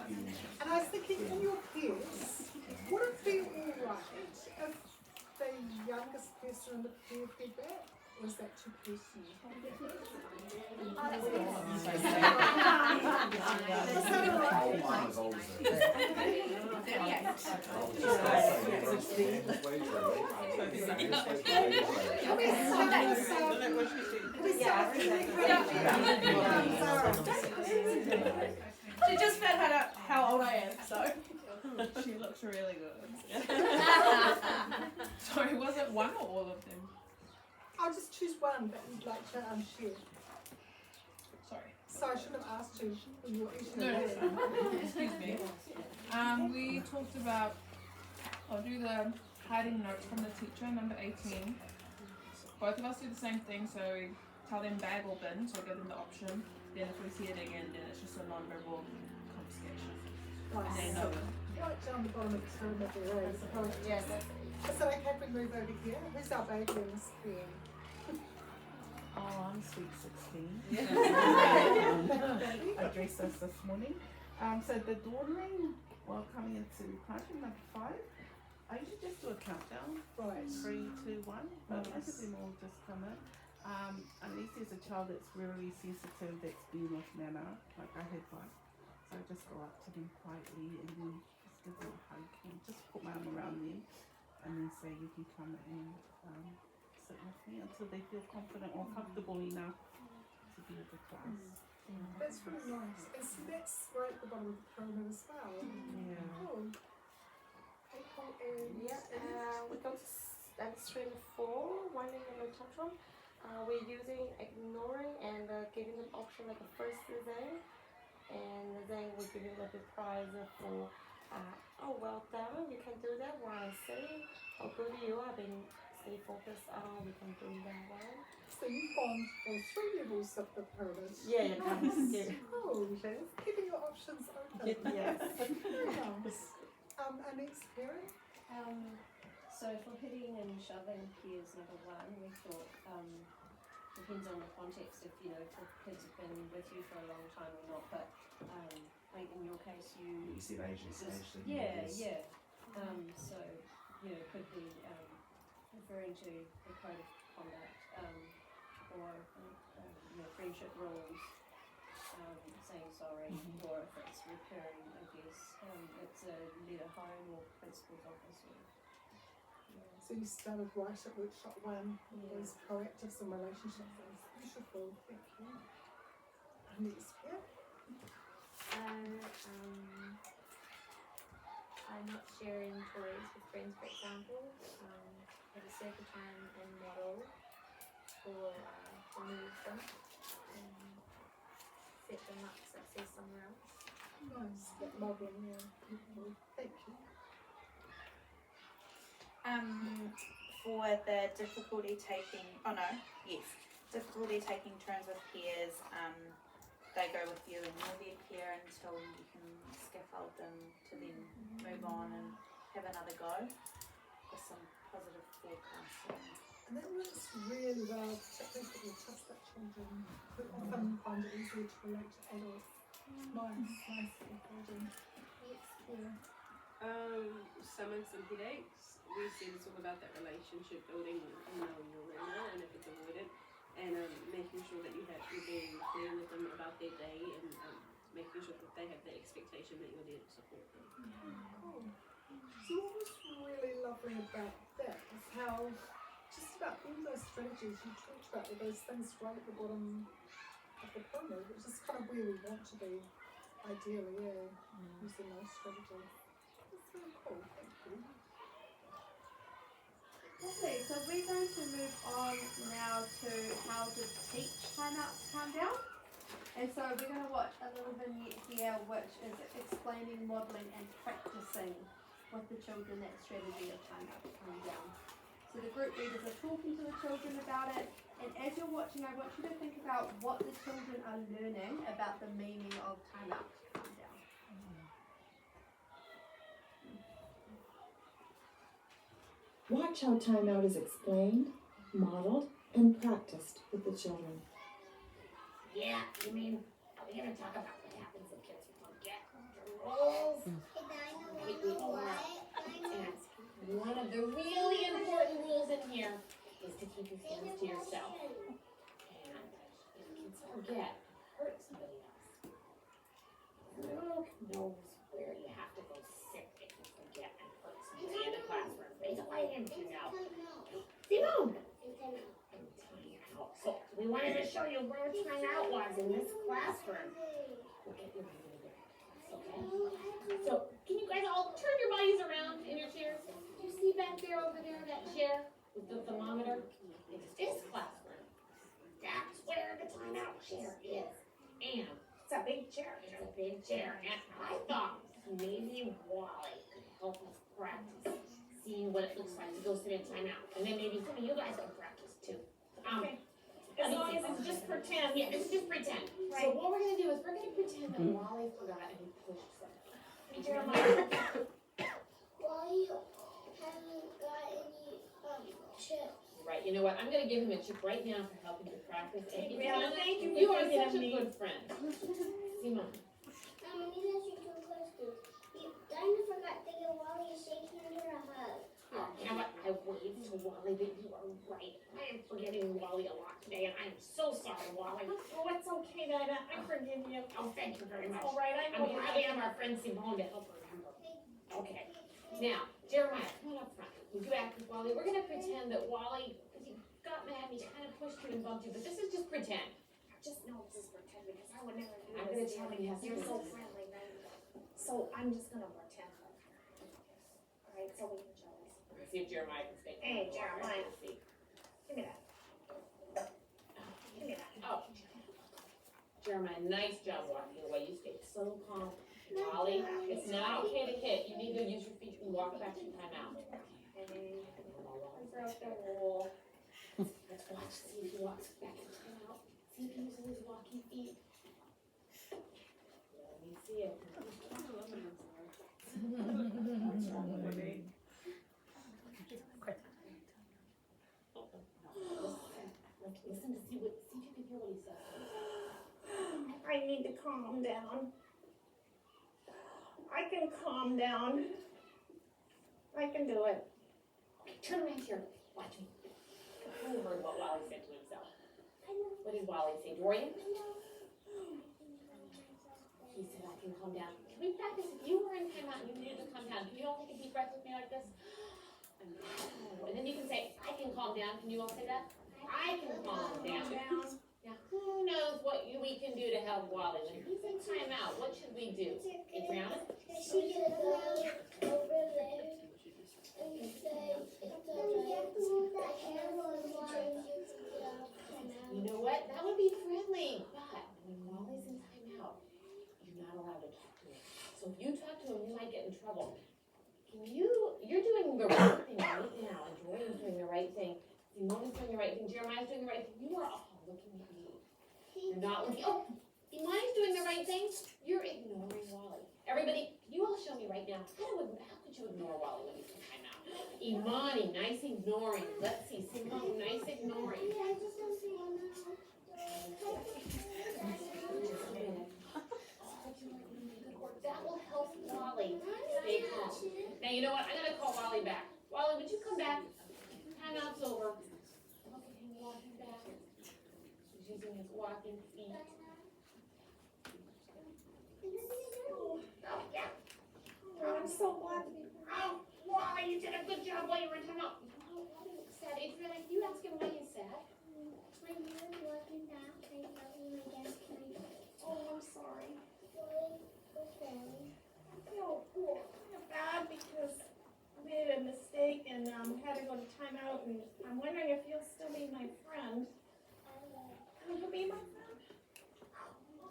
And I was thinking, in your peers, would it be alright if the youngest person in the peer fed back? Or is that too personal? She just found out how old I am, so. She looks really good. Sorry, was it one or all of them? I'll just choose one that you'd like to share. Sorry. So I should have asked you when you were eating. No, excuse me. We talked about, I'll do the hiding notes from the teacher, number 18. Both of us do the same thing, so we tell them bag or bin, so we give them the option. Then if we see it again, then it's just a non-verbal confiscation. Right, They so know. right down the bottom of the pyramid there is. Yes. So okay, if we move over here, who's our baby in this here? Oh, I'm sweet 16. I dressed us this morning. So the dawdling, while coming into classroom number 5, I usually just do a countdown. Right. 3, 2, 1. But Nice. most of them all just come in. Unless there's a child that's really sensitive, that's being off manner, like I had one. So I just go up to them quietly and then just give them a hug and just put my arm around them and then say you can come and sit with me until they feel confident or comfortable enough to be with the class. That's really nice. And so that's right at the bottom of the pyramid as well. Yeah. Cool. April and We go to stream 4, winding in the tantrum. We're using ignoring and giving them option like the first exam, and then we're giving like a prize for oh well done, you can do that one. Say how good you are, being stay focused on we can do that one. So you've gone on 3 levels of the pyramid. Yeah, yeah. Cool. Keeping your options open. Yes. Very nice. Our next parent. So for hitting and shoving peers number 1, we thought depends on the context if if the kids have been with you for a long time or not. But I think in your case You said Asian stage, didn't you? yeah, Yes. yeah. So could be referring to the code of conduct or friendship rules. Saying sorry, or if it's recurring, I guess it's a letter home or principal's office. So you started right at workshop 1, those proactives and relationships. That's beautiful, thank you. Our next pair. I'm not sharing toys with friends, for example. At a circle time and model for one of them. Set them up for success somewhere else. Nice, that modelling, yeah. Beautiful. Thank you. For the difficulty taking turns with peers, they go with you and you're their peer until you can scaffold them to then move on and have another go. some positive forecasting. And that works really well, particularly for the touch children, who often find it easier to relate to adults. Nice recording. Yeah. Summons and headaches. We seem to talk about that relationship building and knowing your learner and if it's avoided, and making sure that you're being clear with them about their day and making sure that they have the expectation that you're there to support them. Cool. So what was really lovely about that is how just about all those strategies you talked about with those things right at the bottom of the pyramid, which is kind of where we want to be ideally, using those strategies. That's really cool, thank you. Lovely, so we're going to move on now to how to teach timeout to calm down. And so we're going to watch a little vignette here which is explaining, modelling and practicing with the children that strategy of timeout to calm down. So the group leaders are talking to the children about it, and as you're watching I want you to think about what the children are learning about the meaning of timeout to calm down. Watch how timeout is explained, modeled, and practiced with the children. Yeah, you mean, are we gonna talk about what happens if kids forget the rules? And one of the really important rules in here is to keep your hands to yourself. And if kids forget, hurt somebody else. Luke knows where you have to go sit if you forget and hurt somebody in the classroom. He's waiting to know. Simone! So we wanted to show you where timeout was in this classroom. We'll get you ready to go to class, okay? So can you guys all turn your bodies around in your chairs? Do you see back there over there that chair with the thermometer? It's this classroom. That's where the timeout chair is. And it's a big chair. It's a big chair. And I thought maybe Wally could help us practice seeing what it looks like to go sit in timeout. And then maybe some of you guys can practice too. Okay. As long as it's just pretend. Yeah, it's just pretend. Right. So what we're gonna do is we're gonna pretend that Wally forgot and he pushed something. Hey, Jeremiah. Wally hasn't got any chips. Right, you know what? I'm gonna give him a chip right now for helping to practice. And Brianna, thank you. You are such a good friend. Simone. Let me ask you two questions. You kind of forgot that your Wally is shaking under a hug. You know what? I waved to Wally, but you are right. I am forgetting Wally a lot today, and I am so sorry, Wally. Oh, it's okay, Dada. I forgive you. Oh, thank you very much. All right, I know. I'm glad we have our friend Simone to help remember. Okay. Now, Jeremiah, come on up front. Would you act with Wally? We're going to pretend that Wally, because he got mad, he kind of pushed you and bumped you, but this is just pretend. Just know this is pretend because I would never do I'm going to tell him he has to You're so pretend. friendly, man. So I'm just gonna pretend. All right, so we can show this. Let's see if Jeremiah can stay. Hey, Jeremiah. Give me that. Give me that. Oh. Jeremiah, nice job walking away. You stayed so calm. Wally, it's not okay to hit. You need to use your feet and walk back to timeout. Let's watch, see if he walks back to timeout. See if he uses his walking feet. Let me see it. Listen to see if you can hear what he says. I need to calm down. I can calm down. I can do it. Okay, turn around here. Watch me. You heard what Wally said to himself. What did Wally say, Dorian? He said, I can calm down. Can we practice? If you were in timeout and you needed to calm down, can you all take a deep breath with me like this? And then you can say, I can calm down. Can you all say that? I can calm down. Now, who knows what we can do to help Wally? When he's in timeout, what should we do? Hey, Brianna? She can go over there and say, You know what? That would be friendly. But when Wally's in timeout, you're not allowed to talk to him. So if you talk to him, you might get in trouble. You're doing the right thing right now, and Dorian's doing the right thing. Simone's doing the right thing. Jeremiah's doing the right thing. You are all looking at me. You're not looking. Oh, Imani's doing the right thing. You're ignoring Wally. Everybody, can you all show me right now? How could you ignore Wally when he's in timeout? Imani, nice ignoring. Let's see, Simone, nice ignoring. That will help Wally stay calm. Now, you know what? I'm going to call Wally back. Wally, would you come back? Timeout's over. Okay, walking back. He's using his walking feet. Oh, yeah. Oh, I'm so glad to be. Oh, Wally, you did a good job while you were in timeout. Sad, Adriana, can you ask him why he's sad? My hair is working back. I felt my desk. Oh, I'm sorry. Okay. I feel bad because I made a mistake and had to go to timeout, and I'm wondering if you'll still be my friend. Will you be my friend?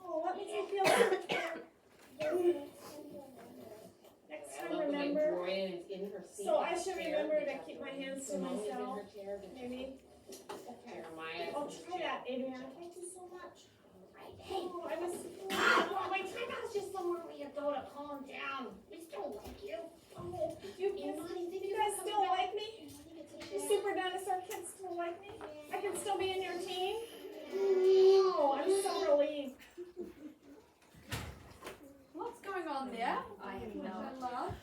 Oh, let me feel better. Next time, remember. So I should remember to keep my hands to myself. Maybe. Okay. I'll try that, Adriana. Thank you so much. Hey, I was. Oh, my timeout's just somewhere where you go to calm down. We still like you. Oh, you guys still like me? You super dinosaur kids still like me? I can still be in your team? Oh, I'm so relieved. What's going on there? I have Which no I love.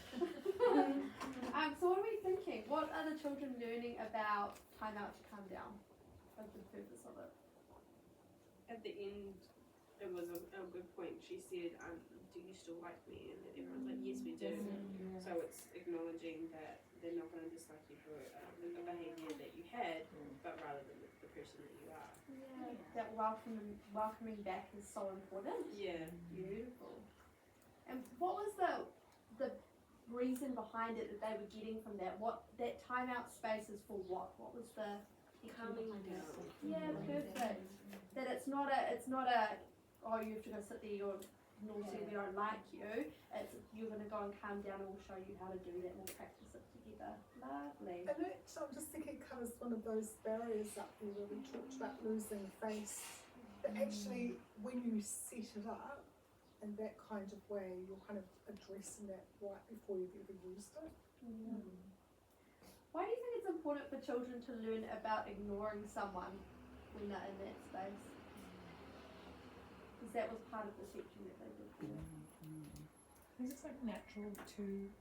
So what are we thinking? What are the children learning about timeout to calm down? What's the purpose of it? At the end, it was a good point. She said, do you still like me? And then everyone's like, yes, we do. So it's acknowledging that they're not going to dislike you for the behaviour that you had, but rather than the person that you are. Yeah. That welcoming back is so important. Yeah. Beautiful. And what was the reason behind it that they were getting from that? What that timeout space is for? What was the Calming down. Yeah, perfect. That it's not a oh, you have to go sit there, you're naughty, we don't like you. It's you're gonna go and calm down and we'll show you how to do that and we'll practice it together. Lovely. And I'm just thinking it covers one of those barriers up there where we talked about losing face. But actually, when you set it up in that kind of way, you're kind of addressing that right before you've ever used it. Why do you think it's important for children to learn about ignoring someone when they're in that space? Because that was part of the teaching that they did. Because it's like natural to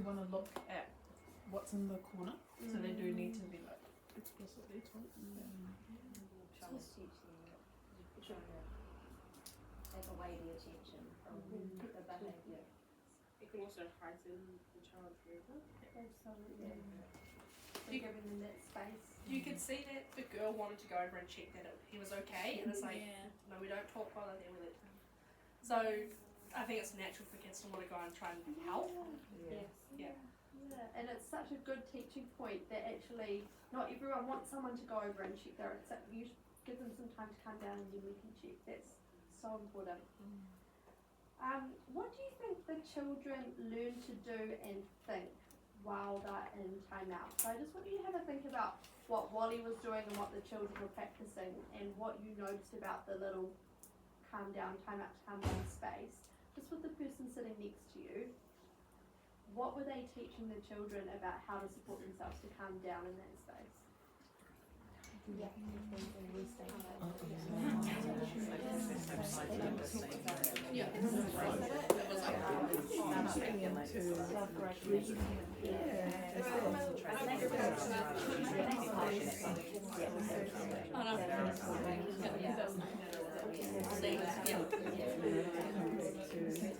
want to look at what's in the corner, so they do need to be like explicitly taught. Just teach them that you're trying to take away the attention from the behaviour. It can also heighten the child's further. Absolutely. So giving them that space. You could see that the girl wanted to go over and check that he was okay, and it's like, no, we don't talk while they're there with it. So I think it's natural for kids to want to go and try and help. Yes. Yeah. Yeah, and it's such a good teaching point that actually not everyone wants someone to go over and check their own. You should give them some time to calm down and then we can check. That's so important. What do you think the children learn to do and think while they're in timeout? So I just want you to have a think about what Wally was doing and what the children were practicing and what you noticed about the little calm down, timeout to calm down space. Just with the person sitting next to you, what were they teaching the children about how to support themselves to calm down in that space?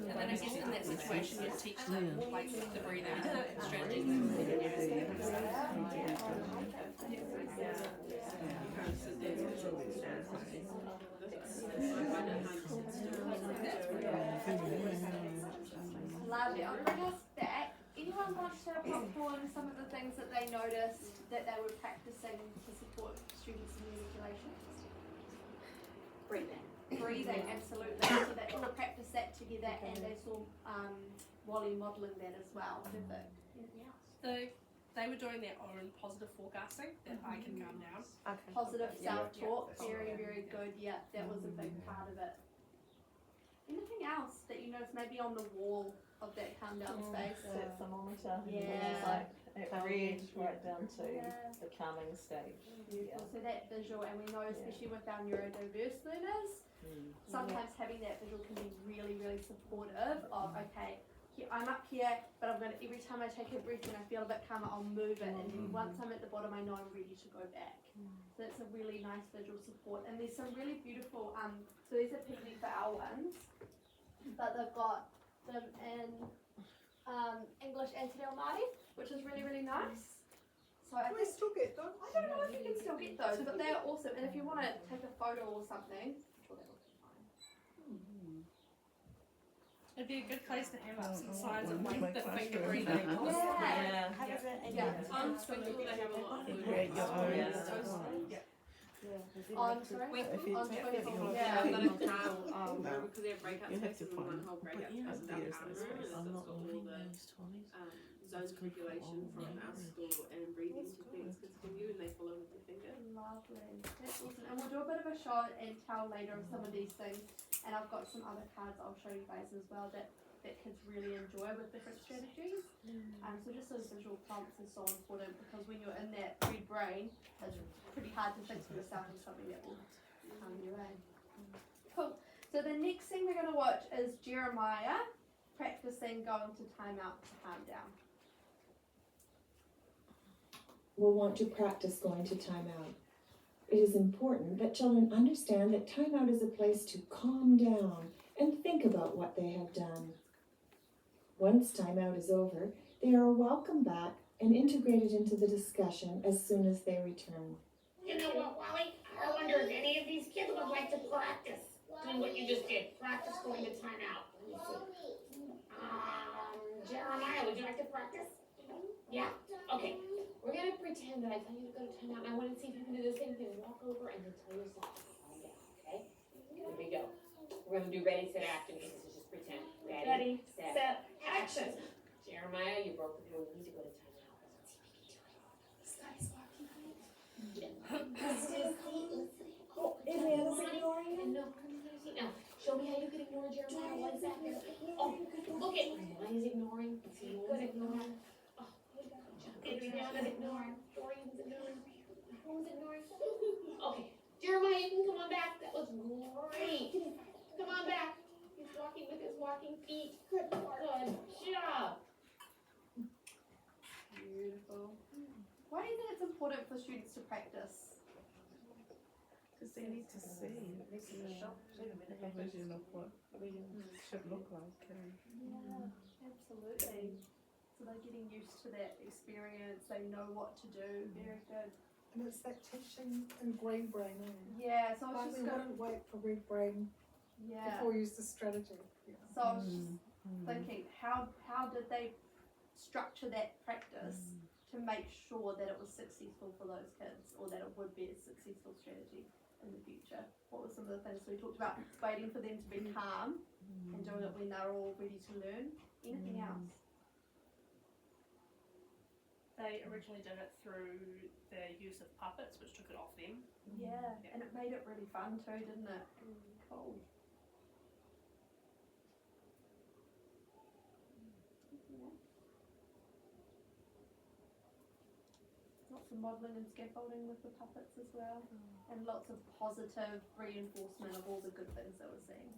And then I guess in that situation you teach them like the breathing strategy. Lovely. I'll bring us back. Anyone want to pop on some of the things that they noticed that they were practicing to support students in manipulation? Breathing, absolutely. So they all practiced that together and they saw Wally modelling that as well. Perfect. They were doing their own positive forecasting that I can calm down. Positive self-talk, very, very good. Yeah, that was a big part of it. Anything else that you notice maybe on the wall of that calm down space? That thermometer, Yeah. which is like it read right down to Yeah. the calming stage. Beautiful. So that visual, and we know especially with our neurodiverse learners, sometimes having that visual can be really, really supportive of, okay, here, I'm up here, but I'm gonna, every time I take a breath and I feel a bit calmer, I'll move it, and then once I'm at the bottom, I know I'm ready to go back. So it's a really nice visual support, and there's some really beautiful, so these are picnic for our ones, but they've got them in English and Te Reo Māori, which is really, really nice. So I think, still get those? I don't know if you can still get those, but they're awesome. And if you want to take a photo or something, I'm sure that will be fine. It'd be a good place to have up some signs of Make like the classroom. finger breathing. Yeah. How does it? Yeah. On Twinkle they have a lot of food. Create your own. On, sorry? On Twinkle, Yeah, yeah. I've got a Carl, because they have breakout You have spaces to and one find- whole breakout but yeah, space in our there's powder no room, space. and I'm it's not got all learning the those 20s. zone manipulation from our store and breathing techniques kids can use, and they follow with their finger. Lovely. That's awesome. And we'll do a bit of a show and tell later of some of these things. And I've got some other cards I'll show you guys as well that kids really enjoy with different strategies. So just those visual prompts is so important, because when you're in that red brain, it's pretty hard to think for yourself of something that will calm you in. Cool. So the next thing we're going to watch is Jeremiah practicing going to timeout to calm down. Will want to practice going to timeout. It is important that children understand that timeout is a place to calm down and think about what they have done. Once timeout is over, they are welcomed back and integrated into the discussion as soon as they return. You know what, Wally? I wonder if any of these kids would like to practice doing what you just did. Practice going to timeout. Let me see. Jeremiah, would you like to practice? Yeah? Okay. We're gonna pretend that I tell you to go to timeout, and I wanna see if you can do the same thing. Walk over and then tell yourself to calm down, okay? Here we go. We're gonna do ready, set, action. This is just pretend. Ready, set, action. Jeremiah, you broke the rule. You need to go to timeout. Let's see if you can do it. This guy's walking right. Oh, is Anna's ignoring you? No, now, show me how you can ignore Jeremiah 1 second. Oh, look at mine is ignoring. See, Noah's ignoring. Oh, Adriana's ignoring. Dorian's ignoring. Who's ignoring? Okay, Jeremiah, you can come on back. That was great. Come on back. He's walking with his walking feet. Good job. Beautiful. Why do you think it's important for students to practice? Because they need to see. A vision of what it should look like. Yeah, absolutely. So they're getting used to that experience, they know what to do, very good. And it's that teaching in green brain, Yeah, so I like was we just wouldn't wait for red brain yeah. before we use the strategy. Yeah. So I was just thinking, how did they structure that practice to make sure that it was successful for those kids, or that it would be a successful strategy in the future? What were some of the things we talked about? Waiting for them to be calm and doing it when they're all ready to learn. Anything else? They originally did it through the use of puppets, which took it off them. Yeah, and it made it really fun too, didn't it? Cool. Lots of modelling and scaffolding with the puppets as well, and lots of positive reinforcement of all the good things they were seeing.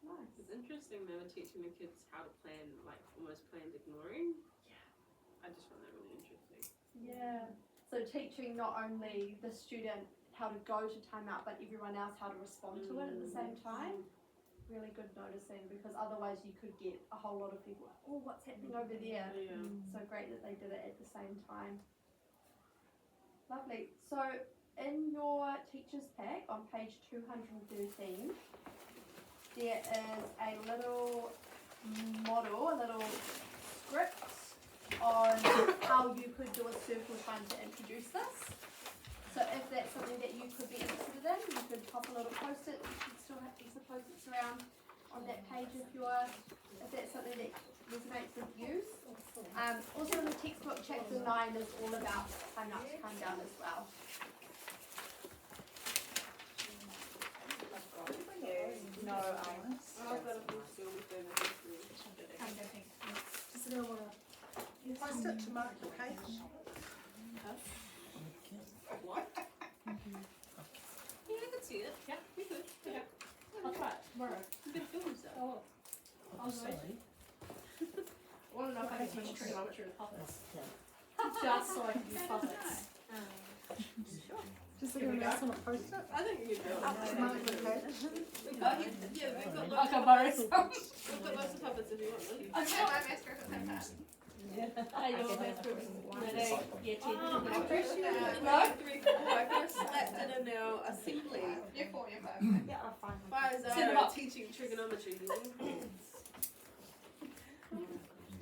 Nice. It's interesting they were teaching the kids how to plan, like almost planned ignoring. I just found that really interesting. Yeah. So teaching not only the student how to go to timeout, but everyone else how to respond to it at the same time. Really good noticing, because otherwise you could get a whole lot of people, oh, what's happening over there? So great that they did it at the same time. Lovely. So in your teacher's pack on page 213, there is a little model, a little script on how you could do a circle trying to introduce this. So if that's something that you could be interested in, you could pop a little post-it. You should still have these post-its around on that page if that's something that resonates with you. Also in the textbook, chapter 9 is all about timeout to calm down as well. No ice. I've got a full school with them. Just gonna wanna post it to mark your page. What? Yeah, I can see it. Yeah, we could. Yeah. I'll try it tomorrow. You can film yourself. Oh, I'll do it. I want to know if I can teach trigonometry with puppets. Just so I can use puppets. Just gonna mouse on a post-it. I think you can do it. Up to mark your page. We've got, yeah, we've got I can borrow some. We've got lots of puppets if you want them. I'm sure my best grip at the same time. Hey, your best grip is Yeah, I appreciate it. No? 3, 4. I could have slept in and now a sick leave. You're 4, you're 5. Yeah, I'm fine. Why is Send them Zara up. teaching trigonometry?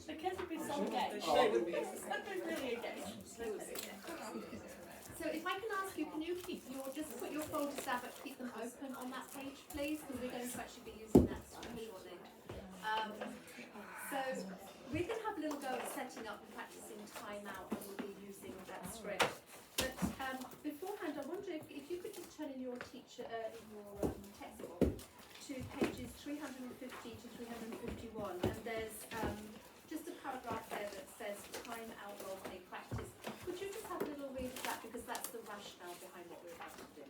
The kids would be so engaged. They would be. They'd be really engaged. They would be. So if I can ask you, can you keep just put your folders down but keep them open on that page, please? Because we're going to actually be using that shortly. So we can have a little go at setting up and practicing timeout, and we'll be using that script. But beforehand, I wonder if you could just turn in your textbook to pages 350 to 351, and there's just a paragraph there that says time out role-play practice. Could you just have a little read of that, because that's the rationale behind what we're about to do.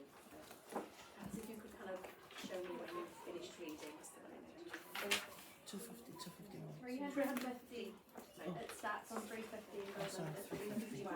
Perhaps if you could kind of show me when you've finished reading. 350. It starts on 350 and goes on to 351.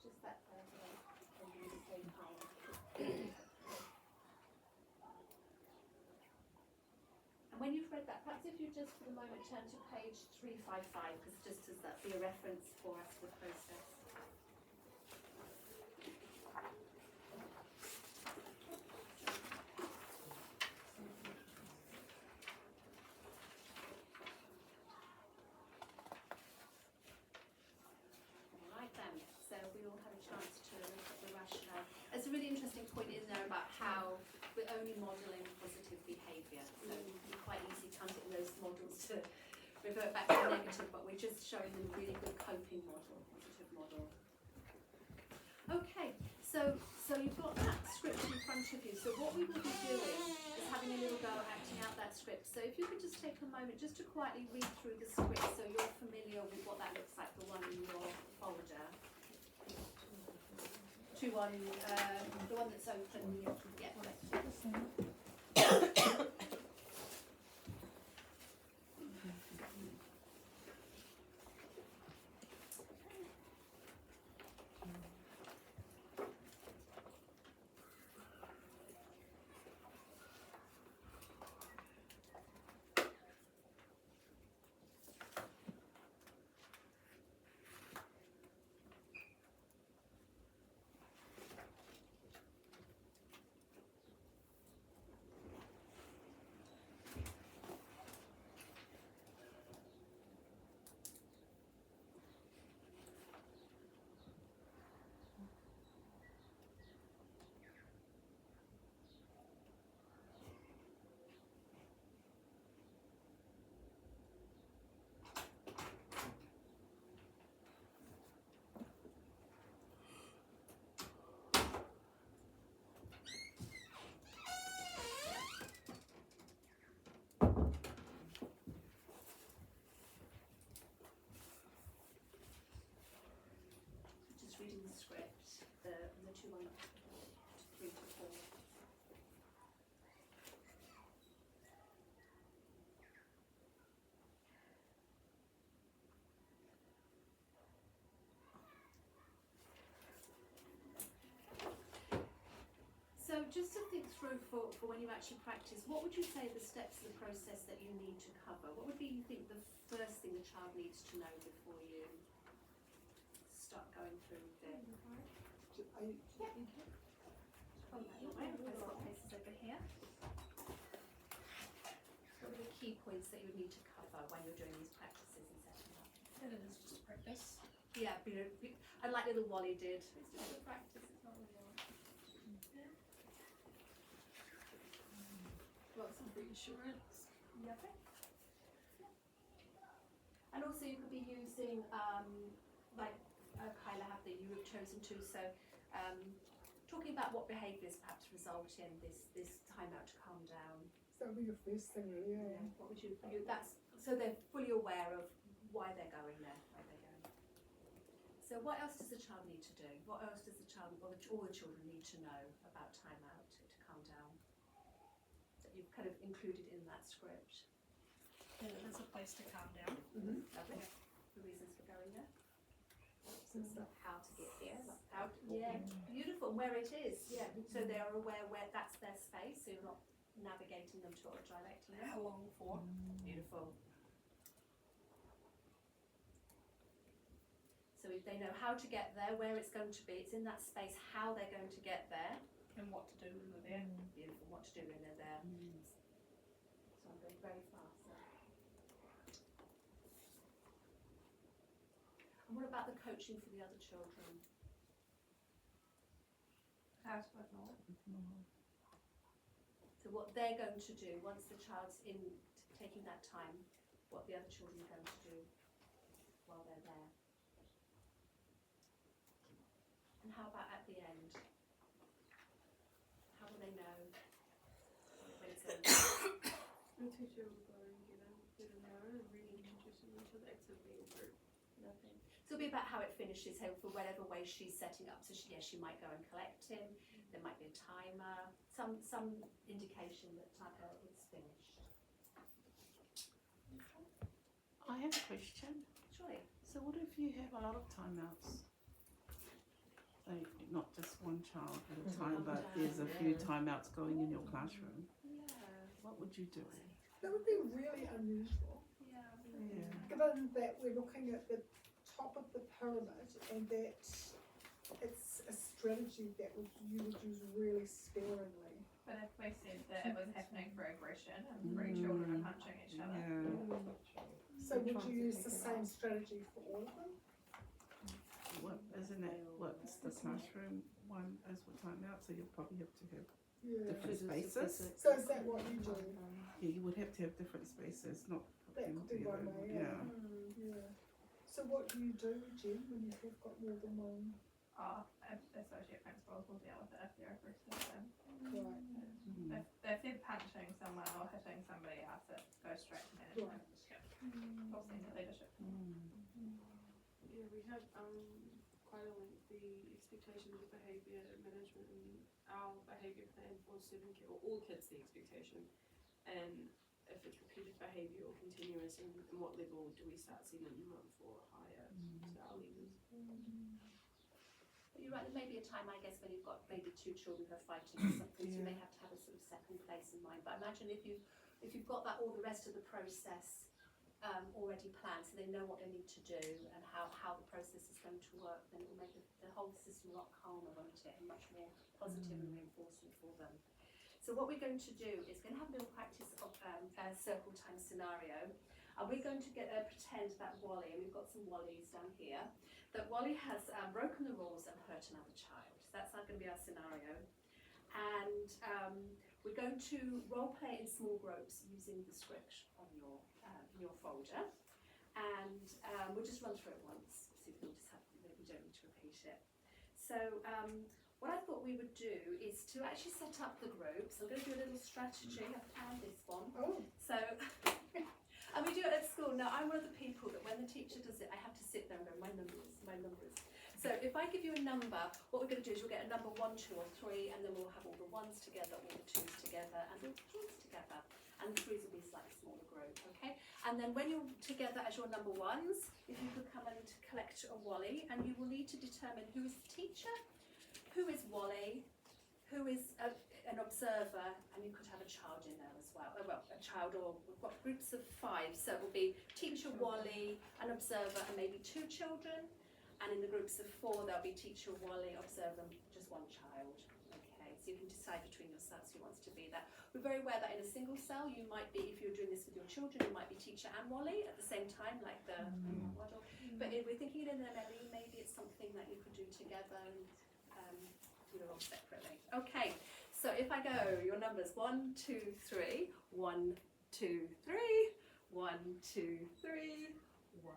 Just that and do the same column. And when you've read that, perhaps if you just for the moment turn to page 355, because just as that be a reference for us to the process. So we all had a chance to look at the rationale. There's a really interesting point in there about how we're only modelling positive behaviour. So it's quite easy hunting those models to revert back to negative, but we're just showing them a really good coping model, positive model. Okay, so you've got that script in front of you. So what we will be doing is having a little go at acting out that script. So if you could just take a moment just to quietly read through the script so you're familiar with what that looks like, the one in your folder. The one that's open. Yeah. Reading the script, the to 1 to 3 to 4. So just to think through for when you actually practice, what would you say are the steps of the process that you need to cover? What would be, you think, the first thing the child needs to know before you start going through the... Yeah, you can. Hold that your way. I've got places over here. What are the key points that you would need to cover when you're doing these practices and setting up? And it is just practice. Yeah, and like little Wally did. It's just a practice, it's not really one. Lots of reassurance. Yeah. And also you could be using, like Kyla have that you have chosen to, so talking about what behaviours perhaps result in this time out to calm down. So that would be your first thing, really, yeah. What would you that's so they're fully aware of why they're going there, where they're going. So what else does the child need to do? What else does the child, or all the children need to know about time out to calm down? That you've kind of included in that script. Yeah, there's a place to calm down. Lovely. The reasons for going there. Some stuff, how to get there, how to, yeah, beautiful, where it is, yeah. So they're aware where that's their space, so you're not navigating them to or directing them. How long for? Beautiful. So if they know how to get there, where it's going to be, it's in that space, how they're going to get there. And what to do when they're there. Beautiful, what to do when they're there. So I'm going very fast there. And what about the coaching for the other children? How to ignore. So what they're going to do once the child's in taking that time, what the other children are going to do while they're there. And how about at the end? How will they know when it's over? The teacher will go and get them know and really introduce them to the activity in group. Lovely. So it'll be about how it finishes, so for whatever way she's setting up. So she might go and collect him. There might be a timer, some indication that it's finished. I have a question. Surely. So what if you have a lot of timeouts? Like not just one child at a time, but there's a few timeouts going in your classroom. Yeah. What would you do? That would be really unusual. Yeah. Given that we're looking at the top of the pyramid and that it's a strategy that you would use really sparingly. But if we said that it was happening for aggression and 3 children are punching each other. So would you use the same strategy for all of them? What isn't it? What's the classroom one as for timeout? So you'll probably have to have different spaces. So is that what you do? Yeah, you would have to have different spaces, not put That them could be one together. way, yeah. So what do you do, Jen, when you have got more than one? Associate principals will deal with it if they're aggressive. Right. If they're punching someone or hitting somebody else, it goes straight to management. Or senior leadership. Yeah, we have quite a lengthy expectations of behaviour management in our behaviour plan for 7 kids, or all kids the expectation. And if it's repeated behaviour or continuous, and what level do we start sending them up for higher to our leaders? But you're right, there may be a time, I guess, when you've got maybe 2 children who are fighting or something, so you may have to have a sort of second place in mind. But imagine if you've got that all the rest of the process already planned, so they know what they need to do and how the process is going to work, then it will make the whole system a lot calmer, won't it, and much more positive and reinforcing for them. So what we're going to do is going to have a little practice of a circle time scenario, and we're going to pretend that Wally, and we've got some Wallys down here, that Wally has broken the rules and hurt another child. So that's going to be our scenario. And we're going to role play in small groups using the script on your folder, and we'll just run through it once, so we don't need to repeat it. So what I thought we would do is to actually set up the groups. I'm going to do a little strategy. I've planned this one. Oh. So, and we do it at school. Now, I'm one of the people that when the teacher does it, I have to sit there and go, my numbers. So if I give you a number, what we're going to do is you'll get a number 1, 2 or 3, and then we'll have all the 1s together, all the 2s together, and all the 3s together. And the 3s will be a slightly smaller group, okay? And then when you're together as your number 1s, if you could come and collect a Wally, and you will need to determine who is the teacher, who is Wally, who is an observer, and you could have a child in there as well. Well, a child, or we've got groups of 5, so it will be teacher, Wally, an observer, and maybe 2 children. And in the groups of 4, there'll be teacher, Wally, observer, and just 1 child. Okay, so you can decide between yourselves who wants to be that. We're very aware that in a single cell, you might be, if you're doing this with your children, you might be teacher and Wally at the same time, like the model. But if we're thinking it in an MLE, maybe it's something that you could do together and do it all separately. Okay, so if I go, your numbers 1, 2, 3, 1, 2, 3, 1, 2, 3, 1,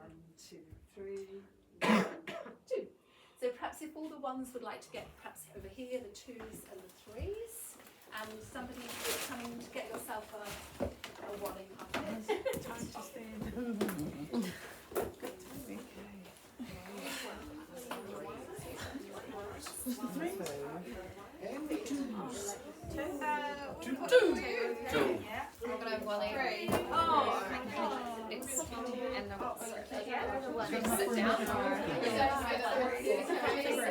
2, 3. 1, 2. So perhaps if all the 1s would like to get perhaps over here, the 2s and the 3s, and somebody is coming to get yourself a Wally puppet. Time to stand. Two. I'm gonna have Wally. Oh. And the sit down.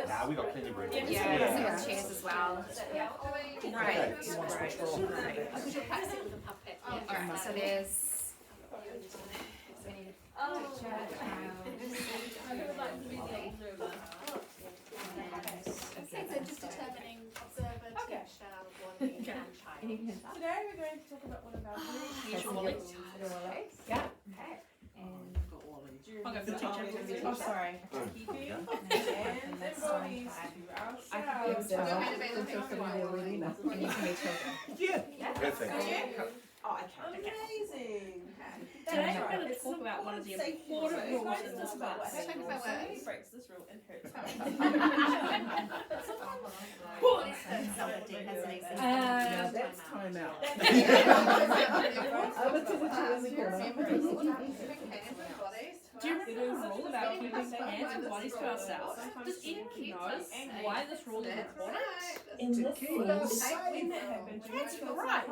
Nah, we got plenty of room. Yeah, so with chairs as well. Right. Because you're practicing with a puppet. Alright, so there's. Okay, so just determining observer, teacher, Wally, and child. Today we're going to talk about one of our Usual Wally. Yeah. Okay. And I'll go for the teacher. Oh, sorry. And everybody's to our I can be observer. And you can be children. Yeah. Perfect. Oh, okay. Amazing. Today we're going to talk about one of the important rules in this class. Somebody breaks this rule and hurts Now that's time out. Do you remember the rule about keeping hands and bodies to ourselves? Does anyone know why this rule is important? In this scene, That's right.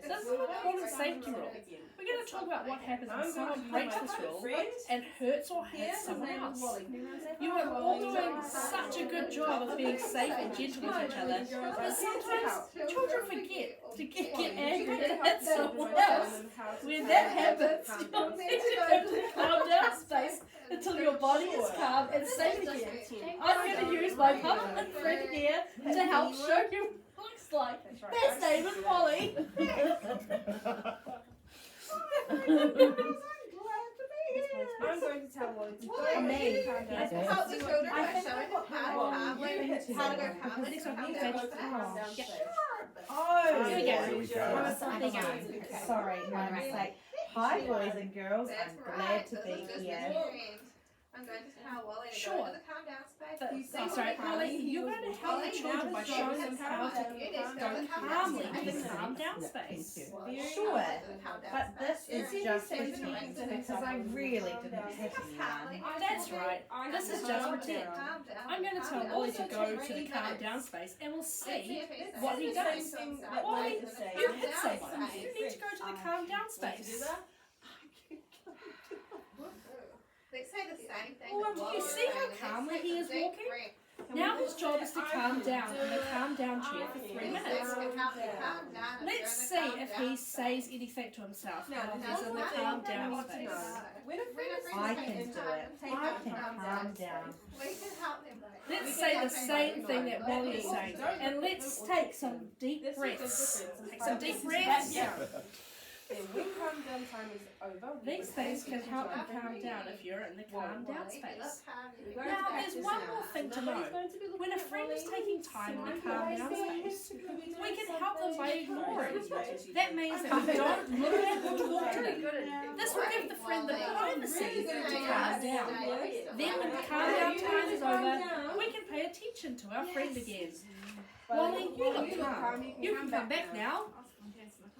This is an important safety rule. We're going to talk about what happens when someone breaks this rule and hurts or hits someone else. You are all doing such a good job of being safe and gentle with each other, but sometimes children forget to get angry and hit someone else. When that happens, you'll need to go to the calm down space until your body is calm and safe again. I'm going to use my puppet friend here to help show you what it looks like. His name is Wally. I'm going to tell Wally to go. Help the children by showing them how to go calmly to calm down. Oh, here we go. There we go. Sorry, my mistake. Hi, boys and girls. I'm glad to be here. I'm going to tell Wally to Sure. go to the calm down space. Sorry, Wally, you're going to help the children by showing them how to go calmly to the calm down space. Sure, but this is just pretend because I really didn't hit anyone. That's right. This is just pretend. I'm going to tell Wally to go to the calm down space and we'll see what he does. Wally, you hit someone. You need to go to the calm down space. They say the same thing. Do you see how calmly he is walking? Now his job is to calm down in the calm down chair for 3 minutes. Let's see if he says anything to himself while he's in the calm down space. I can do it. I can calm down. Let's say the same thing that Wally is saying, and let's take some deep breaths. Take some deep breaths. And when calm down time is over, These things can help you calm down if you're in the calm down space. Now, there's one more thing to know. When a friend is taking time in the calm down space, we can help them by ignoring. That means that we don't look at or talk to them. This will give the friend the privacy to calm down. Then when the calm down time is over, we can pay attention to our friend again. Wally, you look calm. You can come back now.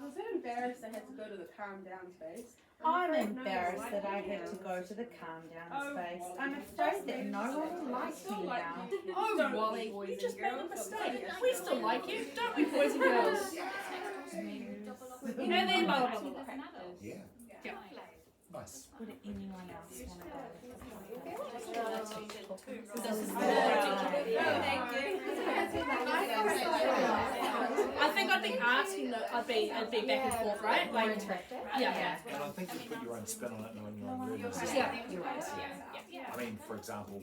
I was so embarrassed I had to go to the calm down space. I'm embarrassed that I had to go to the calm down space. I'm afraid that no one will like me now. Oh, Wally, you just made a mistake. We still like you, don't we, boys and girls? And then blah, blah, blah, blah. Yeah. Yeah. Nice. Would anyone else want to I think I'd be asking that I'd be back and forth, right? Like, yeah. And I think you put your own spin on it, knowing your own rhythms. Yeah, you're right. Yeah. I mean, for example,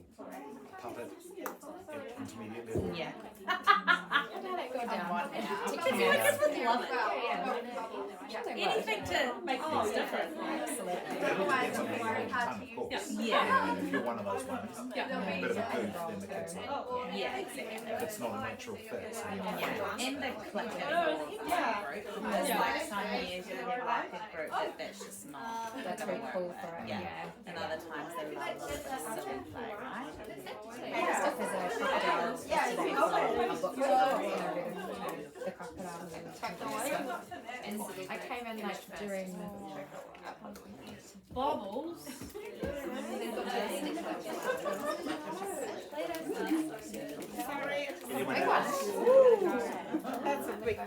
puppet at intermediate level. Yeah. Anything to make things different. That'll depend on how you time, of course. Yeah. If you're one of those ones, a bit of a goof, then the kids are. Yeah, exactly. If it's not a natural fit, so you know. Yeah, and the clicker. There's like some years you have like a group that's just not. That's very cool for it. Yeah. And other times they love a little bit of silly play, right? Stuff as a crocodile yesterday, so I booked it and I read into the crocodile and I came in like during Bobbles. Sorry. That's a big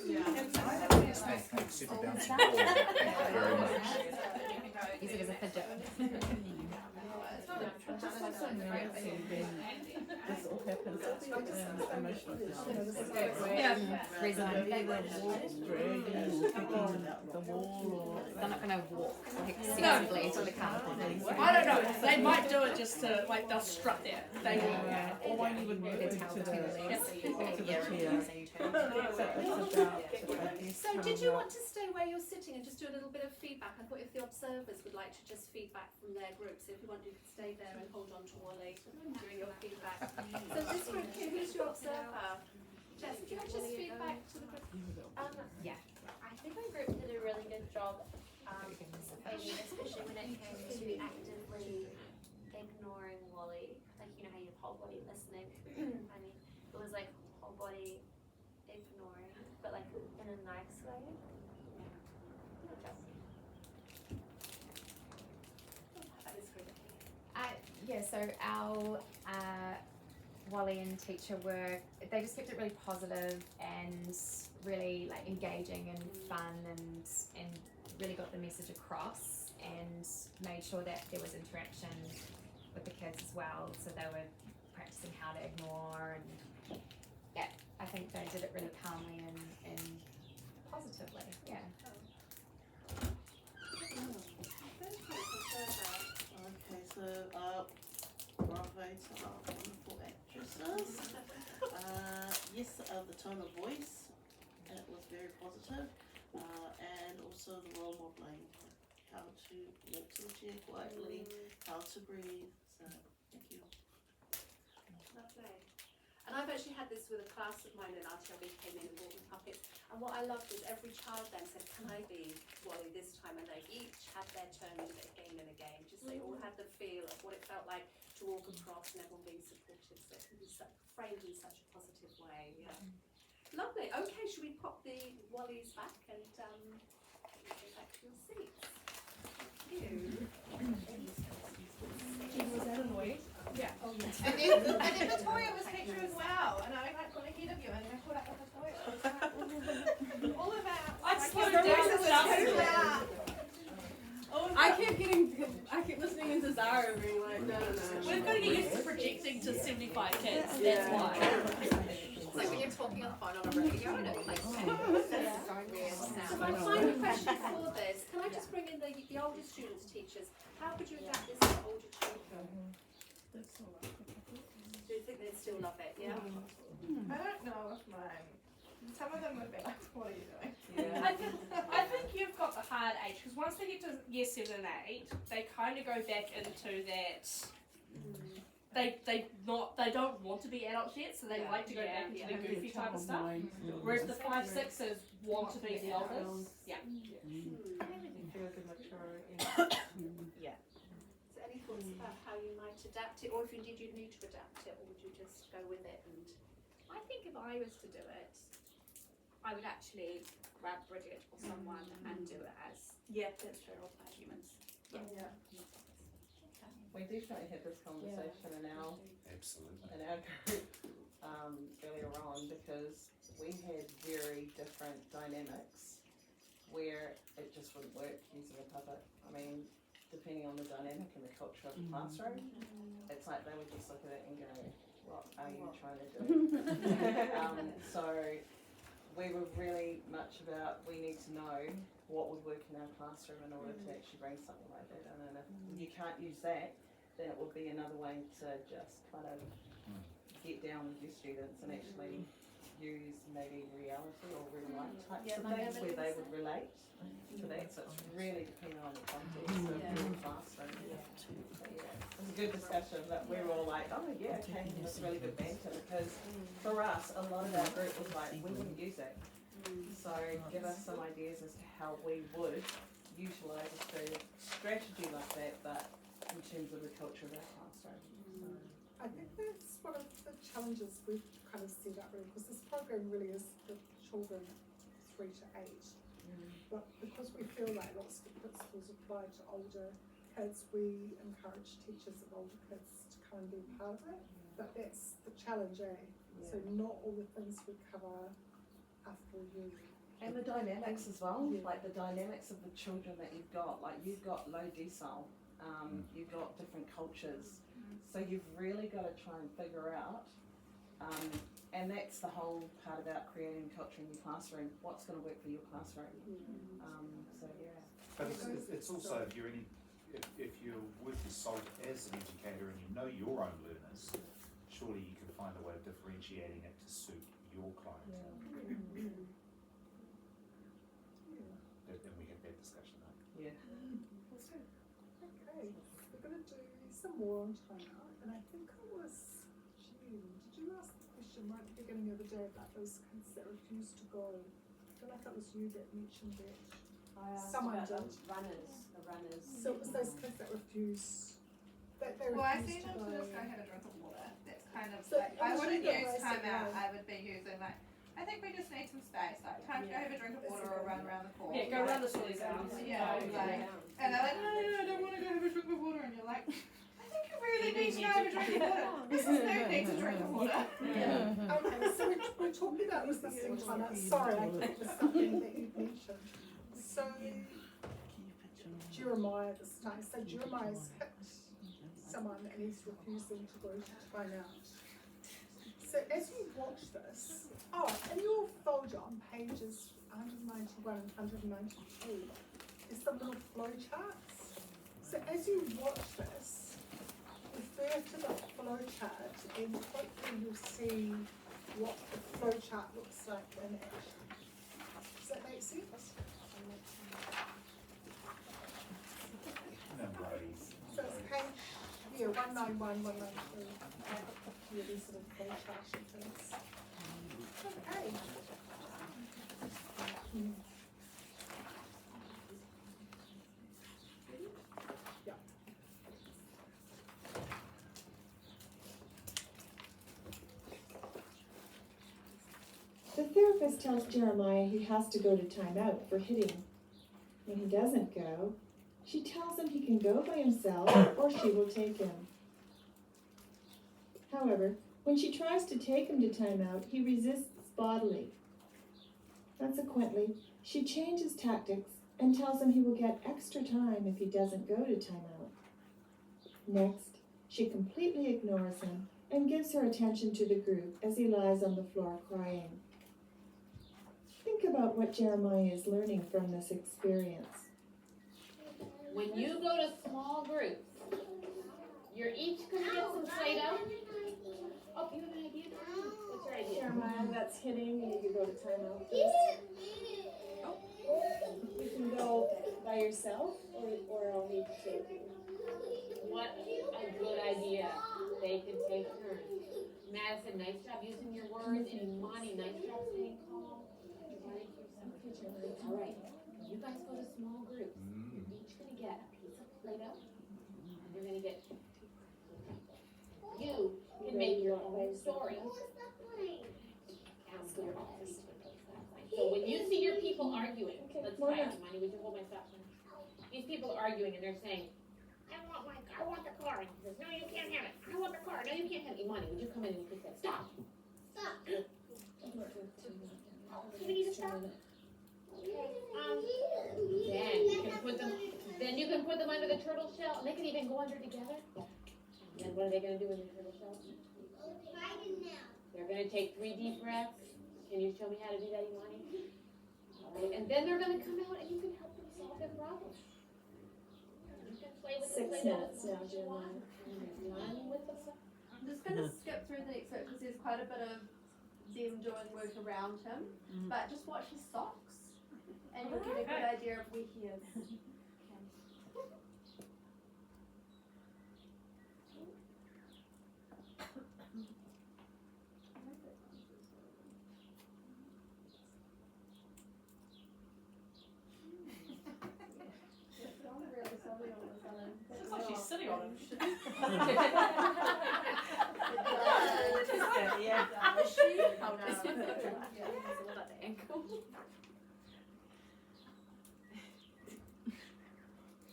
Yeah, this way. Thanks, super bouncing ball. Thank you very much. use it as a fidget. This all happens emotional. Yeah. Reason They will walk the wall or they're not gonna walk like sensibly to the car. I don't know. They might do it just to like they'll strut there. They will. or one you would move to the So did you want to stay where you're sitting and just do a little bit of feedback? I thought if the observers would like to just feedback from their groups, if you want, you could stay there and hold on to Wally during your feedback. So this group, who's your observer? Jess, would you like to just feedback to the group? Yeah. I think my group did a really good job, especially when it came to actively ignoring Wally. Like, you know how you have whole body listening. I mean, it was like whole body ignoring, but like in a nice way. Yeah, so our Wally and teacher were, they just kept it really positive and really like engaging and fun and really got the message across and made sure that there was interaction with the kids as well. So they were practicing how to ignore and yeah, I think they did it really calmly and positively, yeah. Okay, so bravo to our wonderful actresses. Yes, the tone of voice, it was very positive, and also the role modeling, how to walk to the chair quietly, how to breathe. So thank you. Lovely. And I've actually had this with a class of mine in RTLB came in and brought me puppets. And what I loved is every child then said, can I be Wally this time? And they each had their turn with it again and again. Just they all had the feel of what it felt like to walk across and everyone being supportive. So it can be framed in such a positive way. Yeah. Lovely. Okay, should we pop the Wallies back and go back to your seats? Thank you. Was that annoying? Yeah. Oh, yes. And then Victoria was teacher as well, and I got ahead of you, and I caught up with Victoria. All of our I'd slowed down voices stuff. were too loud. I keep listening into Zara being like, no. We've got to get used to projecting to 75 kids. That's why. It's like when you're talking on the phone on a radio and it like So my final question for this, can I just bring in the older students, teachers? How would you adapt this to older children? Do you think they'd still love it, yeah? I don't know if mine. Some of them would be like, what are you doing? I think you've got the hard age because once they get to year 7 and 8, they kind of go back into that. They don't want to be adults yet, so they like to go back into the goofy type of stuff. Whereas the 5, 6s want to be the elders. Yeah. feel good mature. Yeah. So any thoughts about how you might adapt it, or if indeed you'd need to adapt it, or would you just go with it? And I think if I was to do it, I would actually grab Bridget or someone and do it as that's true. humans. Yeah. We definitely had this conversation in our group earlier on, because we had very different dynamics where it just wouldn't work using a puppet. I mean, depending on the dynamic and the culture of the classroom, it's like they would just look at it and go, what are you trying to do? So we were really much about, we need to know what would work in our classroom in order to actually bring something like that in. And if you can't use that, then it would be another way to just kind of get down with your students and actually use maybe reality or real life types of things where they would relate to that. So it's really depending on the context of your classroom. So yeah, it was a good discussion that we were all like, oh yeah, okay, that's really good banter, because for us, a lot of our group was like, we wouldn't use it. So give us some ideas as to how we would utilise a strategy like that, but in terms of the culture of our classroom. I think that's one of the challenges we've kind of set up really, because this program really is for children 3 to 8. But because we feel like lots of the principles apply to older kids, we encourage teachers of older kids to come and be part of it. But that's the challenge, eh? So not all the things we cover are for you. And the dynamics as well, like the dynamics of the children that you've got, like you've got low decile, you've got different cultures, so you've really got to try and figure out, and that's the whole part about creating culture in your classroom, what's going to work for your classroom. So yeah. But it's also, if you're if you're working solid as an educator and you know your own learners, surely you can find a way of differentiating it to suit your clientele. And we had that discussion, right? Yeah. Okay, we're going to do some more on China, and I think it was June. Did you ask the question right at the beginning of the day about those kids that refused to go? I feel like it was you that mentioned that. Someone did. The runners. So it was those kids that refused. That they Well, I refused see to them go. to just go have a drink of water. That's kind of So like, it I was wouldn't you that use raised time it, out, right? I would be using like, I think we just need some space, like time to go have a drink of water or run around the court. Yeah, go around the silly grounds. Yeah, like, and they're like, no, I don't want to go have a drink of water, and you're like, I think you really need to go have a drink of water. Mrs. Snow needs a drink of water. Okay, so we're talking about resisting China. Sorry, I think there's something that you mentioned. So Jeremiah this time. So Jeremiah's hit someone and he's refusing to go to China. So as you watch this, in your folder on pages 191 and 192, there's some little flow charts. So as you watch this, refer to the flow chart and hopefully you'll see what the flow chart looks like in action. Does that make sense? No worries. So it's page 191, 192. Yeah, these sort of flow charts and things. Okay. Yeah. The therapist tells Jeremiah he has to go to timeout for hitting. When he doesn't go, she tells him he can go by himself or she will take him. However, when she tries to take him to timeout, he resists bodily. Consequently, she changes tactics and tells him he will get extra time if he doesn't go to timeout. Next, she completely ignores him and gives her attention to the group as he lies on the floor crying. Think about what Jeremiah is learning from this experience. When you go to small groups, you're each gonna get some Play-Doh. Oh, you have an idea? What's your idea? Jeremiah, that's hitting, and you go to timeout first. You can go by yourself, or I'll need to take you. What a good idea. They can take turns. Madison, nice job using your words, and Monty, nice job staying calm. All right, you guys go to small groups. You're each gonna get a piece of Play-Doh, and gonna get. You can make your own story. So when you see your people arguing, let's try it, Money, would you hold my stop sign? These people are arguing and they're saying, I want the car. And he says, no, you can't have it. I want the car. No, you can't have it. Imani, would you come in and you could say, stop. Stop. You need to stop. Then you can put them under the turtle shell, and they can even go under together. And then what are they gonna do with the turtle shell? They're gonna take 3 deep breaths. Can you show me how to do that, Imani? All right, and then they're gonna come out and you can help them solve their problems. You can play with 6 minutes now, Jeremiah. I'm just going to skip through the excerpt because there's quite a bit of them doing work around him, but just watch his socks and you'll get a good idea of where he is. Looks like she's sitting on him. Yeah. Oh no. What about the ankle?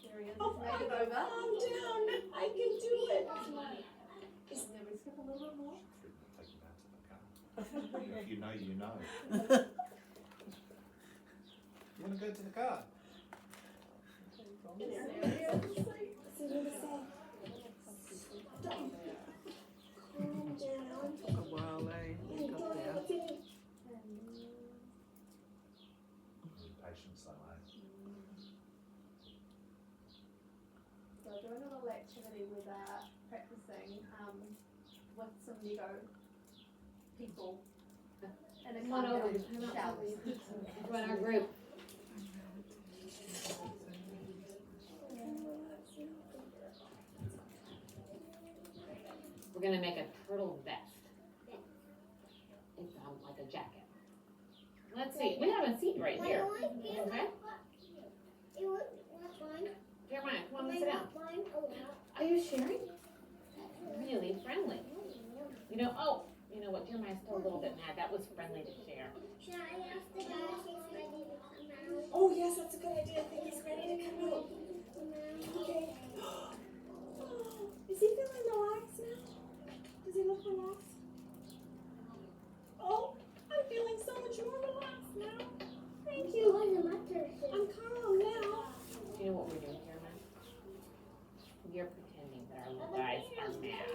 There he is. Oh, Make it over. calm down. I can do it. And then we skip a little bit more. If you know, you know. You wanna go to the car? Took a while, eh? We got there. Patience, though, eh? So doing a little activity where they're practicing with some Lego people in a Come on over. shells. Join our group. We're gonna make a turtle vest. It's like a jacket. Let's see, we have a seat right here. Okay? Jeremiah, come on, sit down. Are you sharing? Really friendly. You know what, Jeremiah's still a little bit mad. That was friendly to share. Oh, yes, that's a good idea. I think he's ready to come out. Okay. Is he feeling relaxed now? Does he look relaxed? Oh, I'm feeling so much more relaxed now. Thank you. I'm calm now. You know what we're doing, Jeremiah? You're pretending that our little guys are mad.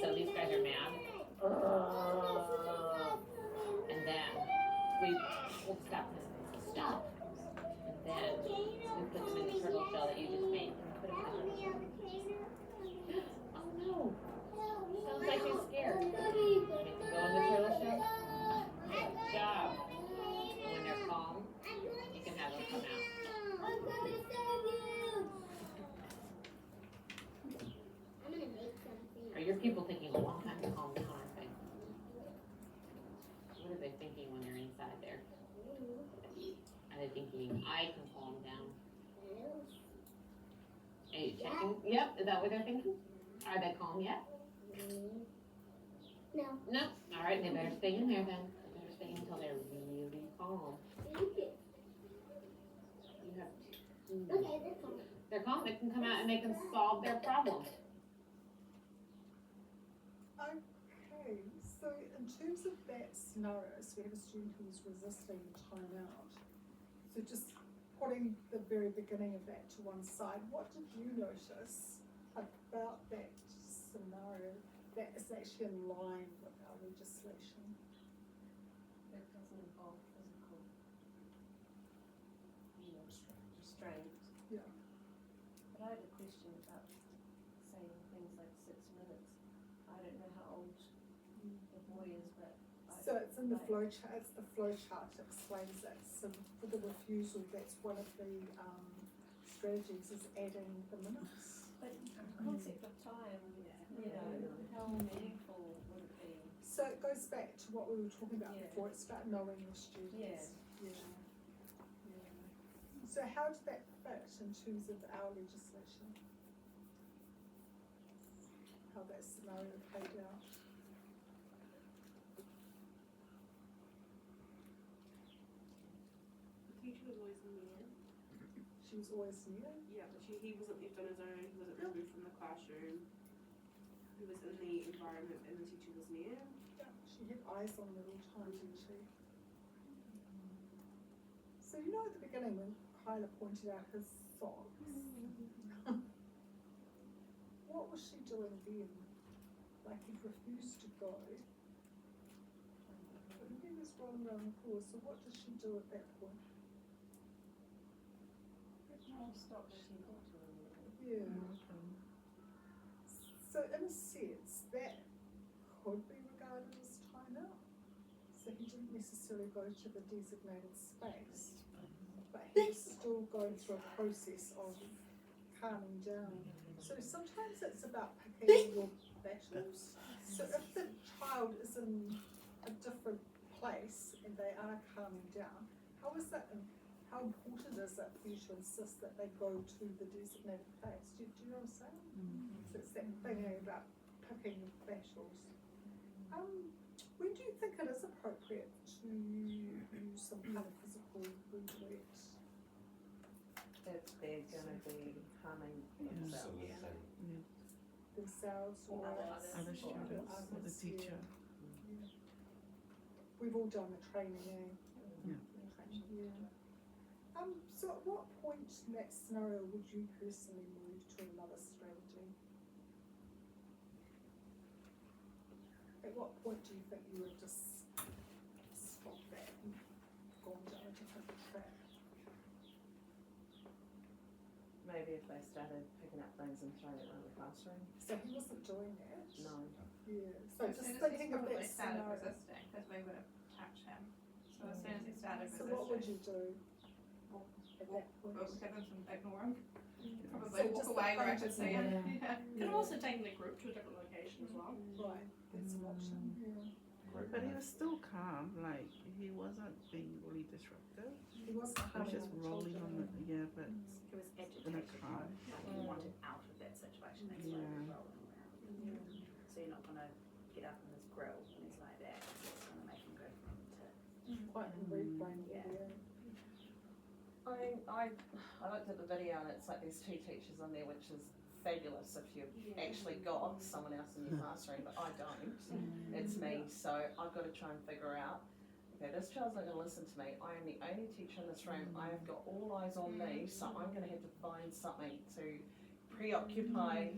So these guys are mad. And then we'll stop this. Stop. And then we put them in the turtle shell that you just made. Put them in. Oh no. Sounds like you're scared. Make them go in the turtle shell. Good job. When they're calm, you can have them come out. Are your people taking a long time to calm down, aren't they? What are they thinking when they're inside there? Are they thinking, I can calm down? Are you checking? Yep, is that what they're thinking? Are they calm yet? No. No? Alright, they better stay in there then. They better stay until they're really calm. You have two. Okay, they're calm. They're calm, they can come out and they can solve their problems. Okay, so in terms of that scenario, so we have a student who's resisting timeout. So just putting the very beginning of that to one side, what did you notice about that scenario that is actually in line with our legislation? It doesn't involve physical restraint. Yeah. But I had a question about saying things like 6 minutes. I don't know how old the boy is, but So it's in the flow chart, it's the flow chart that explains it. So for the refusal, that's one of the strategies is adding the minutes. But the concept of time, you know, how meaningful would it be? So it goes back to what we were talking about before, it's about knowing your students. Yeah. So how does that fit in terms of our legislation? how that scenario played out. The teacher was always near. She was always near. Yeah, but he wasn't left on his own. He wasn't removed from the classroom. He was in the environment, and the teacher was near. Yeah, she had eyes on him at all times, didn't she? So you know at the beginning when Kyla pointed out his socks, what was she doing then? Like he refused to go. But he was rolling around the floor, so what did she do at that point? Yeah. So in a sense, that could be regarded as timeout. So he didn't necessarily go to the designated space, but he's still going through a process of calming down. So sometimes it's about picking your battles. So if the child is in a different place and they are calming down, how important is it for you to insist that they go to the designated place? Do you know what I'm saying? So it's that thing about picking battles. When do you think it is appropriate to use some kind of physical redirect? If they're going to be harming themselves. Themselves or other students or the teacher. Yeah. We've all done the training, eh? Yeah. So at what point in that scenario would you personally move to another strategy? At what point do you think you would just stop that and go down a different track? Maybe if they started picking up things and throwing it around the classroom. So he wasn't doing that? No. Yeah, so As just soon as thinking he of probably that started scenario. resisting, because we would have touched him. So as soon as he started So resisting. what would you do at that point? We'll give him some ignore him. Probably So walk just away the where I could focus see on him. that. Yeah. Could have also taken the group to a different location as well. Right, that's an option, yeah. But he was still calm, like he wasn't being really disruptive. He wasn't He was harming just other rolling on the, children. yeah, but He was in a agitated, calm. like he wanted out of that situation, that's why he was rolling around. So you're not gonna get up in his grill when he's like that, because it's gonna make him go from to. Quite a red brain, Yeah. I looked at the video and it's like there's two teachers on there, which is fabulous if you've actually got someone else in your classroom, but I don't. It's me, so I've got to try and figure out, okay, this child's not going to listen to me. I am the only teacher in this room. I have got all eyes on me, so I'm going to have to find something to preoccupy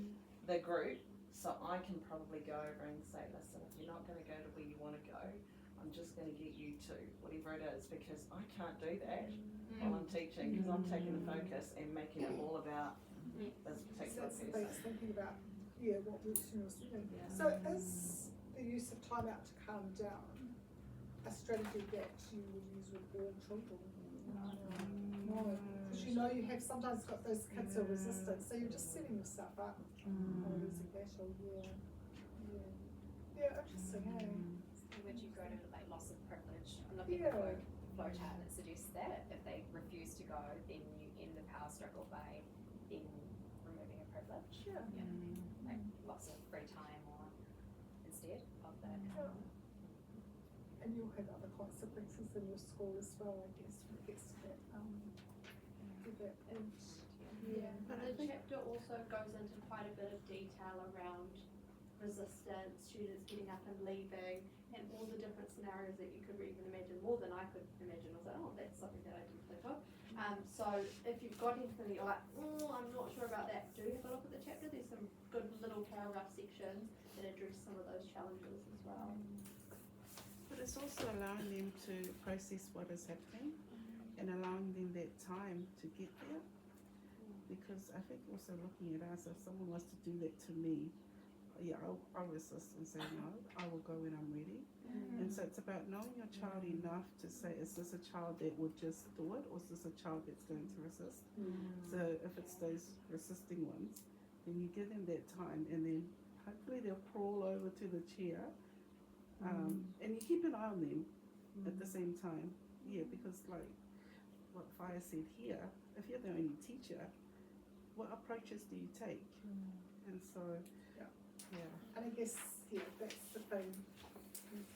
the group, so I can probably go over and say, listen, if you're not going to go to where you want to go, I'm just going to get you to whatever it is, because I can't do that while I'm teaching, because I'm taking the focus and making it all about this particular That's the person. thing, thinking about, what works in your setting. So is the use of time out to calm down a strategy that you would use with all children? No, because you have sometimes got those kids who are resistant, so you're just setting yourself up for a losing battle, Yeah, interesting, Would you go to like loss of privilege? I'm looking Yeah. for a flowchart that suggests that if they refuse to go, then you end the power struggle by then removing a privilege. Yeah. Like loss of free time or instead of that. And you'll have other consequences in your school as well, I guess, when it gets to that point. But the chapter also goes into quite a bit of detail around resistance, students getting up and leaving, and all the different scenarios that you could even imagine, more than I could imagine. I was like, oh, that's something that I didn't think of. So if you've got anything that you're like, I'm not sure about that, do have a look at the chapter. There's some good little paragraph sections that address some of those challenges as well. But it's also allowing them to process what is happening and allowing them that time to get there. Because I think also looking at us, if someone was to do that to me, I'll resist and say no, I will go when I'm ready. And so it's about knowing your child enough to say, is this a child that would just do it, or is this a child that's going to resist? So if it's those resisting ones, then you give them that time, and then hopefully they'll crawl over to the chair, and you keep an eye on them at the same time. Because like what Fire said here, if you're the only teacher, what approaches do you take? And so And I guess, yeah, that's the thing.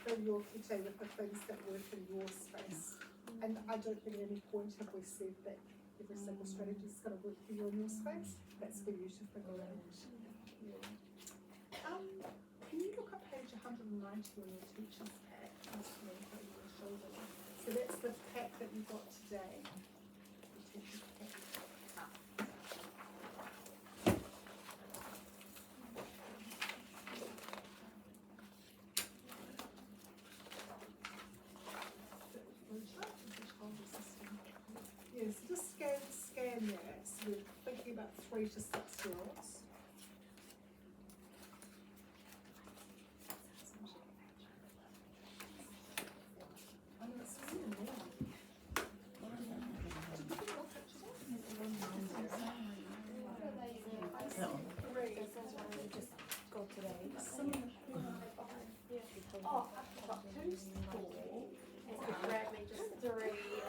Fill your kitchen with the things that work in your space. And I don't think at any point have we said that every single strategy is going to work for you in your space. That's for you to figure out. Can you look at page 190 on your teacher's pack? So that's the pack that you got today. The teacher's pack. Yeah, so just scan there. So we're thinking about 3 to 6 year olds. Oh, I've got 2 schools. Grab me just 3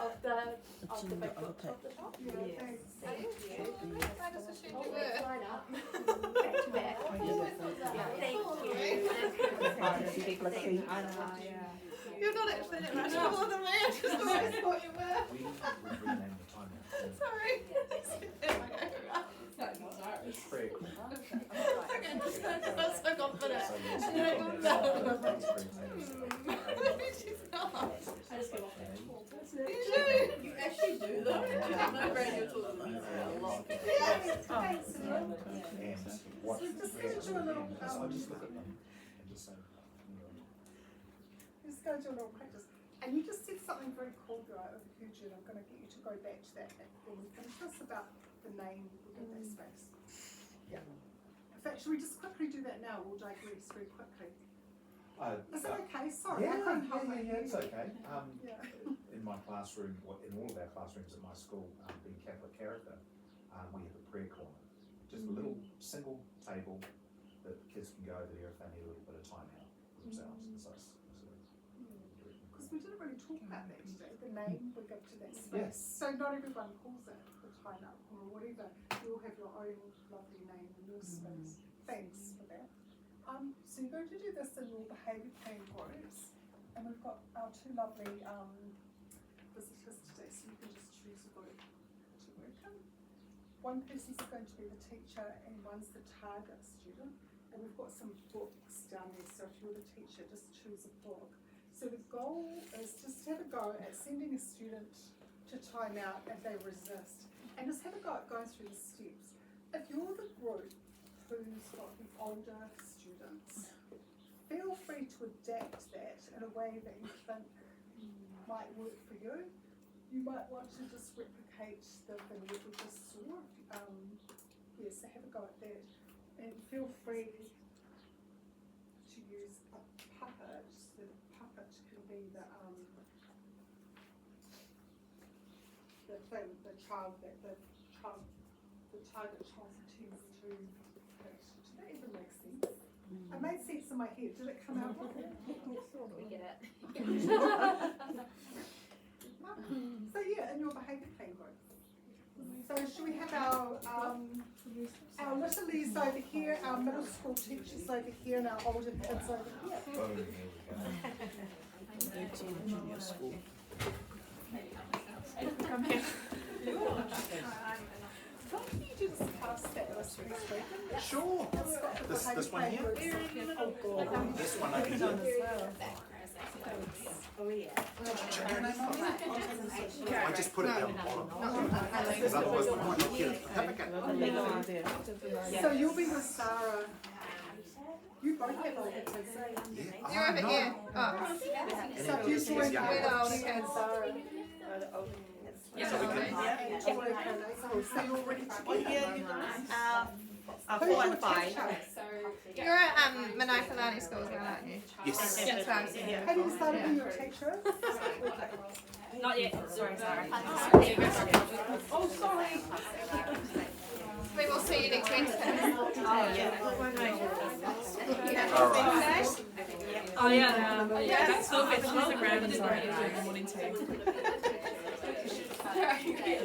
of the big books off the top. Yeah, thanks. Thank you. How does the shoot Oh, do let's it? line up. Back to back. Thank you. You're not actually that much taller than me. I just always thought you were. We renamed the timeout. Sorry. It's pretty cool. I'm so confident. So yes, And then I go, it's no. She's not. I just came off that call. You do. You actually do though. My brain, you're talking about a lot. And what So just we're do a little, doing is I just look at them and just say, Just go do a little practice. And you just said something very cool that I overheard you, and I'm going to get you to go back to that when we finish this about the name within that space. Yeah. In fact, should we just quickly do that now? We'll digress very quickly. Is that okay? Sorry, I couldn't help it. It's okay. Yeah. In my classroom, in all of our classrooms at my school, being Catholic character, we have a prayer corner. Just a little single table that kids can go over there if they need a little bit of time out for themselves. And so Because we didn't really talk about that today, the name we give to that Yes. space. So not everyone calls it the time out or whatever. You all have your own lovely name in your space. Thanks for that. So you're going to do this in your behaviour plan groups, and we've got our 2 lovely visitors today, so you can just choose a group to work in. One person's going to be the teacher and one's the target student, and we've got some books down there, so if you're the teacher, just choose a book. So the goal is just have a go at sending a student to time out if they resist, and just have a go at going through the steps. If you're the group who's got the older students, feel free to adapt that in a way that you think might work for you. You might want to just replicate the thing that we just saw. Yes, so have a go at that, and feel free to use a puppet. The puppet can be the thing, the child that the target child intends to hit. Did that even make sense? It made sense in my head. Did it come out right? We get it. So yeah, in your behaviour plan group. So should we have our littlies over here, our middle school teachers over here, and our older kids over here? junior school. Come here. Can't you just pass that illustrated speaking? Sure. This one here? Oh God. This one over here. Oh yeah. I just put it down the bottom. Because otherwise we might not get it. So you'll be with Sarah. You both have older kids, eh? You're over here. Oh. So if you join We're the older kids. Sarah. Yeah. So we can. So you're already together. 4 and 5. You're at Manaikalani School as well, aren't you? Yes. Yes, right. Have you decided who your teacher is? Not yet. Sorry. Oh, sorry. We will see you next Wednesday. Oh yeah. Yeah. Still get Instagram and sorry in the morning too.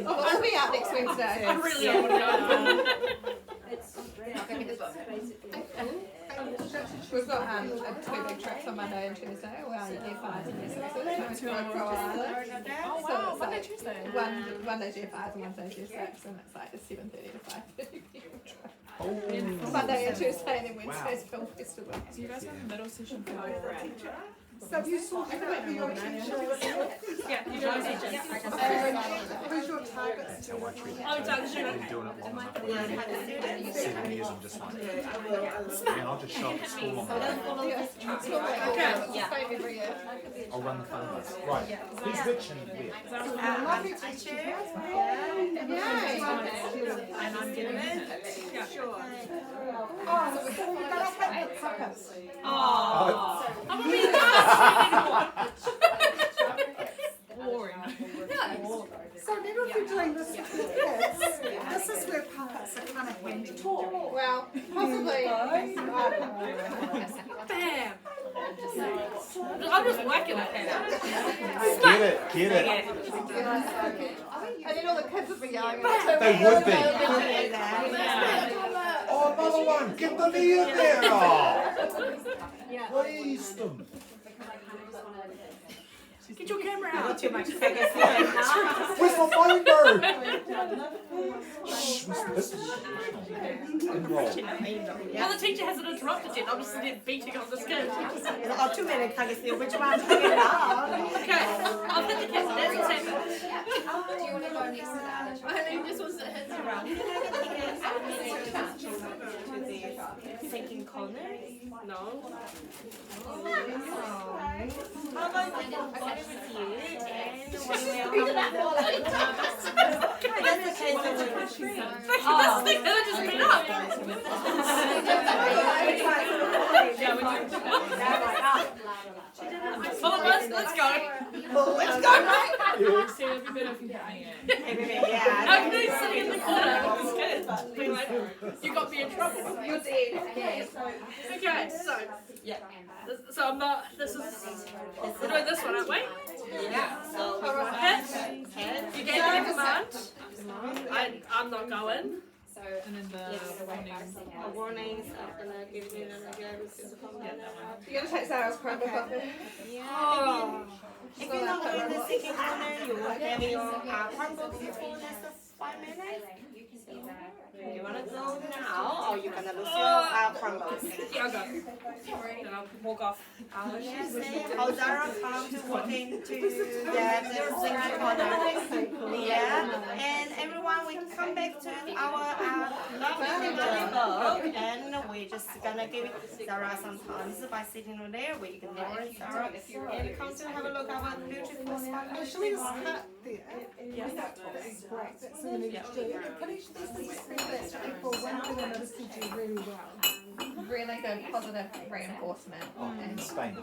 I'll be out next Wednesday. I'm really on. It's basically We've got two big trips on Monday and Tuesday. Well, year 5 and year 6. So Oh wow, Monday, Tuesday. Monday's year 5 and Wednesday's year 6, and it's like a 7:30 to 5:30 people trip. Oh. Monday and Tuesday, and then Wednesday's film festival. So you guys have a middle session for your friend. So have you sorted out who your teacher is? Yeah, you know teacher. Who's your target student? Oh, target student. I'm doing it on my 7 years. I'm just like, man, I'll just show up at school on my Okay. I'll run the phone bus. Right. Who's which and where? Lovely teacher. And I'm getting it. Yeah. Sure. Oh, so we're gonna have the puppets. Oh. I'm gonna be boring. So never if you're doing this with your kids, this is where puppets are kind of handy. Well, possibly. Bam. I'm just whacking it. Get it. And then all the kids would be yelling at it. They would be. Oh, another one. Get the knee in there. Oh. Please them. Get your camera out. Too much figures here now. Where's my binder? Shh, this is enroll. Well, the teacher hasn't interrupted yet. I'm just sitting there beating on this kid. Oh, too many colours here. Which one's hanging out? Okay, I'll hit the kid. That's what's happening. Do you want to go next to that? I think this was it. Thinking corner? No. How about I go with you and that's the case of This thing that I just made up. Let's go. See, it'd be better if you hit me. I'm really sitting in the corner with this kid. Being like, you got me in trouble. You're dead. Okay, so I'm not, we're doing this one, aren't we? Yeah. So hit. You gave me a command. I'm not going. So, and then the warnings, I'm gonna give you another You're gonna take Sarah's Chromebook up there? Yeah. Oh. If you're not in the second corner, you will have your Chromebook for the next 5 minutes. You wanna go now, or you gonna lose your Chromebook? Yeah, I'll go. Then I'll walk off. How Zara come to walk into the second corner. Yeah, and everyone, we come back to our lovely book, and we're just gonna give Zara some time by sitting on there. We ignore Zara, and come to have a look at our beautiful spot. Should we just cut there? Yeah. That's great. That's what we need to do. Can you just say that to people? One thing I noticed you do really well. Really good positive reinforcement. And Spain.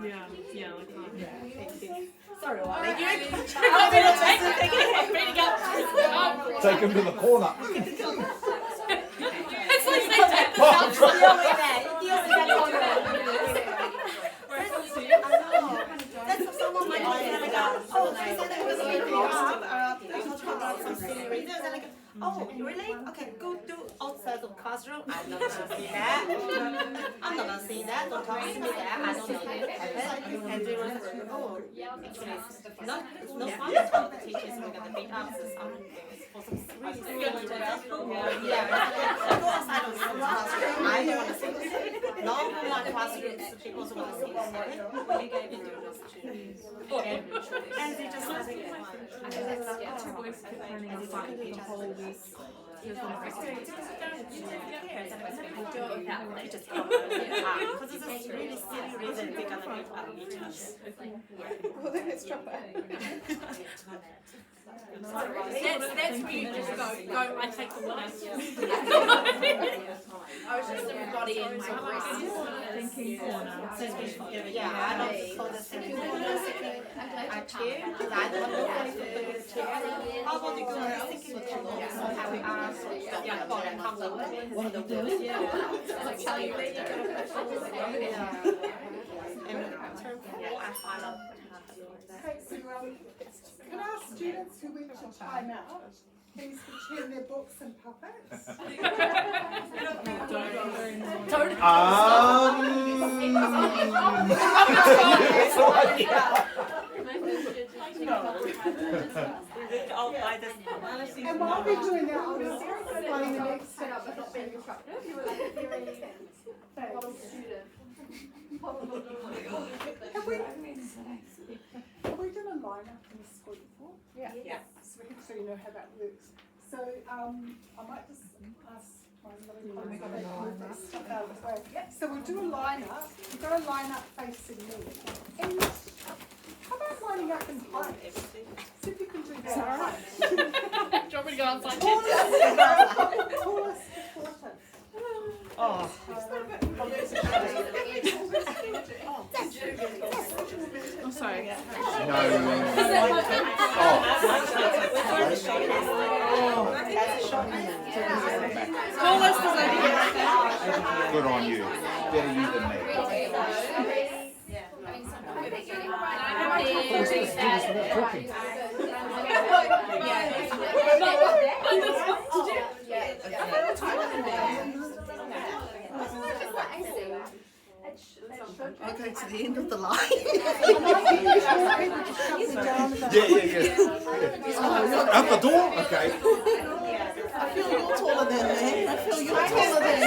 Yeah. Sorry, Take him to the corner. It's like that's someone might oh, really? Okay, go do outside the classroom. I'm not gonna see that. I'm not gonna see that. Don't talk to me there. I don't know what happened. And they were like, oh, actually, it's not no fun at all. The teachers were gonna beat up for some really yeah. Go outside of the classroom. I don't want to see this. No one classrooms, people also want to see this. We gave you the opportunity. And they just like, because it's a really silly reason they're gonna beat up each other. Well, then let's drop it. That's where you just go, I take the winner. I was just embodying my thinking corner. Yeah, I don't call this thinking corner. I chair, because I don't know how to put this chair. How about you go on a thinking corner? Have we asked and comes up one of the wheels? I'll tell you later. And term 4, I find out what happened with that. Can our students who went to time out please pretend their books and puppets? And while we're doing that, I'll just explain the next step. Have we done a line-up in the school before? Yeah. So we can so you know how that works. So I might just ask my little colleagues to stuff out of the way. So we'll do a line-up. You've got a line-up facing me. And how about lining up in height? See if you can do that. Sarah? Do you want me to go outside? Tallest. Oh. I'm sorry. Tallest is over here. Good on you. Better you than me. I go to the end of the line. Yeah. Out the door? Okay. I feel you're taller than me. I feel you're taller than me.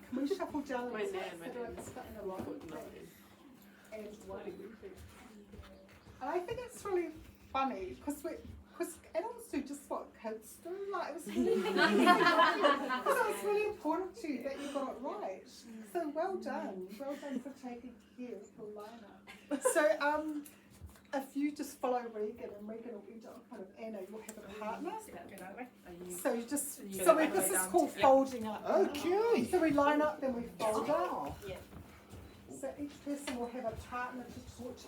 Can we shuffle down the line? And I think it's really funny because adults do just what kids do. Like it was really important to you that you got it right. So well done for taking care of your lineup. So if you just follow Regan, and Regan will end up kind of Anna, you'll have a partner. So you just this is called folding up. Okay. So we line up, then we fold up. So each person will have a partner to talk to.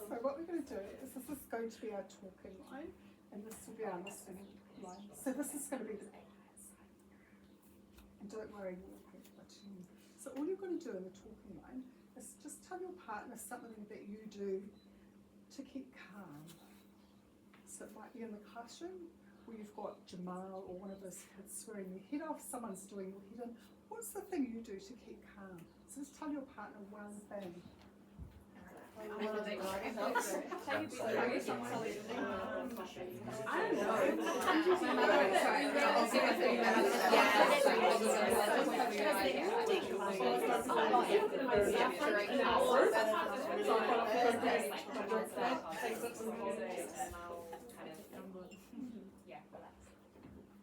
So what we're going to do is this is going to be our talking line, and this will be our listening line. So this is going to be the and don't worry, you'll have a tune. So all you're going to do in the talking line is just tell your partner something that you do to keep calm. So it might be in the classroom where you've got Jamal or one of those kids swearing their head off, someone's doing your head in. What's the thing you do to keep calm? So just tell your partner one thing. I don't know.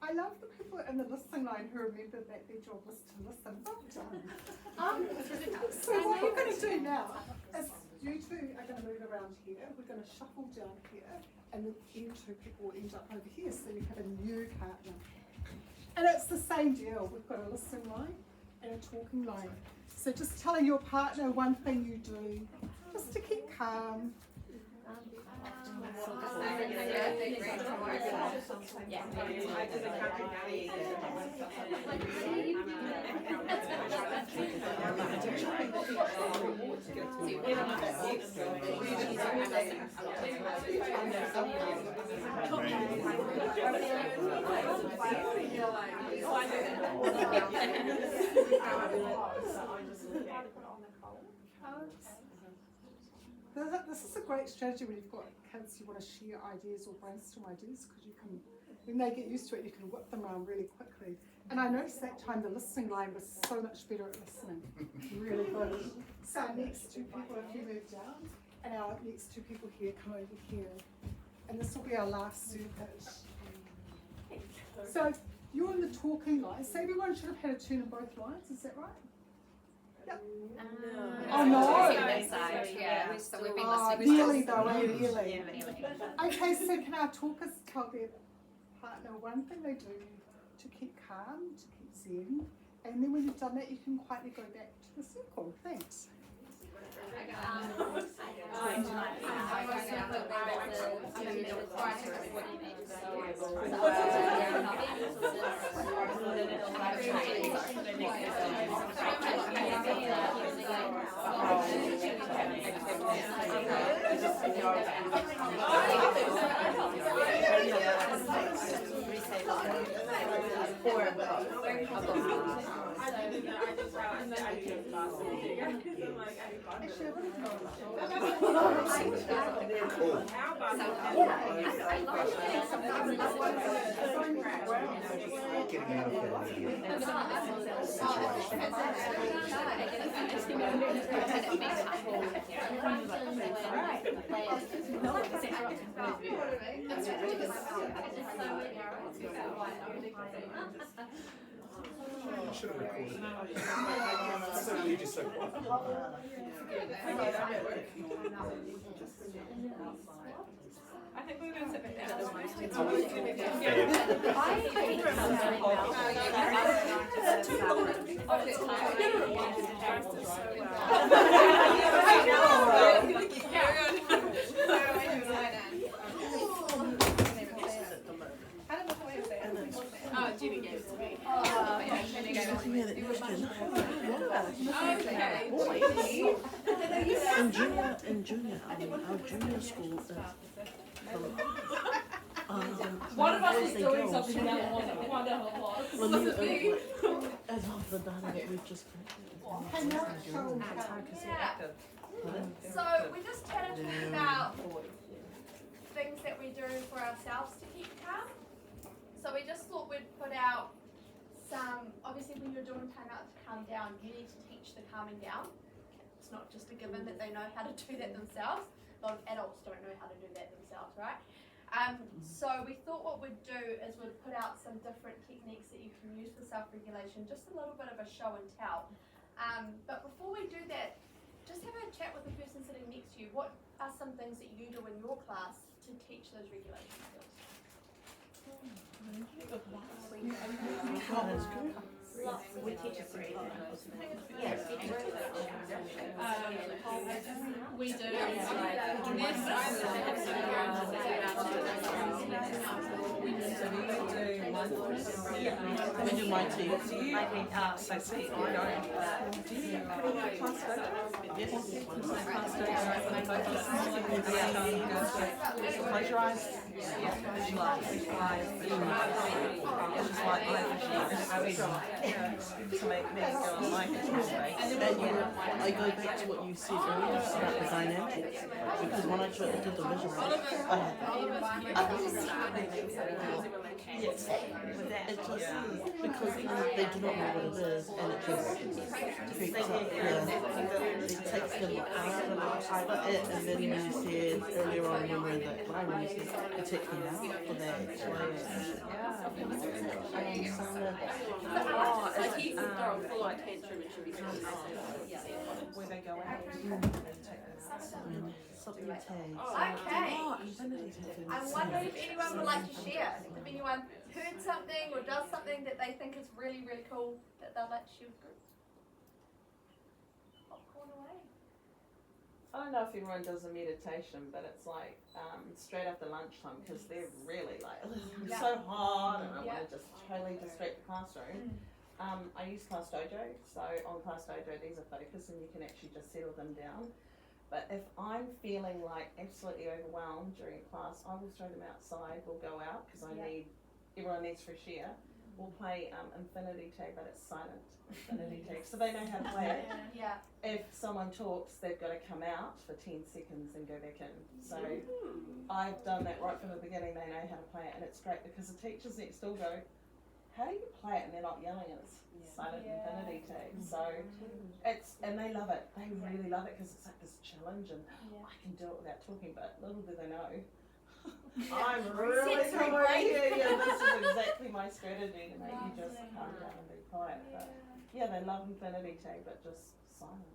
I love the people in the listening line who remember that their job was to listen. Well done. So what we're going to do now is you two are going to move around here. We're going to shuffle down here, and then you two people will end up over here, so you have a new partner. And it's the same deal. We've got a listening line and a talking line. So just telling your partner one thing you do, just to keep calm. This is a great strategy when you've got kids you want to share ideas or brainstorm ideas, because you can, when they get used to it, you can whip them around really quickly. And I noticed that time the listening line was so much better at listening. Really good. So our next two people, if you move down, and our next two people here come over here. And this will be our last circuit. So you're in the talking line. So everyone should have had a turn in both lines, is that right? Yep. Oh no! Nearly though, nearly. Okay, so can our talkers tell their partner, one thing they do to keep calm, to keep zen, and then when you've done that, you can quietly go back to the circle. Thanks. I should have recorded it. So you just so quiet. I think we're going to sit back down. Oh, Jimmy gave it to me. Yeah, Jenny gave it to me. In junior, our junior school, one of us is doing something the other wasn't. I wonder who it was. Well, as of the data that we've just So we just chatted about things that we do for ourselves to keep calm. So we just thought we'd put out some, obviously when you're doing time out to calm down, you need to teach the calming down. It's not just a given that they know how to do that themselves. A lot of adults don't know how to do that themselves, right? So we thought what we'd do is we'd put out some different techniques that you can use for self-regulation, just a little bit of a show and tell. But before we do that, just have a chat with the person sitting next to you. What are some things that you do in your class to teach those regulation skills? We teach it free. Yes. We do. We do my tea. I mean, so sweet. I don't. Do you have class photos? Yes. Close your eyes. Visualize. Just like to make me go on my headspace. And I go back to what you said earlier about the dynamics, because when I did the visual, I had yes, it just because they do not know what it is, and it just picks up, it takes them out of it, and then you said earlier on, remember that when you said it takes them out for that explanation. Like he's throwing full on tantrum and should be where they go out and take them Something you take. Okay. Infinity tags. I'm wondering if anyone would like to share. If anyone heard something or does something that they think is really, really cool that they'd like to share with the group. Popcorn away. I don't know if everyone does a meditation, but it's like straight after lunchtime because they're really like so hard and I want to just totally distract the classroom. I use Class Dojo, so on Class Dojo these are focus and you can actually just settle them down. But if I'm feeling like absolutely overwhelmed during class, I will throw them outside. We'll go out because everyone needs fresh air. We'll play Infinity Tag, but it's silent Infinity Tag, so they know how to play it. If someone talks, they've got to come out for 10 seconds and go back in. So I've done that right from the beginning. They know how to play it, and it's great because the teachers next door go, how do you play it? And they're not yelling, and it's silent Infinity Tag. So and they love it. They really love it because it's like this challenge, and I can do it without talking, but little do they know. I'm really come over here. Yeah, this is exactly my strategy to make you just calm down and be quiet. But yeah, they love Infinity Tag, but just silent.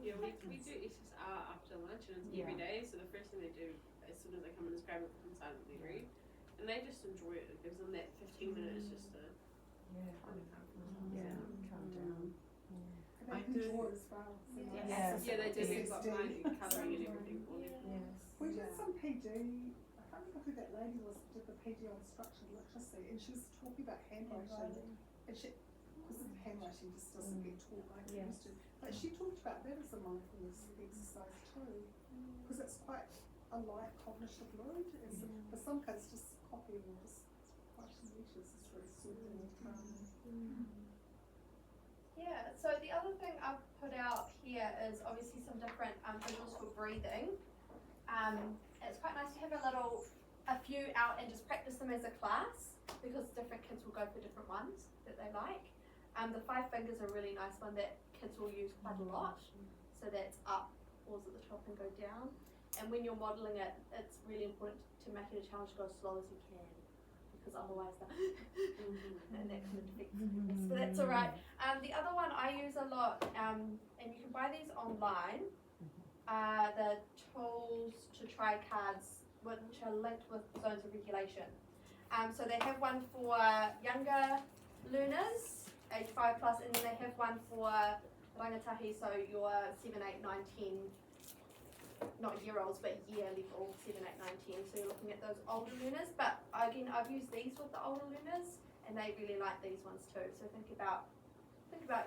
Yeah, we do SSR after lunch and it's every day. So the first thing they do as soon as they come in is grab a book and silently read. And and they just enjoy it. It gives them that 15 minutes just to calm down. And they can draw as well. So yeah, they do. They've got mine colouring and everything for them. We did some PD, I can't remember who that lady was, did the PD on structured literacy, and she was talking about handwriting. And she, because of handwriting just doesn't get taught like it used to. But she talked about that as a mindfulness exercise too, because it's quite a light cognitive load. For some kids, just copying or just writing letters is really soothing and calm. Yeah, so the other thing I've put out here is obviously some different visuals for breathing. It's quite nice to have a few out and just practice them as a class, because different kids will go for different ones that they like. The 5 fingers are a really nice one that kids will use quite a lot. So that's up, pause at the top and go down. And when you're modelling it, it's really important to make it a challenge to go as slow as you can, because otherwise and that kind of defeats the purpose. But that's alright. The other one I use a lot, and you can buy these online, the tools to try cards, which are linked with zones of regulation. So they have one for younger learners, age 5 plus, and then they have one for rangatahi, so your 7, 8, 9, 10, not year olds, but year level 7, 8, 9, 10. So you're looking at those older learners. But again, I've used these with the older learners, and they really like these ones too. So think about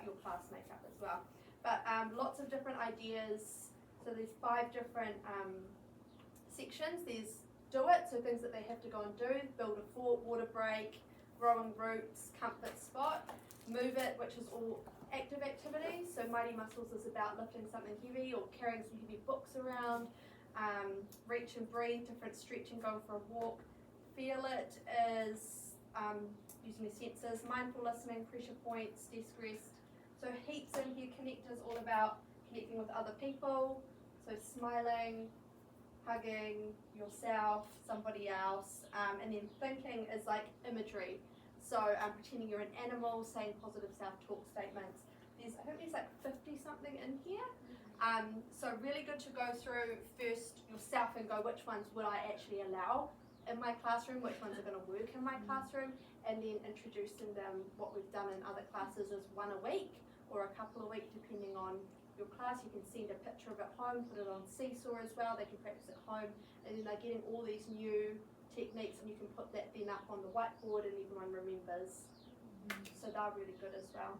your class makeup as well. But lots of different ideas. So there's 5 different sections. There's do it, so things that they have to go and do, build a fort, water break, rowing routes, comfort spot, move it, which is all active activities. So Mighty Muscles is about lifting something heavy or carrying some heavy books around. Reach and breathe, different stretching, going for a walk. Feel it is using your senses, mindful listening, pressure points, desk rest. So heaps in here. Connect is all about connecting with other people. So smiling, hugging yourself, somebody else, and then thinking is like imagery. So pretending you're an animal, saying positive self-talk statements. I think there's like 50 something in here. So really good to go through first yourself and go, which ones would I actually allow in my classroom, which ones are going to work in my classroom, and then introducing them. What we've done in other classes is 1 a week or a couple a week depending on your class. You can send a picture of it home, put it on Seesaw as well, they can practice at home, and then they're getting all these new techniques, and you can put that then up on the whiteboard and everyone remembers. So they're really good as well.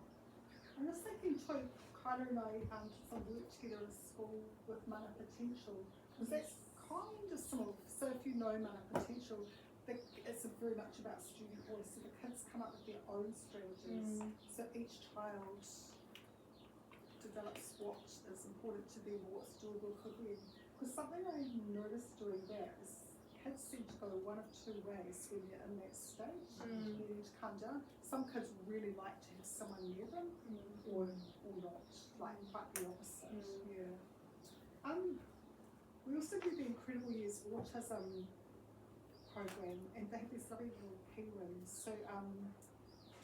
I'm just thinking too, kind of like some work together in school with Mana Potential, because that's kind of similar. So if you know Mana Potential, it's very much about student voice. So the kids come up with their own strategies. So each child develops what is important to them or what's doable for them. Because something I noticed doing that is kids seem to go one of 2 ways when they're in that stage. You need to calm down. Some kids really like to have someone near them, or not, like quite the opposite. We also do the Incredible Years Autism program, and they have these lovely little key rooms. So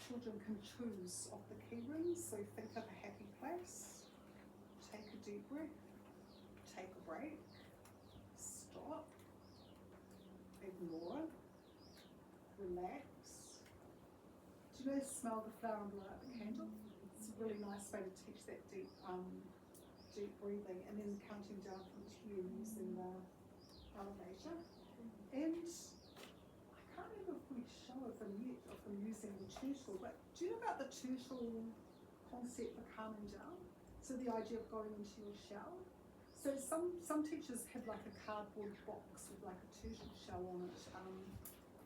children can choose of the key rooms. So think of a happy place, take a deep breath, take a break, stop, ignore, relax. Do you know smell the flower and blow out the candle? It's a really nice way to teach that deep breathing, and then counting down from 10 using the elevator. And I can't remember if we show a vignette of them using the turtle, but do you know about the turtle concept for calming down? So the idea of going into your shell. So some teachers have like a cardboard box with like a turtle shell on it,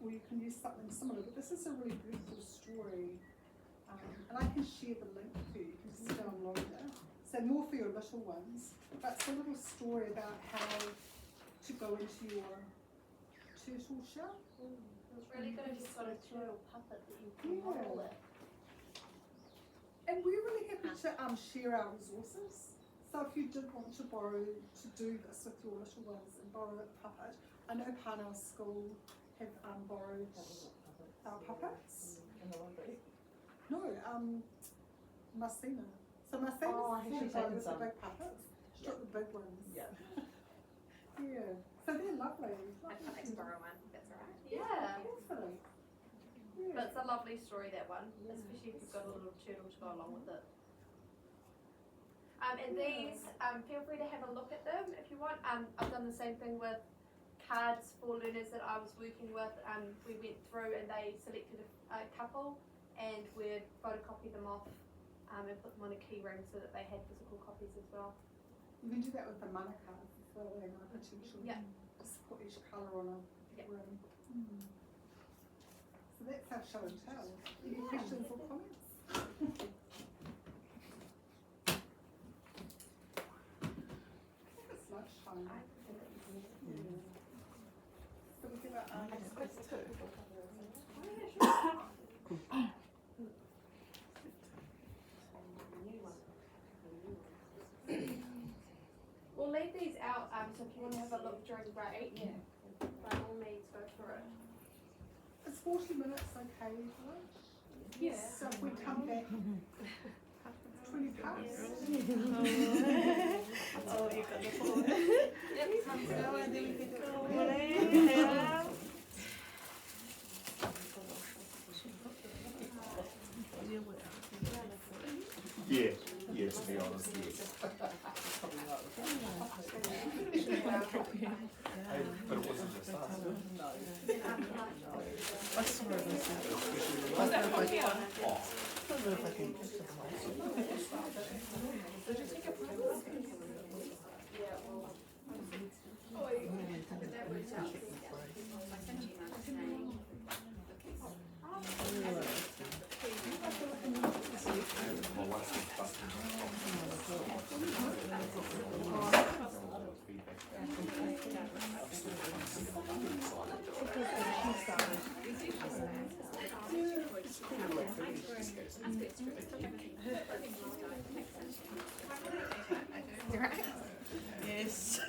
or you can use something similar, but this is a really beautiful story, and I can share the link for you, you can just download it. So more for your little ones, but it's a little story about how to go into your turtle shell. It's really good if you've got a turtle puppet that you can model it. And we're really happy to share our resources. So if you did want to do this with your little ones and borrow a puppet, I know Parnell School have borrowed our puppets. In the library? No, Marcina. So Marcina she's borrowed taken the some. big puppets. She took the big ones. Yeah. Yeah. So they're lovely. I'd like to borrow one, if that's alright. Yeah. But it's a lovely story, that one, especially if you've got a little turtle to go along with it. And these, feel free to have a look at them if you want. I've done the same thing with cards for learners that I was working with. We went through and they selected a couple and we'd photocopy them off and put them on a key ring so that they had physical copies as well. You can do that with the mana cards as well, and I potentially just put each colour on a ring. So that's our show and tell. Any questions or comments? It's lunchtime. So we give our next question. We'll leave these out, so if you want to have a look during break, by all means go through it. Is 40 minutes okay for lunch? Yeah. So if we come back 20 past. Oh, you got the phone. Yep. So, and then we can go. Yeah, yeah, to be honest, yes. But it wasn't just us. I saw it. Especially I don't know if I can. Oh. I don't know if I can get to the Yes.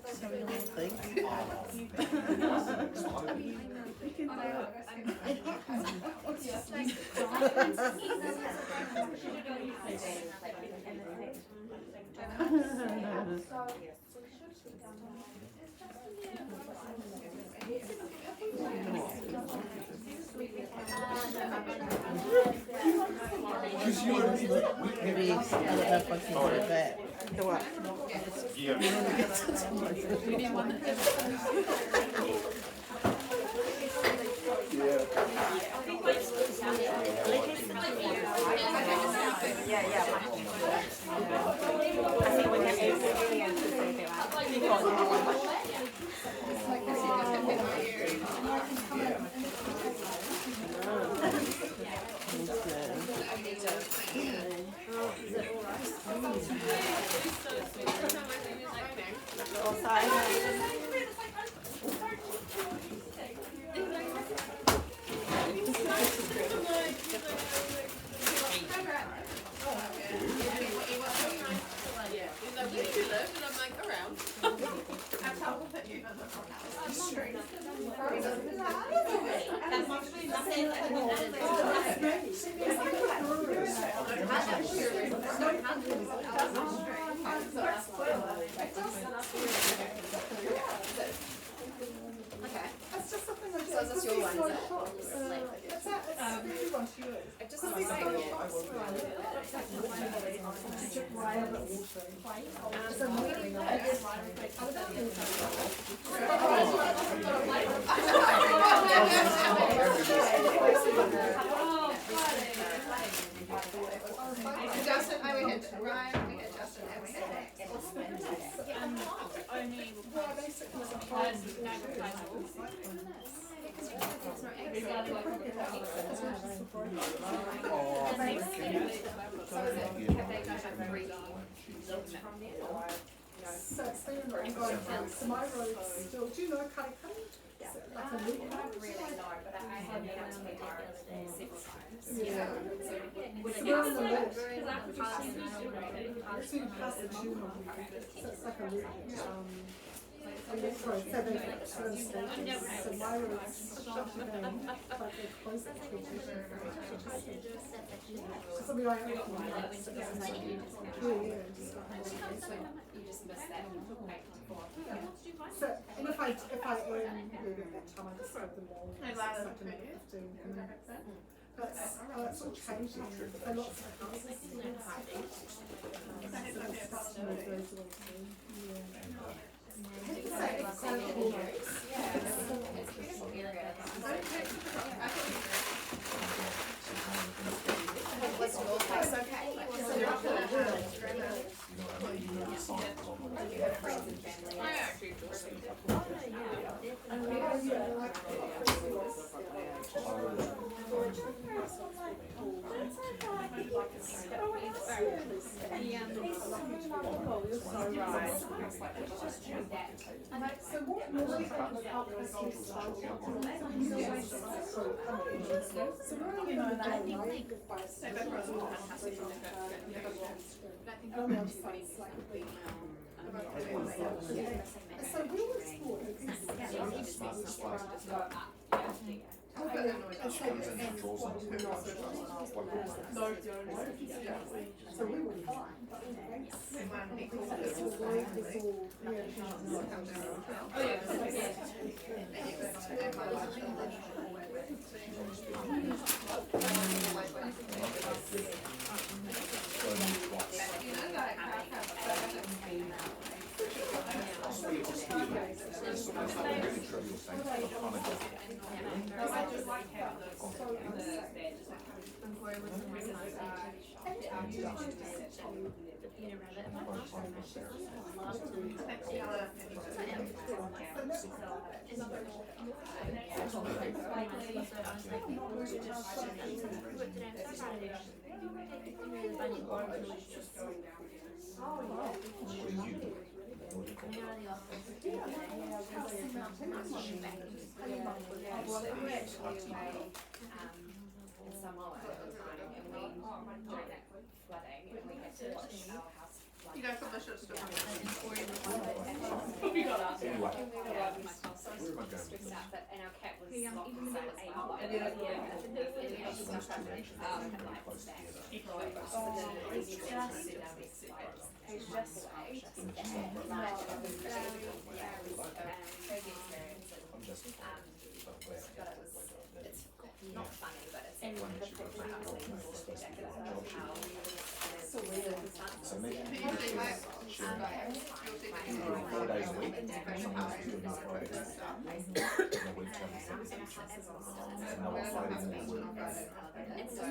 So we don't think. Maybe I don't know if I can do it back. The what? Yeah. We need one that Justin, we had Ryan, we had Justin, and we had So it's been ongoing for, so my road's still, do you know Kaikani? Like a loop road? Really no, but I have been out to the car several times. Yeah. So we're on the loop. So So you pass the tube on, so it's like a loop. Sorry, so they turn stages. So my road's shut down, but they close it. So we like, so, and if I leave at that time, I just serve them all. It's like another 15 minutes. But it's all changing. A lot of houses. So what really helps us is so really so we were taught so we were fine. You guys got my shirts still. We got up. And our cat was locked inside as well. And then it's not funny, but it's one of the pictures of how so maybe 4 days a week. And then it's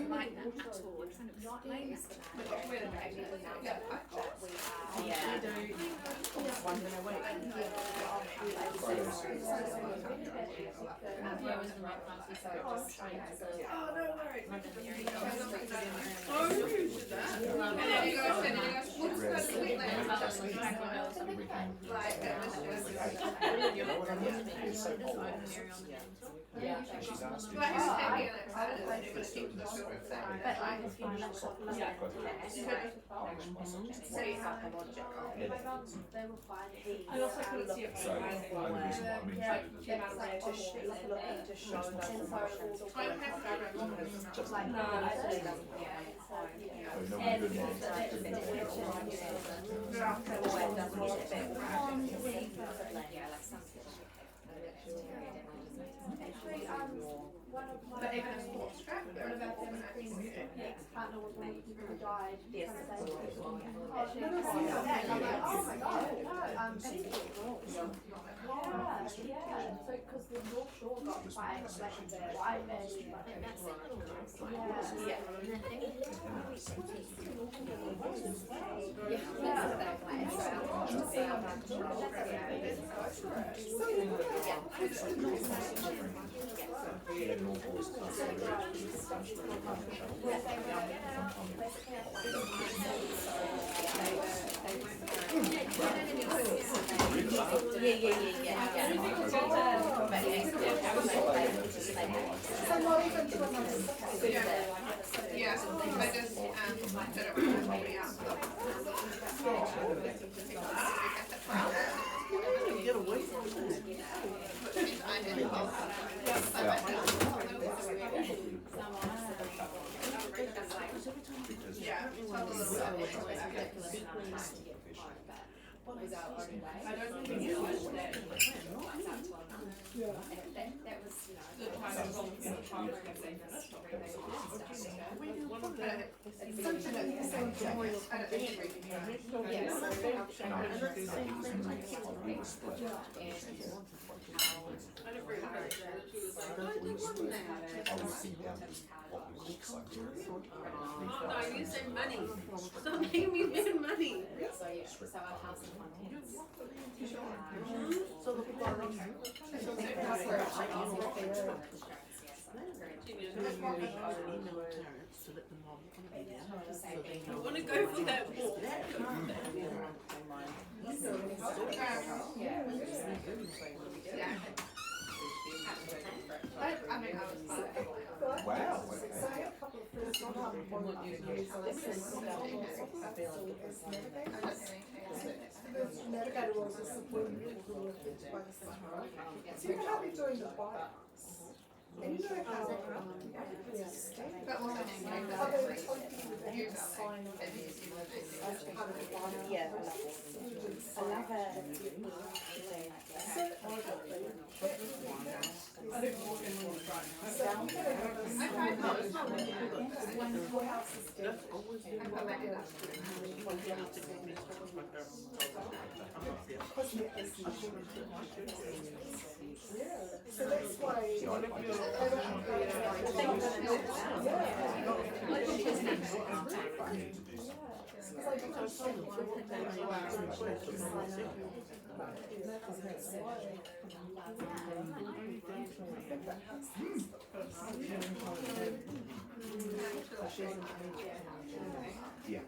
like that towards not like that. She's asked But I also couldn't see it from the But even a sports track, what about them ex-partner was one of the people who died? Yes. Oh, no, I'm like, oh my god, no, yeah. So, because the North Shore got by like white and Get away No, you said money. Stop making me spend money. So yeah, so our house and contents. So the people are not. I want to go for that walk. Wow. Navigator was a supporting people who were affected by the central. So you can't be doing the bikes. And you know how, But also sign of as part of the bike. Yeah, I love it. So that's why. Yeah.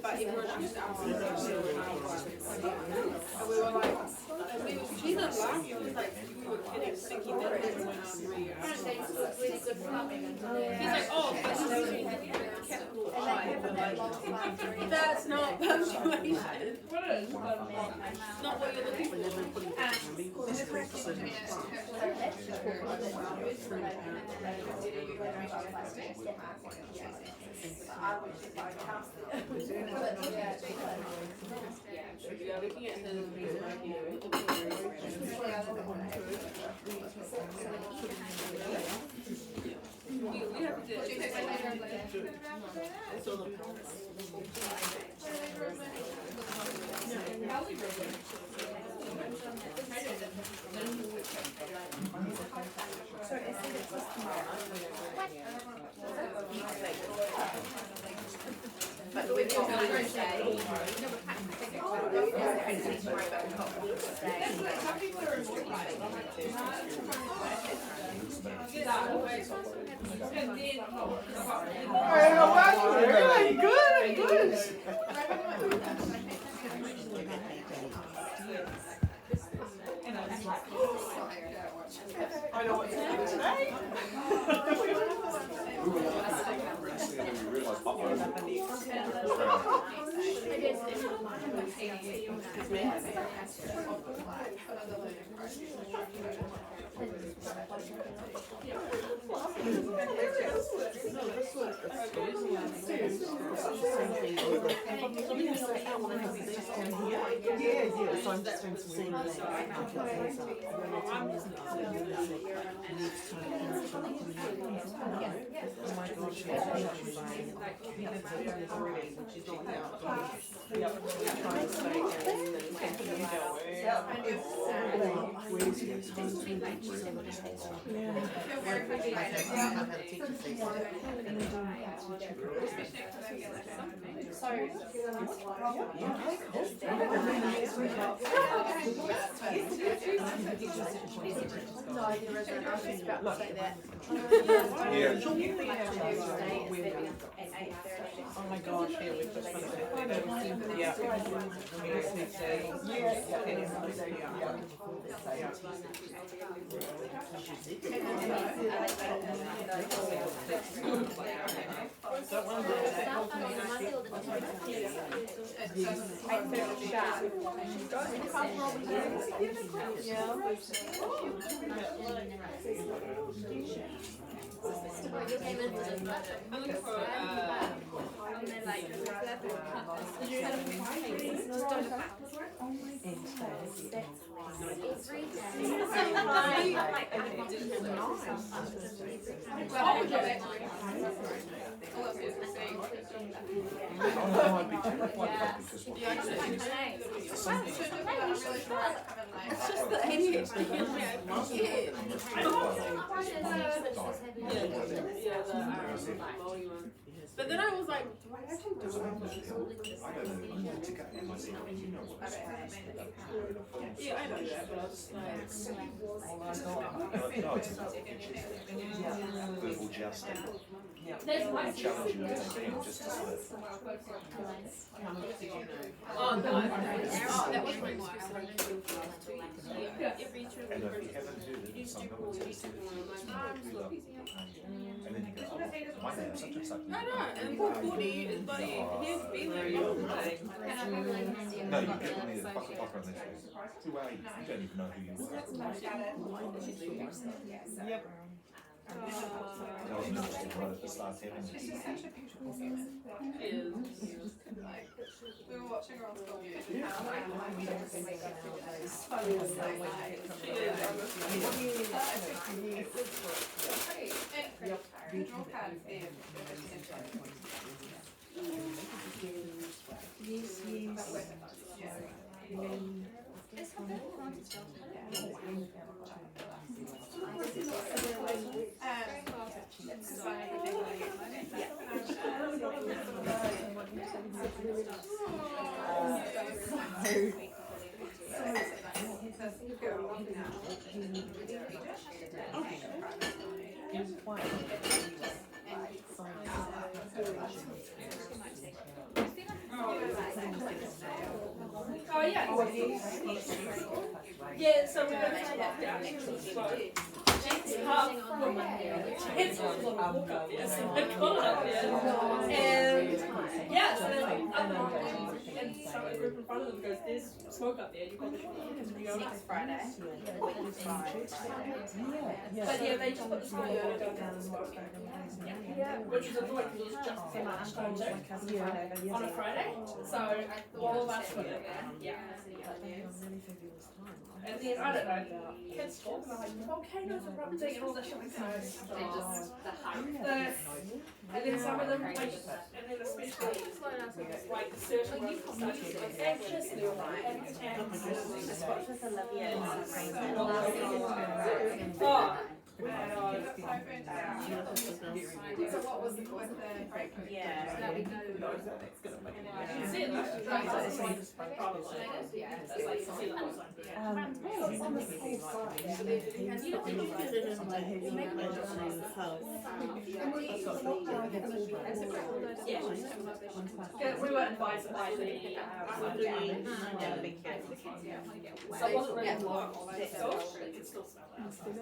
But it was just our and we were like, she didn't laugh, it was like, we were kidding, thinking that everyone else he's like, oh, but she's doing capital I, but like, that's not punctuation. What is? Not what you're looking we are looking at the we have But we've got Thursday. I know what to do today. We were looking at the rest and we realized, So Oh my gosh, yeah, we've just got to yeah. You came in with a budget. I'm looking for and then like but then I was like, why did I do it? Yeah, I know that, but I was like, verbal jousting. There's one. Challenging you just to sort of. Oh, no. Oh, that was my yeah, every trip. And if you haven't heard it, some military said and then you go, oh, my name's such and such. I know, and poor Cody is buddy, he's been there the whole time. No, you get one of the fucker and they say, who are you? You don't even know who you are. Yep. That was interesting right at the start having She's just such a beautiful woman. Like, we were watching her on school and how like she doesn't wake up to it. It's funny, it's like, Oh yeah. Yeah, so we're going to take that down. It's half from it's a little walk up there, so I got up there. And yeah, so and so a group in front of them goes, there's smoke up there, you probably should go next Friday. But yeah, they just put the smoke down the smoke. Yeah, which was annoying because it was just so much time on a Friday. So all of us were there. Yeah. And then, I don't know, kids talk and I'm like, volcanoes are erupting and all that shit like that. They just, and then some of them, like, and then especially, like, certain studies, like, anxious and oh, so what was the break? Yeah. So that we know. On the school side, we were advised by the so it wasn't really long, but it could still smell it. And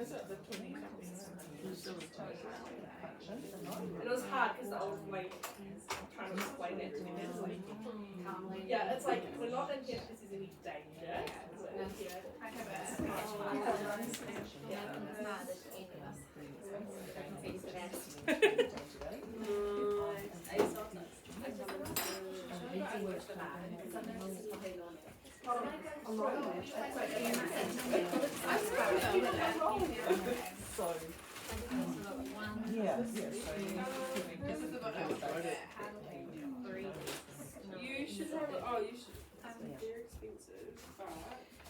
it was hard because the old lady trying to explain that to me. It's like, yeah, it's like we're not in here because there's any danger. I You should have. Oh, you should. They're expensive, but.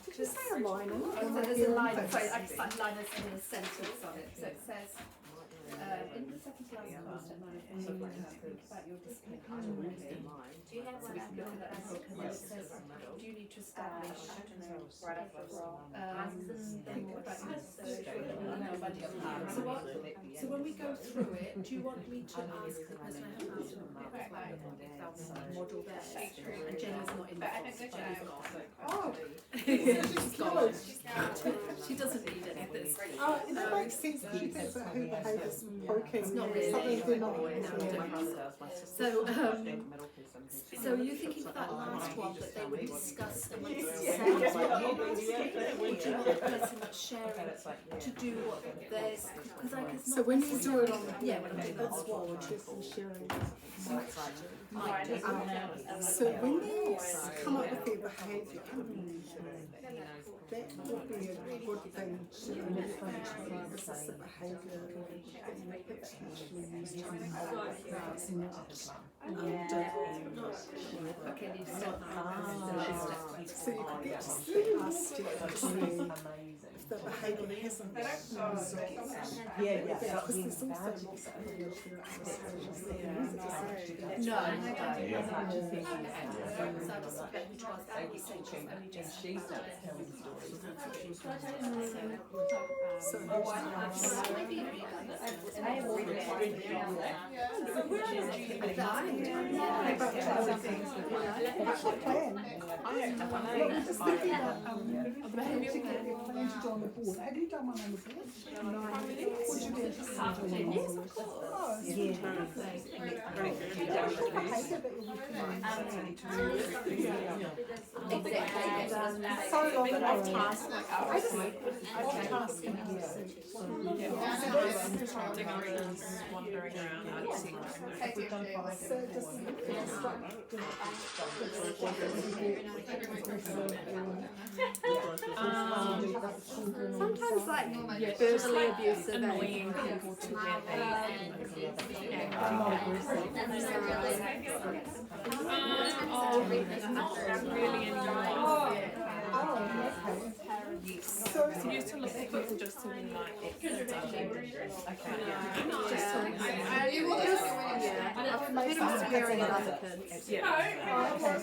Did you say a line? So there's a line, sorry, like a line that's in a sentence on it. So it says, In the second class concept management, you need to think about your discipline hierarchy. Do you have So one we can look at that up because it says, do you need to establish, then think about your so when we go through it, do you want me to ask the person I have asked if they'll model there? And Jenny's not in the class, Jenny's gone. Oh. She's gone. She doesn't need any of this. Oh, that makes sense. She thinks that her behaviour's poking It's not really something they're not So you're thinking for that last one that they would discuss amongst themselves, or do you want the person that's sharing to do what theirs? Because I guess So when you do it on yeah, when I'm doing that sword, person sharing. So So when they come up with their behaviour, that would be a good thing to identify this is the behaviour that actually used to it's not. Okay, you start So you could get to last step if the behaviour hasn't resolved. Because there's also lots of no, I don't think so I just get you to ask that you say she's only just telling stories. So what's your plan? Just thinking about plan to do on the board. Have you done one on the board? No. Would you be interested in doing one? Of course. So long enough task like ours. Wandering around, I'd see We've done 5. So just sometimes like verbally abusive annoying people to where they not really anymore. So you used to look at people just to be like, just to I've heard him swearing at other kids.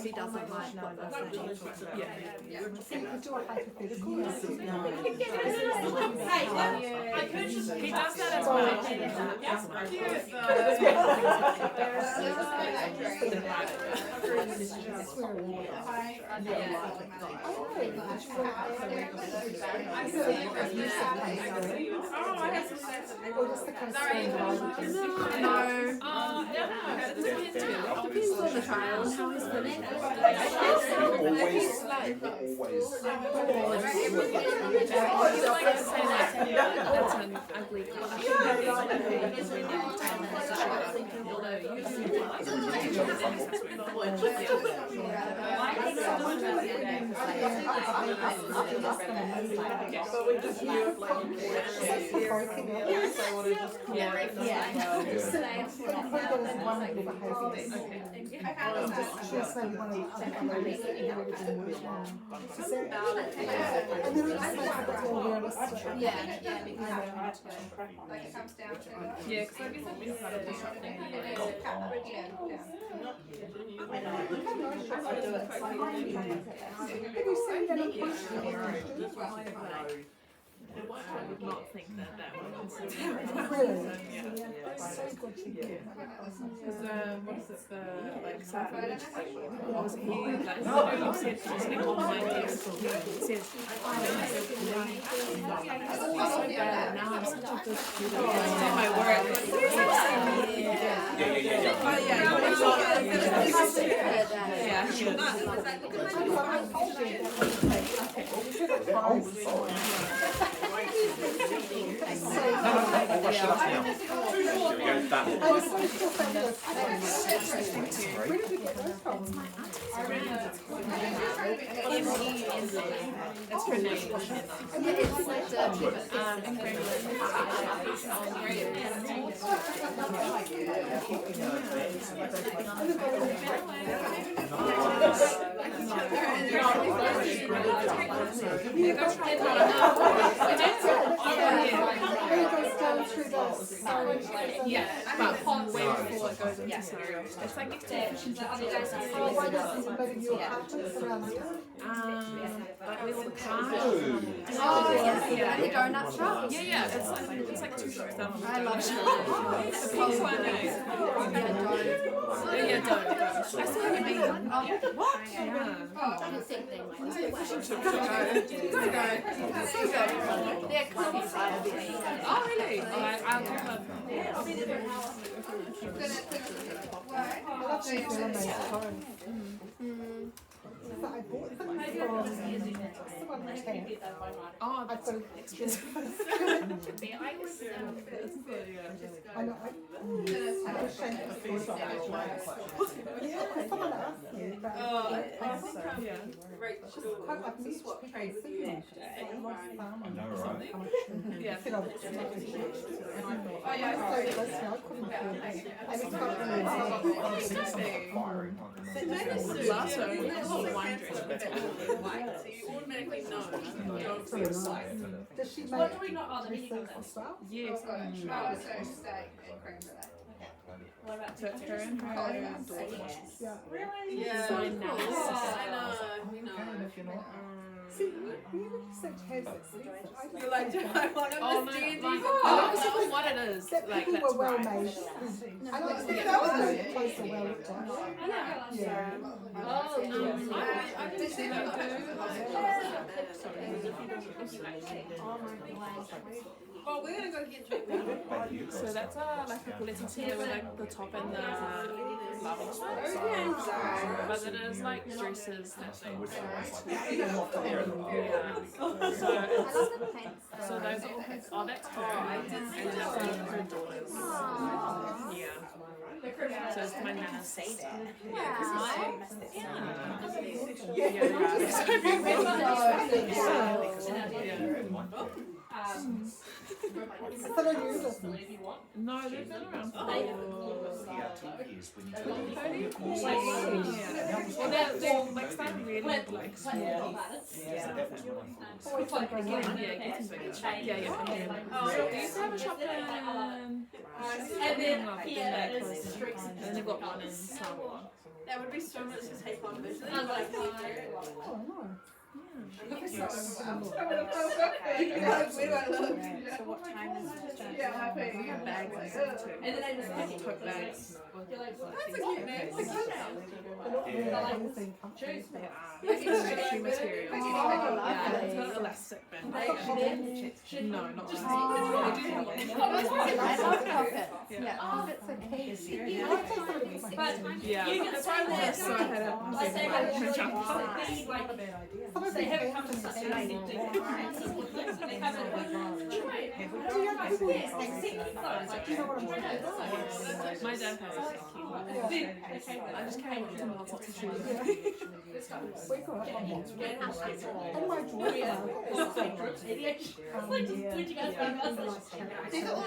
He doesn't like what they're saying. Do a hypothetical. he does that as well. Depends on the child, how he's feeling. That's an ugly But we just knew of like yeah, because I guess I've been part of the shopping. I would not think that would consider because what is it, the like Southwich was he like you said something online there so he says so bad now I'm such a good student I do my work That's her name. He goes down through those. Yeah, but way before it goes into scenarios. It's like if she's like, So why not embedding your carpets around here? like with all the cards. Oh, yeah. The donut shop? Yeah, it's like two shops down. I love it. The pink one, yeah, don't. I still haven't been. What? Yeah. Oh, I don't think they might. They're coffee flavors. Oh, really? I'll give them. I bought them from someone in town. Oh, I've got an extra. I know. I was ashamed of the first one. Yeah, someone asked me about quite like me to pick on signal. Yeah. Said I was so listening, I couldn't hear that. And it's got Last one, automatically know. Does she make What do we not? Oh, the mini receipts as well? Yes. What about So it's her and her daughter. Yeah. Really? Yeah. So So nice. nice. I know. See, you really said has it. You're like, do I want to Oh, no, miss D&D? like, Oh, oh, what it is. That Like, people that's were well right. made. I like the place are well looked at. Yeah. Oh, no. I didn't see that Well, we're going to go get treatment. So that's like a bulletin together with like the top and the bottom. But then there's like dresses that they So so those are all her, oh that's her, and then that's one of her daughters. Yeah. So it's my nana's sister. No, they've been around for 2 years when you took Well, they're like starting really like small. that was when I Yeah, getting bigger. Yeah. So we used to have a shop in And then, and then they've got one in Samoa. that would be so much to take on visually. Oh, no. Look at so So what time is it? Yeah, bags and stuff too. And then I just Like tote bags. You're like, that's a cute name. It's a cute name. They are. It's stretchy material. Oh, Yeah, it's not elastic band. No, not just. I love pockets. Yeah. Oh, that's so cute. Yeah, that's why I wanted so I had a big jump on. They haven't come to such a nice thing. They haven't. My dad has it. I just can't wait to know what to choose. We got it on one. And my daughter. Would you guys want us? These are all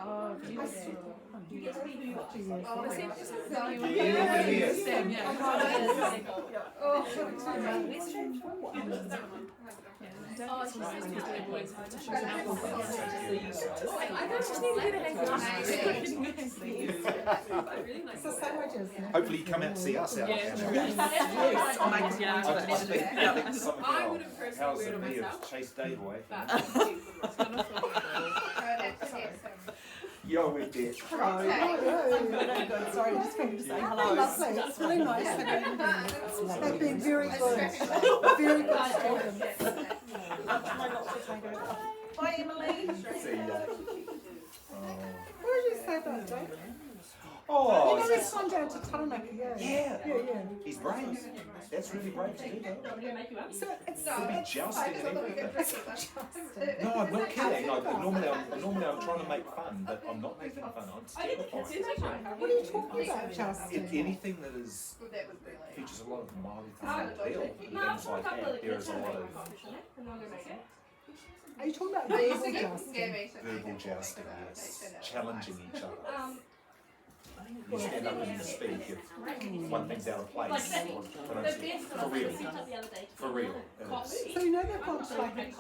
Oh, beautiful. I just need to get a Hopefully you come out and see us out there. I would have personally How's wear it it be myself. of Chase Dave away? But Yo, we did. Sorry, just wanted to say hello. Lovely. It's really nice. They've been very good. Very good students. Bye, Emily. See ya. What did you say about Dave? Oh, You know he's gone down to Taranaki, Yeah. Yeah. He's brave. That's really brave to do that. So it's He'll be jousting and everything. No, I'm not kidding. Normally I'm trying to make fun, but I'm not making fun. I'm terrified. What are you talking about, Justin? Anything that is features a lot of Māori appeal, things like that, there is a lot of Are you talking about verbal jousting? verbal jousting, yes, challenging each other. you stand up and you speak, if one thing's out of place, for real, for real. So you know they've got like a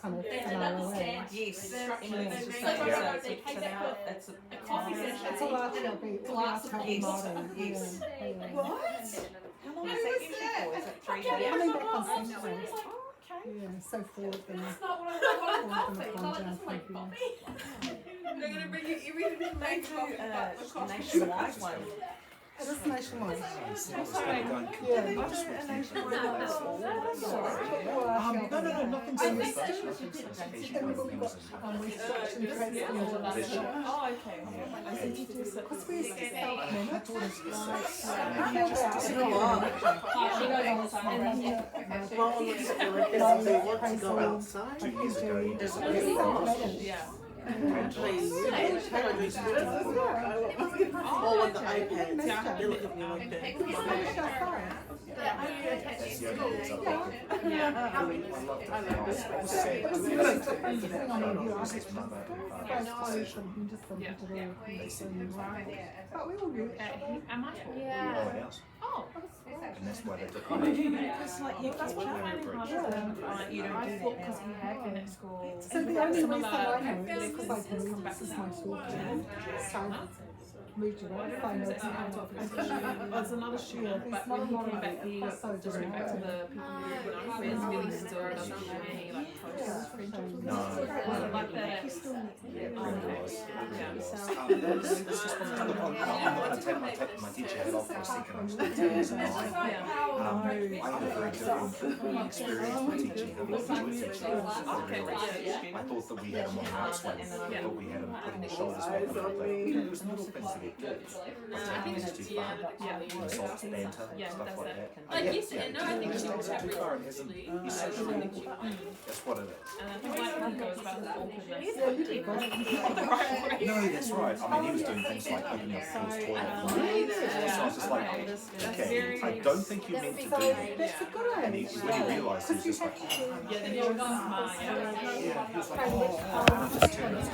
kind of an hour away. Yes. It's a large copy. It's a large copy model. Yes. What? How long is that usually for? Is it 3 days? Coming back on Saturday. Yeah, so four of them. That's not what I want. They're gonna bring you everything to make nationwide one. It is nationwide. Yeah. Yeah, they do a nationwide one. No, nothing serious. And we've got research and transfer. Oh, okay. I think you do Because we're self-managed. Yeah. Please, all with the iPads. They look at me like that. But we all knew it. Am I? Yeah. Oh. And that's why they took Because like you guys were finding hard to you don't do that because he had been at school. So the only reason I know is because I can read this is my talking. So moved around. I know it's not There's another shooter, but when he came back, he just went back to the people who were friends. Really still doesn't have any like close friendships with them. Like that. This is just one kind of I'm not going to take my teacher head off for a second. I'm just going to tell you tonight. I had a very different experience with teaching. I thought that we had him on the right swing. I thought we had him putting his shoulders back. But there was little things that he did. Taking this too far. Insults, banter, stuff like that. Like you said, no, I think she was too far and hasn't. He's socially awkward. That's what it is. And I think like when he goes about his awkwardness, No, that's right. I mean, he was doing things like opening up Paul's toilet. So I was just like, okay, I don't think you meant to do that. And when he realised, he was just like, yeah, then he was he was like, oh, I'm just turning